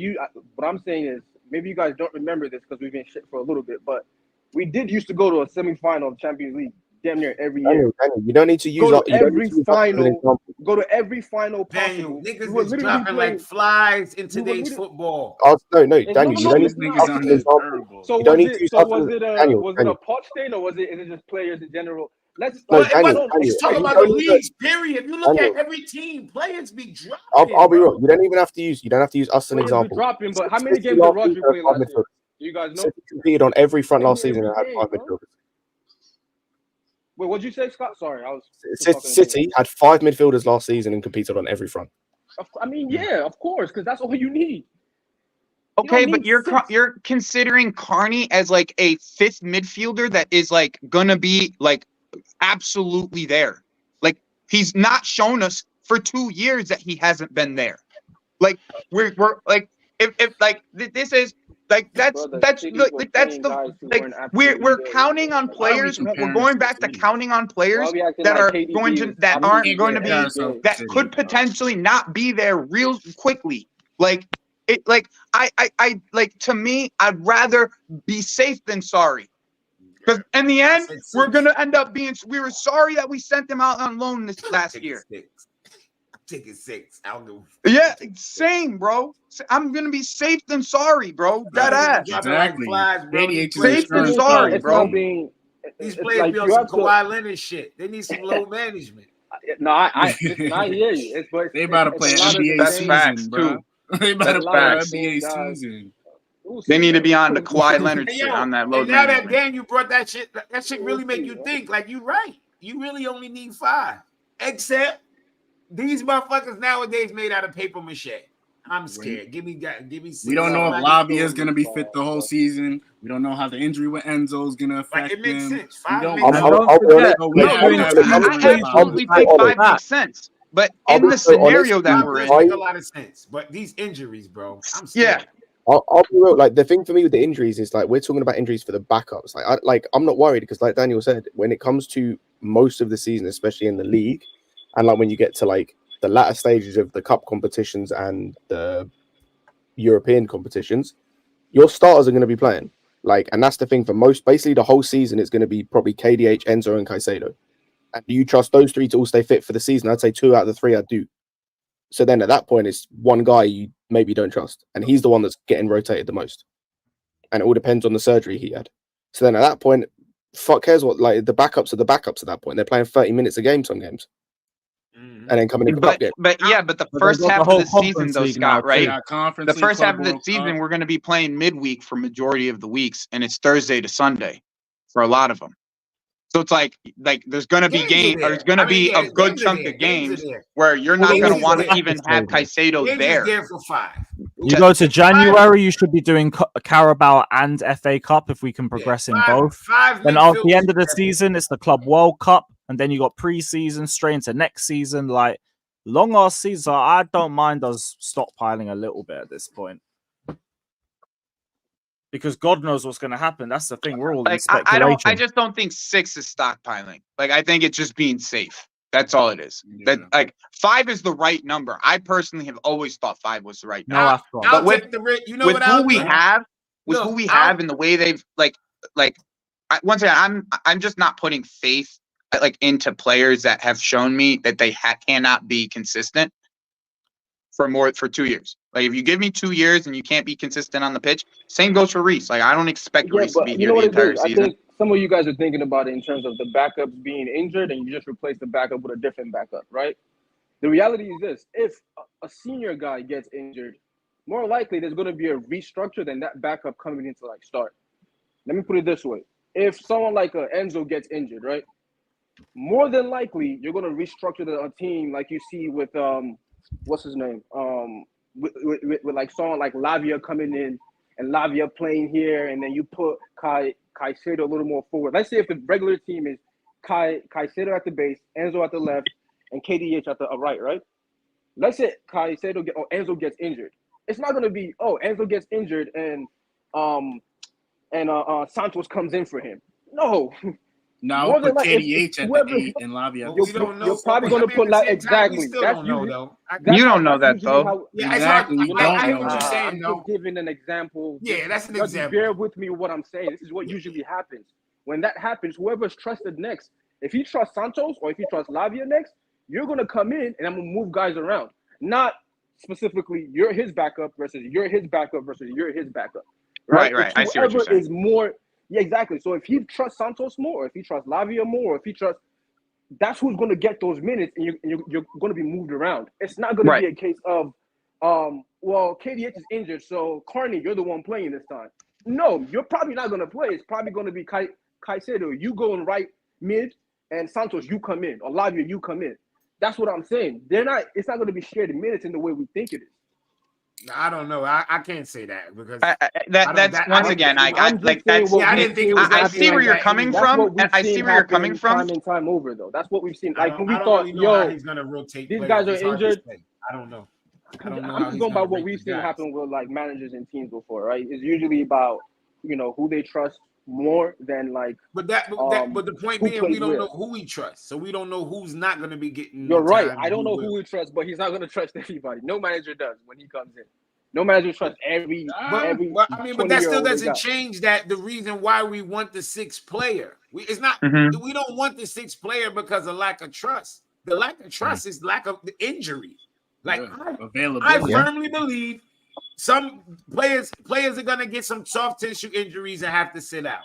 what I'm saying is maybe you guys don't remember this because we've been shit for a little bit, but we did used to go to a semifinal of Champions League damn near every year. Daniel, you don't need to use Go to every final. Go to every final Daniel, possible. niggas is dropping like flies in today's football. No, Daniel, you don't need to use us as an example. So You don't was need to it? use So us was as it a? Daniel, Was it a Poch thing, or is it just players in general? Let's Talk about the leagues. Period. If you look at every team, players be dropping. I'll be real. You don't even have to use. You don't have to use us as an example. Dropping, but how many games did Rodri play last year? Do you guys know? City competed on every front last season and had 5 midfielders. Wait, what'd you say, Scott? Sorry, I was. City had 5 midfielders last season and competed on every front. I mean, yeah, of course, because that's all you need. Okay, but you're considering Carney as like a 5th midfielder that is like gonna be like absolutely there. Like he's not shown us for 2 years that he hasn't been there. Like we're like if like this is like that's the like we're counting on players. We're going back to counting on players that aren't going to be that could potentially not be there real quickly. Like it like I like to me I'd rather be safe than sorry. Because in the end, we're gonna end up being. We were sorry that we sent them out on loan this last year. Ticket 6. I'll go. Yeah, same, bro. I'm gonna be safe than sorry, bro. Dead ass. Exactly. Flies, bro. Safe than sorry, bro. These players be on some Kawhi Leonard shit. They need some low management. No, I hear you. They about to play NBA season, bro. They about to play NBA season. They need to be on the Kawhi Leonard shit on that low. And now that Daniel brought that shit really make you think. Like you right. You really only need 5. Except these motherfuckers nowadays made out of paper mache. I'm scared. Give me. We don't know if Lavia is gonna be fit the whole season. We don't know how the injury with Enzo is gonna affect him. It makes sense. I absolutely think 5 makes sense. But in the scenario that we're in, make a lot of sense. But these injuries, bro, I'm scared. Yeah. I'll be real. Like the thing for me with the injuries is like we're talking about injuries for the backups. I'm not worried because like Daniel said, when it comes to most of the season, especially in the league, and like when you get to like the latter stages of the cup competitions and the European competitions, your starters are going to be playing. Like, and that's the thing for most. Basically, the whole season is going to be probably KDH, Enzo, and Caicedo. And do you trust those 3 to all stay fit for the season? I'd say 2 out of the 3 I do. So then at that point, it's one guy you maybe don't trust. And he's the one that's getting rotated the most. And it all depends on the surgery he had. So then at that point, fuck cares what, like the backups are the backups at that point. They're playing 30 minutes a game, some games. And then coming into the cup game. But the first half of the season, though, Scott, right? The first half of the season, we're going to be playing midweek for majority of the weeks. And it's Thursday to Sunday for a lot of them. So it's like there's gonna be there's gonna be a good chunk of games where you're not gonna want to even have Caicedo there. For 5. You go to January, you should be doing Carabao and FA Cup if we can progress in both. Then at the end of the season, it's the Club World Cup, and then you got pre-season straight into next season. Like long ass season, I don't mind us stockpiling a little bit at this point. Because God knows what's going to happen. That's the thing. We're all in speculation. I just don't think 6 is stockpiling. Like I think it's just being safe. That's all it is. Yeah. That like 5 is the right number. I personally have always thought 5 was the right number. But with who we have and the way they've once again, I'm just not putting faith like into players that have shown me that they cannot be consistent for 2 years. Like if you give me 2 years and you can't be consistent on the pitch, same goes for Reece. Like I don't expect Reece to be here the entire season. I think some of you guys are thinking about it in terms of the backups being injured and you just replace the backup with a different backup, right? The reality is this: if a senior guy gets injured, more likely there's going to be a restructure than that backup coming into like start. Let me put it this way: if someone like Enzo gets injured, right, more than likely you're going to restructure the team like you see with what's his name? With like someone like Lavia coming in and Lavia playing here, and then you put Caicedo a little more forward. Let's say if the regular team is Caicedo at the base, Enzo at the left, and KDH at the right? Let's say Enzo gets injured. It's not gonna be Enzo gets injured and Santos comes in for him. No, No, more put than like KDH at whoever, the 8 and Lavia at We the don't 6. know. you're probably I gonna mean, put at like the same time, we exactly. still That's don't know usually though. You don't know that usually though. how. Yeah, that's why Exactly. We You're not, don't I hear know what you're that. saying, I'm though. just giving an example. Yeah, that's an Just example. bear with me with what I'm saying. This is what usually happens. When that happens, whoever's trusted next, if he trusts Santos or if he trusts Lavia next, you're gonna come in and I'm gonna move guys around. Not specifically you're his backup versus you're his backup versus you're his backup. Right. It's I see what you're whoever saying. is more. Yeah, exactly. So if he trusts Santos more, or if he trusts Lavia more, or if he trusts, that's who's going to get those minutes, and you're going to be moved around. It's not going to be a case of, well, KDH is injured, so Carney, you're the one playing this time. No, you're probably not going to play. It's probably going to be Caicedo. You go in right mid, and Santos, you come in, or Lavia, you come in. That's what I'm saying. It's not going to be shared minutes in the way we think it is. I don't know. I can't say that because that's once again. I didn't think. I see where you're coming from, and I see where you're coming from. Time and time over, though. That's what we've seen. Like when we I don't thought, really know how he's gonna rotate. These guys are injured. I don't know. I'm just going by what we've seen happen with like managers and teams before, right? It's usually about who they trust more than like. But the point being, we don't know who we trust, so we don't know who's not going to be getting. You're right. I don't know who we trust, but he's not going to trust everybody. No manager does when he comes in. No manager trusts every. But that still doesn't change that the reason why we want the sixth player. We don't want the sixth player because of lack of trust. The lack of trust is lack of the injury. Like I firmly believe some players are gonna get some soft tissue injuries and have to sit out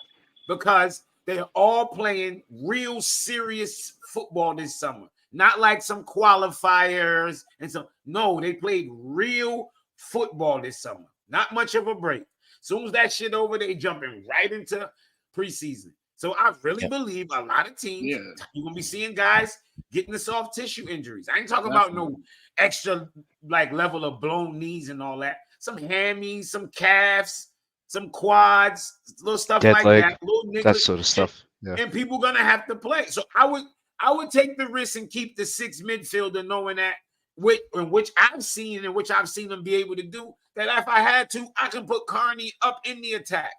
because they're all playing real serious football this summer. Not like some qualifiers and so no, they played real football this summer. Not much of a break. Soon as that shit over, they jumping right into preseason. So I really believe a lot of teams you're gonna be seeing guys getting the soft tissue injuries. I ain't talking about no extra like level of blown knees and all that. Some hammies, some calves, some quads, little stuff Dead like leg, that. Little that sort of stuff. Yeah. And people gonna have to play. So I would take the risk and keep the sixth midfielder, knowing that which I've seen them be able to do that. If I had to, I can put Carney up in the attack.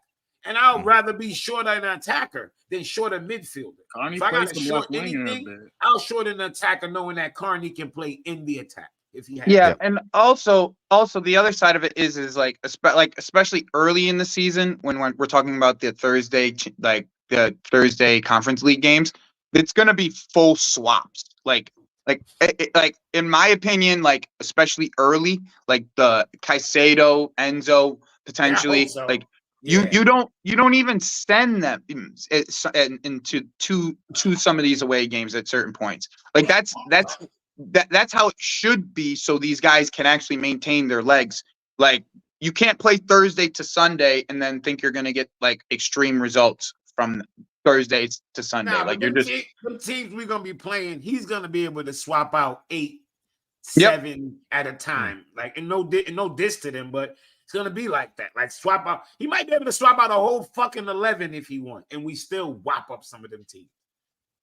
And I'd rather be short an attacker than short a midfielder. Carney if I got to plays short some left winger anything, I'll short an attacker knowing that Carney can play in the attack if he has. Yeah, and also the other side of it is like especially early in the season when we're talking about the Thursday Conference League games, it's gonna be full swaps. Like in my opinion, like especially early, like the Caicedo, Enzo potentially like. You don't even send them into some of these away games at certain points. Like that's how it should be. So these guys can actually maintain their legs. Like you can't play Thursday to Sunday and then think you're going to get like extreme results from Thursday to Sunday. Like you're just the teams we're going to be playing. He's going to be able to swap out 8, 7 at a time. Like and no diss to them, but. It's gonna be like that. Like swap out. He might be able to swap out a whole fucking 11 if he wants, and we still whop up some of them teams.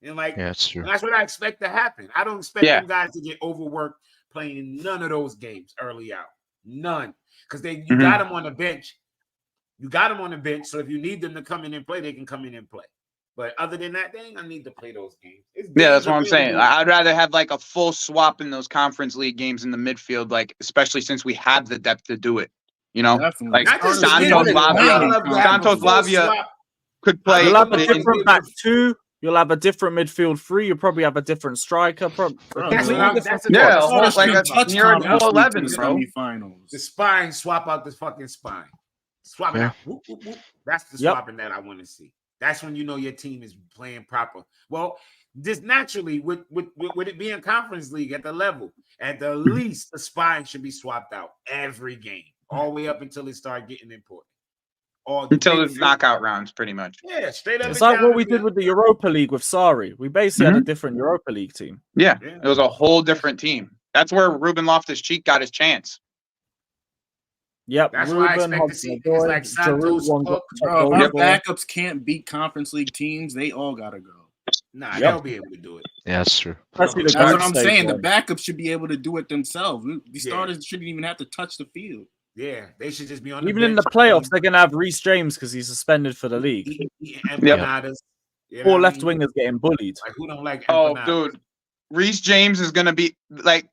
And like, that's true. That's what I expect to happen. I don't expect them guys to get overworked playing none of those games early out. None, because you got them on the bench. You got them on the bench, so if you need them to come in and play, they can come in and play. But other than that, they ain't gonna need to play those games. That's what I'm saying. I'd rather have like a full swap in those Conference League games in the midfield, like especially since we have the depth to do it. You know, definitely. Like Santos Lavia could play. You'll have a different back two. You'll have a different midfield three. You'll probably have a different striker. Like a near a full 11, bro. The spine, swap out the fucking spine. Swap it out. Whoop, whoop, whoop. That's the swapping that I want to see. That's when you know your team is playing proper. Well, just naturally, with it being Conference League at the level, at the least, the spine should be swapped out every game. All the way up until it started getting important. Until the knockout rounds, pretty much. Yeah, straight up. It's like what we did with the Europa League with Sarri. We basically had a different Europa League team. Yeah, it was a whole different team. That's where Ruben Loftus-Cheek got his chance. Yep, that's why I expect to see. It's like Santos. Our backups can't beat Conference League teams. They all gotta go. Nah, they'll be able to do it. Yeah, that's true. That's what I'm saying. The backups should be able to do it themselves. The starters shouldn't even have to touch the field. Yeah, they should just be on the Even in the playoffs, they're gonna have Reece James because he's suspended for the league. You know Four what I left mean? wingers getting bullied. Like, who don't like Oh, empanadas? dude, Reece James is gonna be like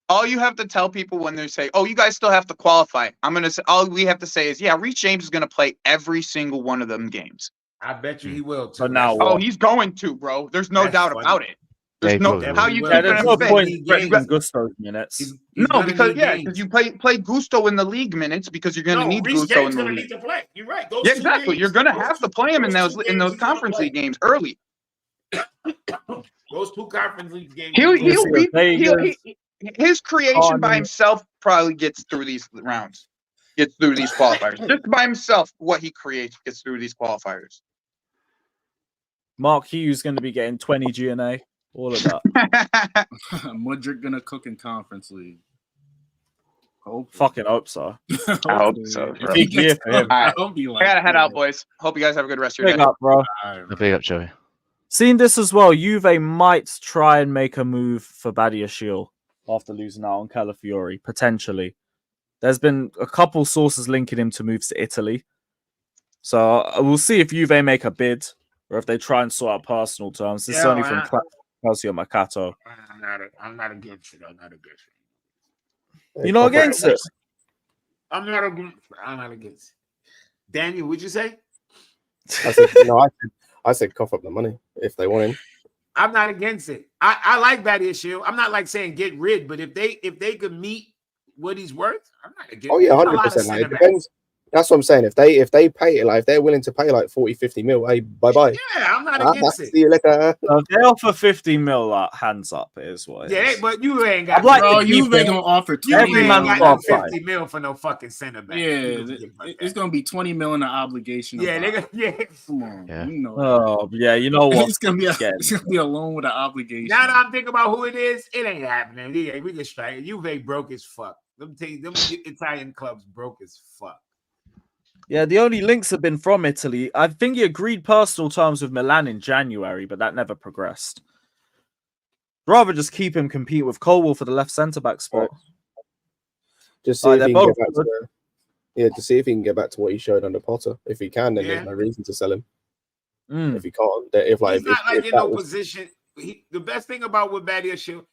all you have to tell people when they say, "Oh, you guys still have to qualify." I'm gonna say all we have to say is, "Yeah, Reece James is gonna play every single one of them games." I bet you he will too. But now Oh, what? he's going to, bro. There's no That's doubt funny. about it. There's Yeah, no probably how will. you Yeah, keeping there's him no fit. point League threatening games. Gusto's minutes. He's No, gonna because need yeah, games. because you play Gusto in the league minutes because you're gonna No, need Reece Gusto James in the gonna league. need to play. You're right. Those Yeah, two exactly. games, You're gonna those have two- to play him in those those two games he's gonna conference play. league games early. Those two conference league games. He'll he's gonna be Vegas, his creation by Carney. himself probably gets through these rounds, gets through these qualifiers. Just by himself, what he creates gets through these qualifiers. Mark Hughes going to be getting 20 GNA. All of that. Mudrick gonna cook in conference league. Fucking hope so. I hope so, bro. Big year for him. All right. Don't be like I gotta head that. out, boys. Hope you guys have a good rest of your Big day. up, bro. Big up, Joey. Seeing this as well, Juve might try and make a move for Badiashile after losing out on Calafiori, potentially. There's been a couple sources linking him to moves to Italy. So we'll see if Juve make a bid or if they try and sort out personal terms. This is only from Calcio Mercato. I'm not against it. I'm not against it. You're not against it? I'm not against it. Daniel, what'd you say? I said, I said cough up the money if they want him. I'm not against it. I like that issue. I'm not like saying get rid, but if they could meet what he's worth, I'm not against it. Oh yeah, 100%. Like, it depends. That's what I'm saying. If they pay it, like if they're willing to pay like 40, 50 mil, hey, bye. Yeah, I'm not against it. See you later. If they offer 50 mil, hands up. It is what it Yeah, is. but you ain't got. Bro, you ain't gonna offer 20 every mil. man's got got 50 mil for no fucking center back. Yeah, it's gonna be 20 mil in the obligation. Yeah, Come on, yeah. you know. Oh yeah, you know what? It's gonna be a loan with an obligation. Now that I'm thinking about who it is, it ain't happening. We can strike. Juve broke as fuck. Them Italian clubs broke as fuck. Yeah, the only links have been from Italy. I think he agreed personal terms with Milan in January, but that never progressed. Rather just keep him compete with Colwell for the left centre back spot. Just see if he can get back to to see if he can get back to what he showed under Potter. If he can, then there's no reason to sell him. If he can't, He's not in no position. The best thing about with Badiashile,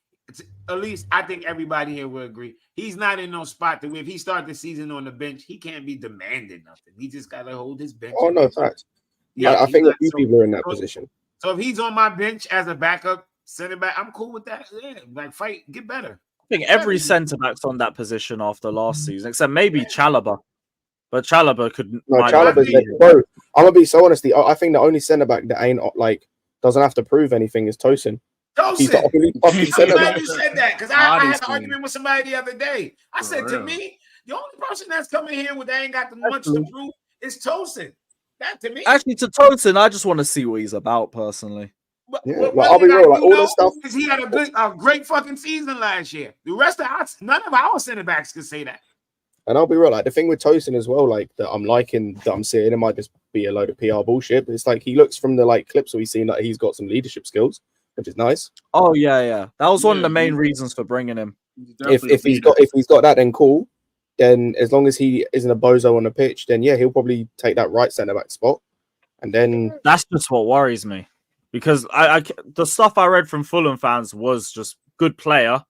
at least I think everybody here will agree, he's not in no spot that if he starts the season on the bench, he can't be demanding nothing. He just got to hold his bench. Oh no, fact. Yeah, I think a few people are in that position. So if he's on my bench as a backup center back, I'm cool with that. Yeah, like fight, get better. I think every centre back's on that position after last season, except maybe Chalobah. But Chalobah could. No, Chalobah's bro. I'm gonna be so honest. I think the only centre back that ain't like doesn't have to prove anything is Tosin. He's the only fucking centre back. You said that because I had an argument with somebody the other day. I said to me, the only person that's coming here with they ain't got much to prove is Tosin. That to me. Actually, to Tosin, I just want to see what he's about personally. Yeah, I'll be real. Like all this stuff. He had a great fucking season last year. The rest of us, none of our center backs can say that. And I'll be real, like the thing with Tosin as well, like that I'm liking that I'm seeing, it might just be a load of PR bullshit, but it's like he looks from the like clips we've seen that he's got some leadership skills, which is nice. Oh yeah. That was one of the main reasons for bringing him. If he's got that, then cool. Then as long as he isn't a bozo on the pitch, then yeah, he'll probably take that right centre back spot. And then that's just what worries me. Because I the stuff I read from Fulham fans was just good player,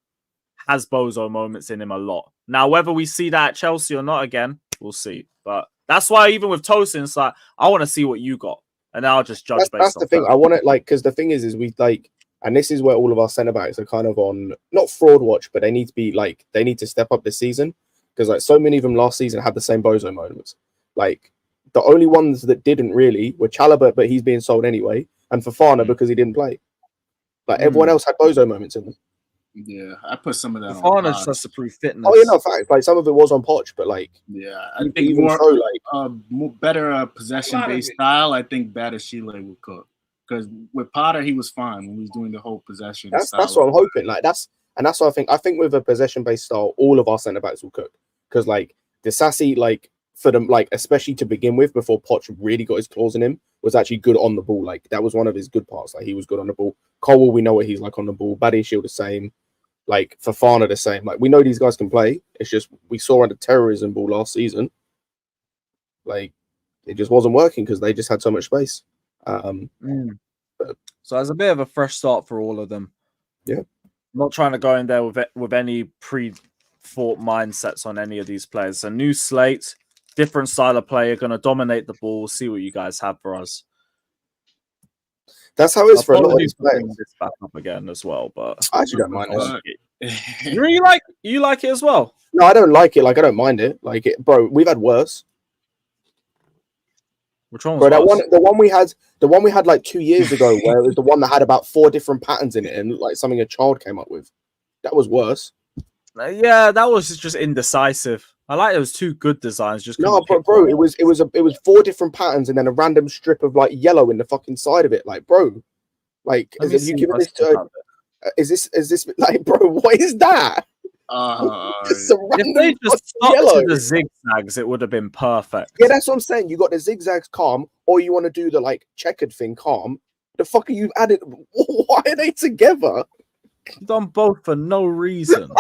has bozo moments in him a lot. Now, whether we see that at Chelsea or not again, we'll see. But that's why even with Tosin, it's like, I want to see what you got. And I'll just judge based on that's the thing. that. I want it like, because the thing is we like, and this is where all of our centre backs are kind of on, not fraud watch, but they need to be like, they need to step up this season. Because like so many of them last season had the same bozo moments. Like the only ones that didn't really were Chalobah, but he's being sold anyway. And Fofana because he didn't play. Like everyone else had bozo moments in them. Yeah, I put some of that Fofana on. just has to prove fitness. Oh, yeah, no, fact. Like some of it was on Poch, but like, yeah, I think even more, so, like, more better possession-based style. I think Badiashile would cook because with Potter he was fine when he was doing the whole possession. That's what I'm hoping. Like that's what I think. I think with a possession-based style, all of our centre backs will cook because like the Sassy, like for them, like especially to begin with, before Poch really got his claws in him, was actually good on the ball. Like that was one of his good parts. Like he was good on the ball. Colwell, we know what he's like on the ball. Badiashile the same. Like Fofana the same. Like we know these guys can play. It's just we saw under terrorism ball last season. Like it just wasn't working because they just had so much space. So it's a bit of a fresh start for all of them. Yeah. Not trying to go in there with any pre-thought mindsets on any of these players. A new slate, different style of player, going to dominate the ball. See what you guys have for us. That's how it is for a lot of these players. This back up again as well, but I actually don't mind it. You like it as well? No, I don't like it. Like I don't mind it. Like it, bro. We've had worse. Which one was bro? That worse? one, the one we had like 2 years ago, where it was the one that had about 4 different patterns in it, and like something a child came up with. That was worse. Yeah, that was just indecisive. I like those 2 good designs. Just no, bro, it was 4 different patterns and then a random strip of like yellow in the fucking side of it. Like, bro, like is you giving this to? Is this like, bro? What is that? If they just stuck to the zigzags, it would have been perfect. Yeah, that's what I'm saying. You got the zigzags calm, or you want to do the like checkered thing calm. The fuck are you added? Why are they together? You've done both for no reason.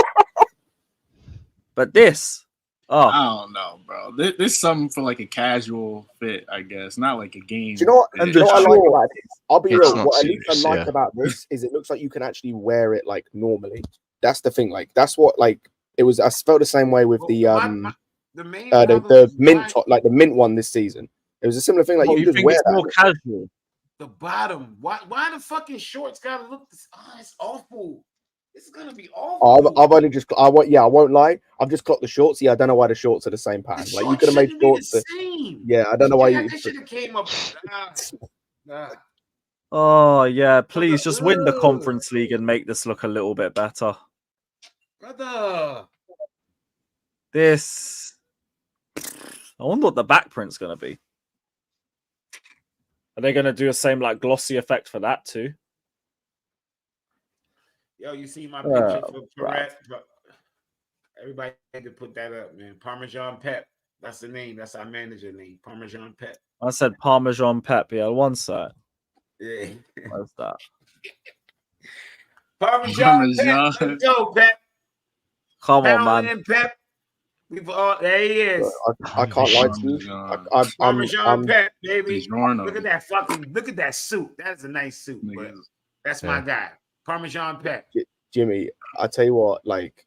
But this, I don't know, bro. This is something for like a casual fit, I guess, not like a game. Do you know what? fit. Do you know what I like about this? I'll be It's real. not What at least I serious, like yeah. about this is it looks like you can actually wear it like normally. That's the thing. Like that's what like it was. I felt the same way with the mint top, like the mint one this season. It was a similar thing. Like you just think wear it's that. more casual? The bottom. Why the fucking shorts gotta look this? Oh, it's awful. It's gonna be awful. I've only just I won't lie. I've just clocked the shorts. Yeah, I don't know why the shorts are the same pattern. Like you could have made shorts. Yeah, I don't know why you. That should have came up. Oh yeah, please just win the Conference League and make this look a little bit better. Brother. This, I wonder what the back print's gonna be. Are they gonna do the same like glossy effect for that too? Yo, you see my picture for Perez? Everybody had to put that up, man. Parmesan Pep. That's the name. That's our manager name. Parmesan Pep. I said Parmesan Pep. Yeah, one side. Yeah. What's that? Parmesan Pep. Let's go, Pep. Come on, Pound man. in Pep. We've all there he is. I can't lie to you. Parmesan Pep, baby. Look at that suit. That's a nice suit, but that's my guy. Parmesan Pep. Jimmy, I tell you what, like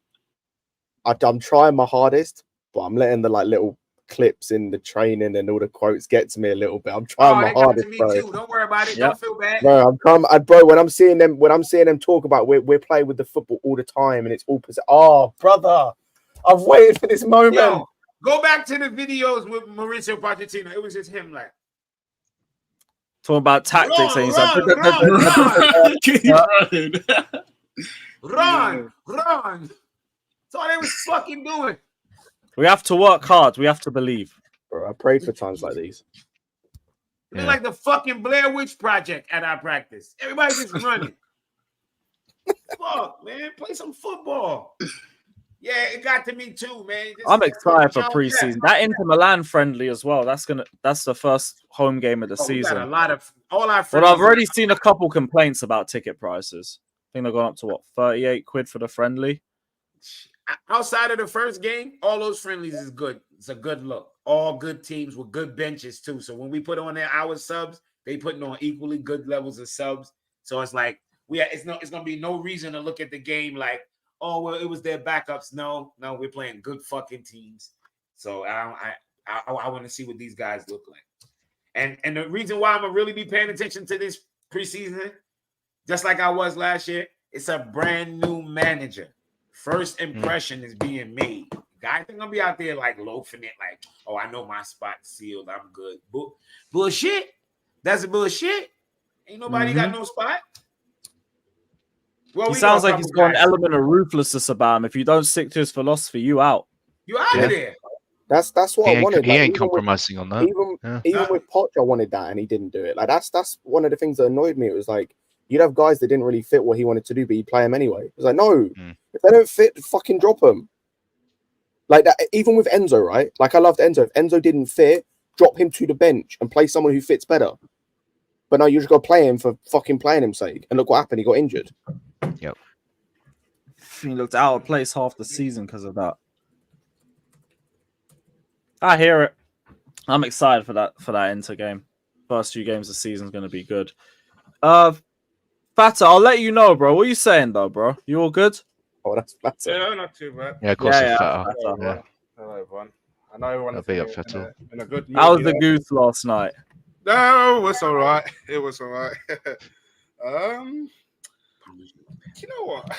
I'm trying my hardest, but I'm letting the like little clips in the training and all the quotes get to me a little bit. I'm trying my hardest, bro. Too. Don't worry about it. Don't feel bad. No, I'm trying, bro. When I'm seeing them talk about we're playing with the football all the time and it's all oh, brother, I've waited for this moment. Yo, go back to the videos with Mauricio Pochettino. It was just him, like talking about tactics, and he's run. That's all they was fucking doing. We have to work hard. We have to believe. Bro, I prayed for times like these. It's like the fucking Blair Witch Project at our practice. Everybody just running. Fuck, man. Play some football. Yeah, it got to me too, man. I'm excited for preseason. That Inter Milan friendly as well. That's the first home game of the season. Got a lot of all our friends. But I've already seen a couple complaints about ticket prices. I think they've gone up to what, 38 quid for the friendly. Outside of the first game, all those friendlies is good. It's a good look. All good teams with good benches too. So when we put on our subs, they putting on equally good levels of subs. So it's like it's gonna be no reason to look at the game like, oh well, it was their backups. No, we're playing good fucking teams. So I want to see what these guys look like. And the reason why I'm gonna really be paying attention to this preseason, just like I was last year, it's a brand new manager. First impression is being made. Guys ain't gonna be out there like loafing it, like, oh, I know my spot's sealed. I'm good. Bullshit. That's bullshit. Ain't nobody got no spot. Well, he sounds like he's got an element of ruthlessness about him. If you don't stick to his philosophy, you out. You out of there. That's what I wanted. He ain't compromising on that. Even with Poch, I wanted that, and he didn't do it. Like that's one of the things that annoyed me. It was like you'd have guys that didn't really fit what he wanted to do, but he'd play them anyway. It was like, no, if they don't fit, fucking drop them. Like that, even with Enzo, right? Like I loved Enzo. If Enzo didn't fit, drop him to the bench and play someone who fits better. But no, you just got to play him for fucking playing him's sake. And look what happened. He got injured. Yep. He looked out of place half the season because of that. I hear it. I'm excited for that Inter game. first few games of the season is going to be good. Fata, I'll let you know, bro. What are you saying, though, bro? You all good? Oh, that's Fata. Yeah, not too bad. Yeah, of course, Yeah, it's yeah, Fata. Fata. Yeah. Hello, everyone. I know everyone I'll is be in, up, Fata. in a good mood. How was you the know? goose last night? No, it was all right. It was all right. You know what?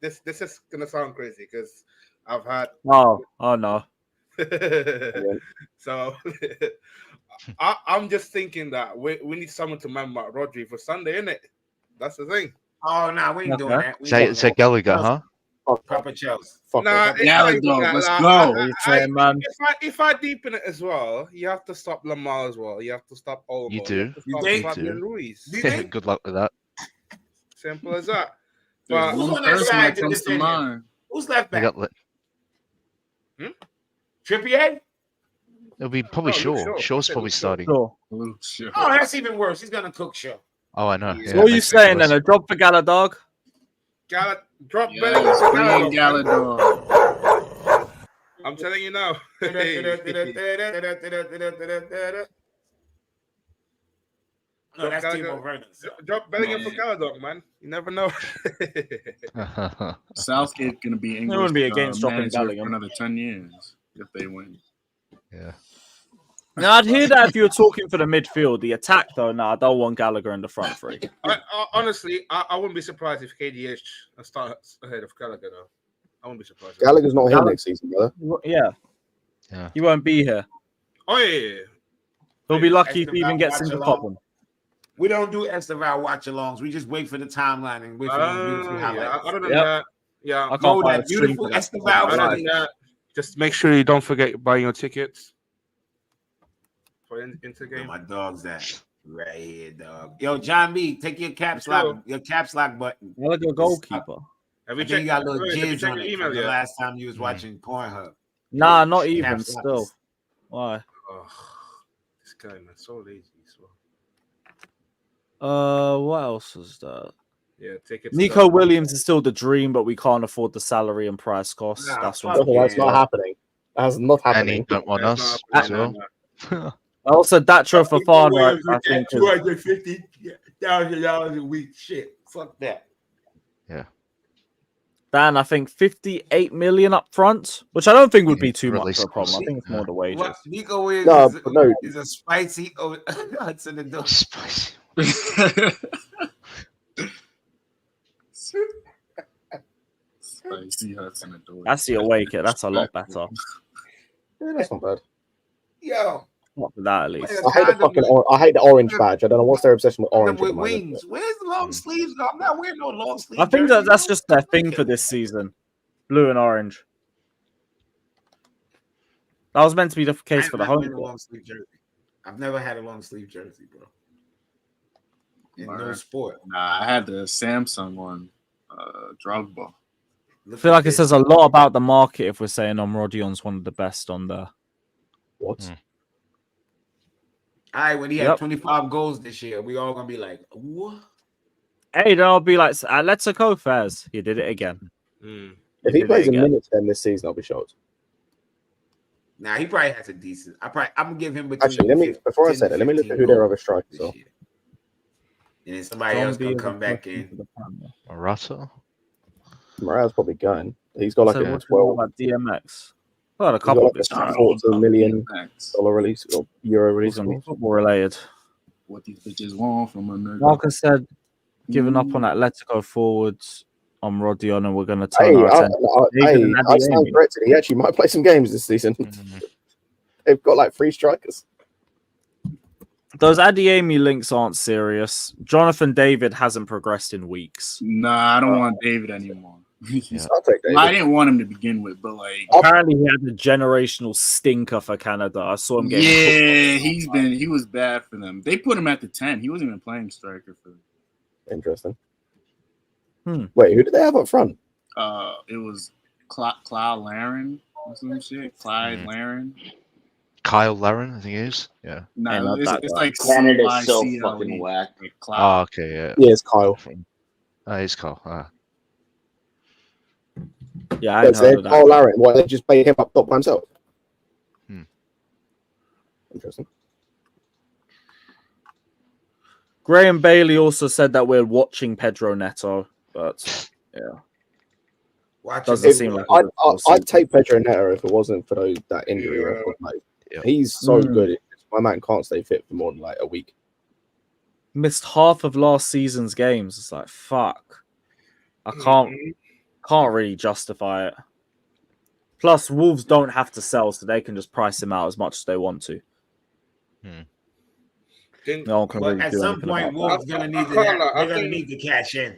this is gonna sound crazy because I've had. Oh no. So I'm just thinking that we need someone to man mark Rodri for Sunday, innit? That's the thing. Oh no, we ain't doing that. We Say ain't doing that. Gallagher, huh? Papa Chelsea. Nah, it's not even that. Let's Like, go. What are you saying, man? If I deepen it as well, you have to stop Lamar as well. You have to stop Olmo. You do. have to stop You Fabian do. Ruiz. Good luck with that. Simple as that. There's But one person that comes to mind. Who's left They back? got Trippier? It'll be probably Shaw. Shaw's probably starting. Oh, that's even worse. He's gonna cook Shaw. Oh, I know. So Yeah, what are you makes it saying worse. then? A drop for Galadog? Drop Yes, Bellingham for bring Galadog. Galadog. I'm telling you now. No, that's Timo Werner. Drop Bellingham for Galadog, man. You never know. Southgate going to be English wouldn't be against dropping manager Bellingham. for another 10 years if they win. Yeah. Now, I'd hear that if you were talking for the midfield. The attack, though, no, I don't want Gallagher in the front three. Honestly, I wouldn't be surprised if KDH starts ahead of Gallagher, though. I wouldn't be surprised. Gallagher's not here next season, brother. Yeah. He won't be here. Oh, yeah. He'll be lucky if he Esteban even gets into watch-along. Tottenham. We don't do Esteban watch-alongs. We just wait for the timeline and wait for the beautiful highlights. Other than that, yeah. I can't find that a stream beautiful for that. Esteban. Other than that, just make sure you don't forget buying your tickets for into game. My dog's at right here, dog. Yo, John B, take your caps lock button. Gallagher goalkeeper. Have I you think you got a little have you jizz checked on your it email from the yet? last time you was watching Pornhub. Nah, not even Caps lock still. is- Why? Oh, this guy, man, so lazy. So. What else was that? Yeah, tickets. Nico Williams is still the dream, but we can't afford the salary and price costs. Nah, That's fuck what. yeah. That's not happening. That's not And happening. he don't want That's us not as happening, well. Also, Datro Fofana, I think. Is, $250,000 a week. Shit, fuck that. Yeah. Dan, I think 58 million up front, which I don't think would be too for at much least of a problem. I think it's more the wages. What Nico Williams No, is, but no. is a spicy Hudson and Dog. Spicy. Spicy Hudson and Dory. That's the away kit. That's a lot better. Yeah, that's not bad. Yo, Not for that, at least. I hate the fucking. I hate the orange badge. I don't know what's their obsession with orange. with at the moment, wings. Where's the long sleeves? I'm not wearing no long sleeves. I think that's just their thing for this season. Blue and orange. That was meant to be the case for the home. long sleeve jersey. I've never had a long sleeve jersey, bro. In no sport. Nah, I had the Samsung one, Drogba. I feel like it says a lot about the market if we're saying Omorodion's one of the best on there. What? All right, when he had 25 goals this year, we all gonna be like, what? Hey, then I'll be like, let's go, Faz. He did it again. If he plays a minute then this season, I'll be shocked. Nah, he probably has a decent. I'm gonna give him between. Actually, let me before I say that, let me look at who their other strikers are. And then somebody else gonna come back in. Russell. Morale's probably going. He's got like So a what's 12. about DMX? Well, a He's got couple like of a $14 million release or euro release. football related. What these bitches want from a nigga. Marcus said, giving up on Atletico forwards on Omorodion, and we're going to turn Hey, our attention. I stand corrected. He actually might play some games this season. They've got like 3 strikers. Those Adiemi links aren't serious. Jonathan David hasn't progressed in weeks. Nah, I don't want David anymore. I'll take David. I didn't want him to begin with, but like Apparently he had a generational stinker for Canada. I saw him getting he was bad for them. They put him at the 10. He wasn't even playing striker for them. Interesting. Wait, who did they have up front? It was Clyde Laren or some shit. Clyde Laren. Kyle Laren, I think it is. Yeah. No, it's like Canada's so CLE. fucking whack. Like Oh, okay, yeah. Yeah, it's Kyle. It's Kyle. Yeah, I Yes, heard of that. Kyle Laren. Why they just paid him up top by himself? Interesting. Graham Bailey also said that we're watching Pedro Neto, but yeah. Doesn't seem like I'd take Pedro Neto if it wasn't for that injury record. Like, he's so good. My man can't stay fit for more than like a week. Missed half of last season's games. It's like fuck. I can't really justify it. Plus, Wolves don't have to sell, so they can just price him out as much as they want to. No one can really at do some anything point, about Wolves gonna need they're gonna need to cash in.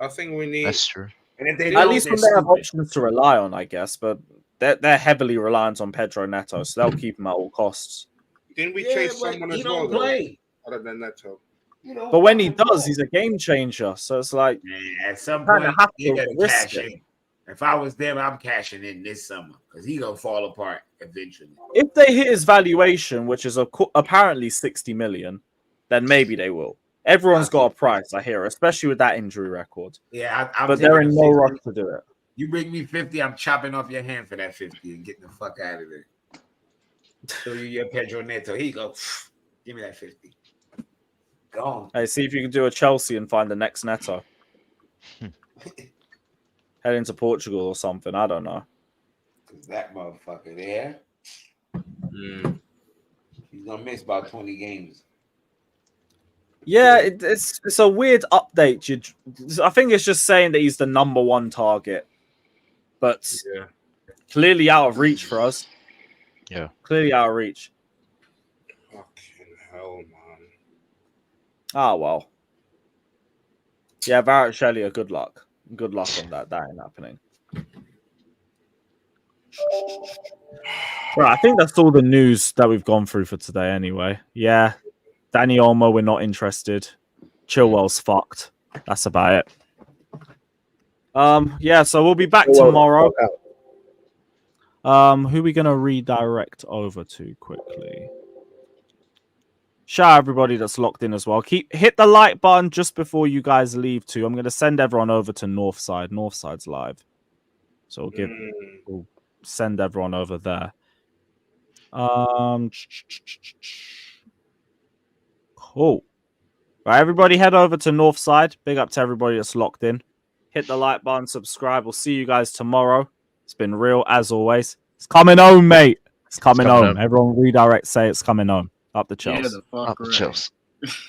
I think we need. That's true. And if they At don't, least when they have options to rely on, I guess. But they're heavily reliant on Pedro Neto, so they'll keep him at all costs. Didn't we chase someone as well? Play. Other than Neto. But when he does, he's a game changer. So it's like at some kind point of have he to gotta risk cash it. in. If I was them, I'm cashing in this summer because he gonna fall apart eventually. If they hit his valuation, which is apparently 60 million, then maybe they will. Everyone's got a price, I hear, especially with that injury record. Yeah, I'm but they're in taking no 50. rush to do it. You bring me 50, I'm chopping off your hand for that 50 and getting the fuck out of there. So you're Pedro Neto. Here you go. Give me that 50. Gone. Hey, see if you can do a Chelsea and find the next Neto. Head into Portugal or something. I don't know. That motherfucker there. He's gonna miss about 20 games. Yeah, it's a weird update. I think it's just saying that he's the number one target, but clearly out of reach for us. Yeah, clearly out of reach. Fucking hell, man. Ah, well. Yeah, Varachellia, good luck. Good luck on that. That ain't happening. Right, I think that's all the news that we've gone through for today anyway. Yeah. Danny Olmo, we're not interested. Chilwell's fucked. That's about it. Yeah, so we'll be back tomorrow. Who are we gonna redirect over to quickly? Shout out everybody that's locked in as well. Hit the like button just before you guys leave too. I'm gonna send everyone over to Northside. Northside's live. So we'll send everyone over there. Cool. Right, everybody head over to Northside. Big up to everybody that's locked in. Hit the like button, subscribe. We'll see you guys tomorrow. It's been real as always. It's coming home, mate. It's coming home. Everyone redirect, say it's coming home. Up the Chelsea. Yeah, the fuck Up the Chelsea.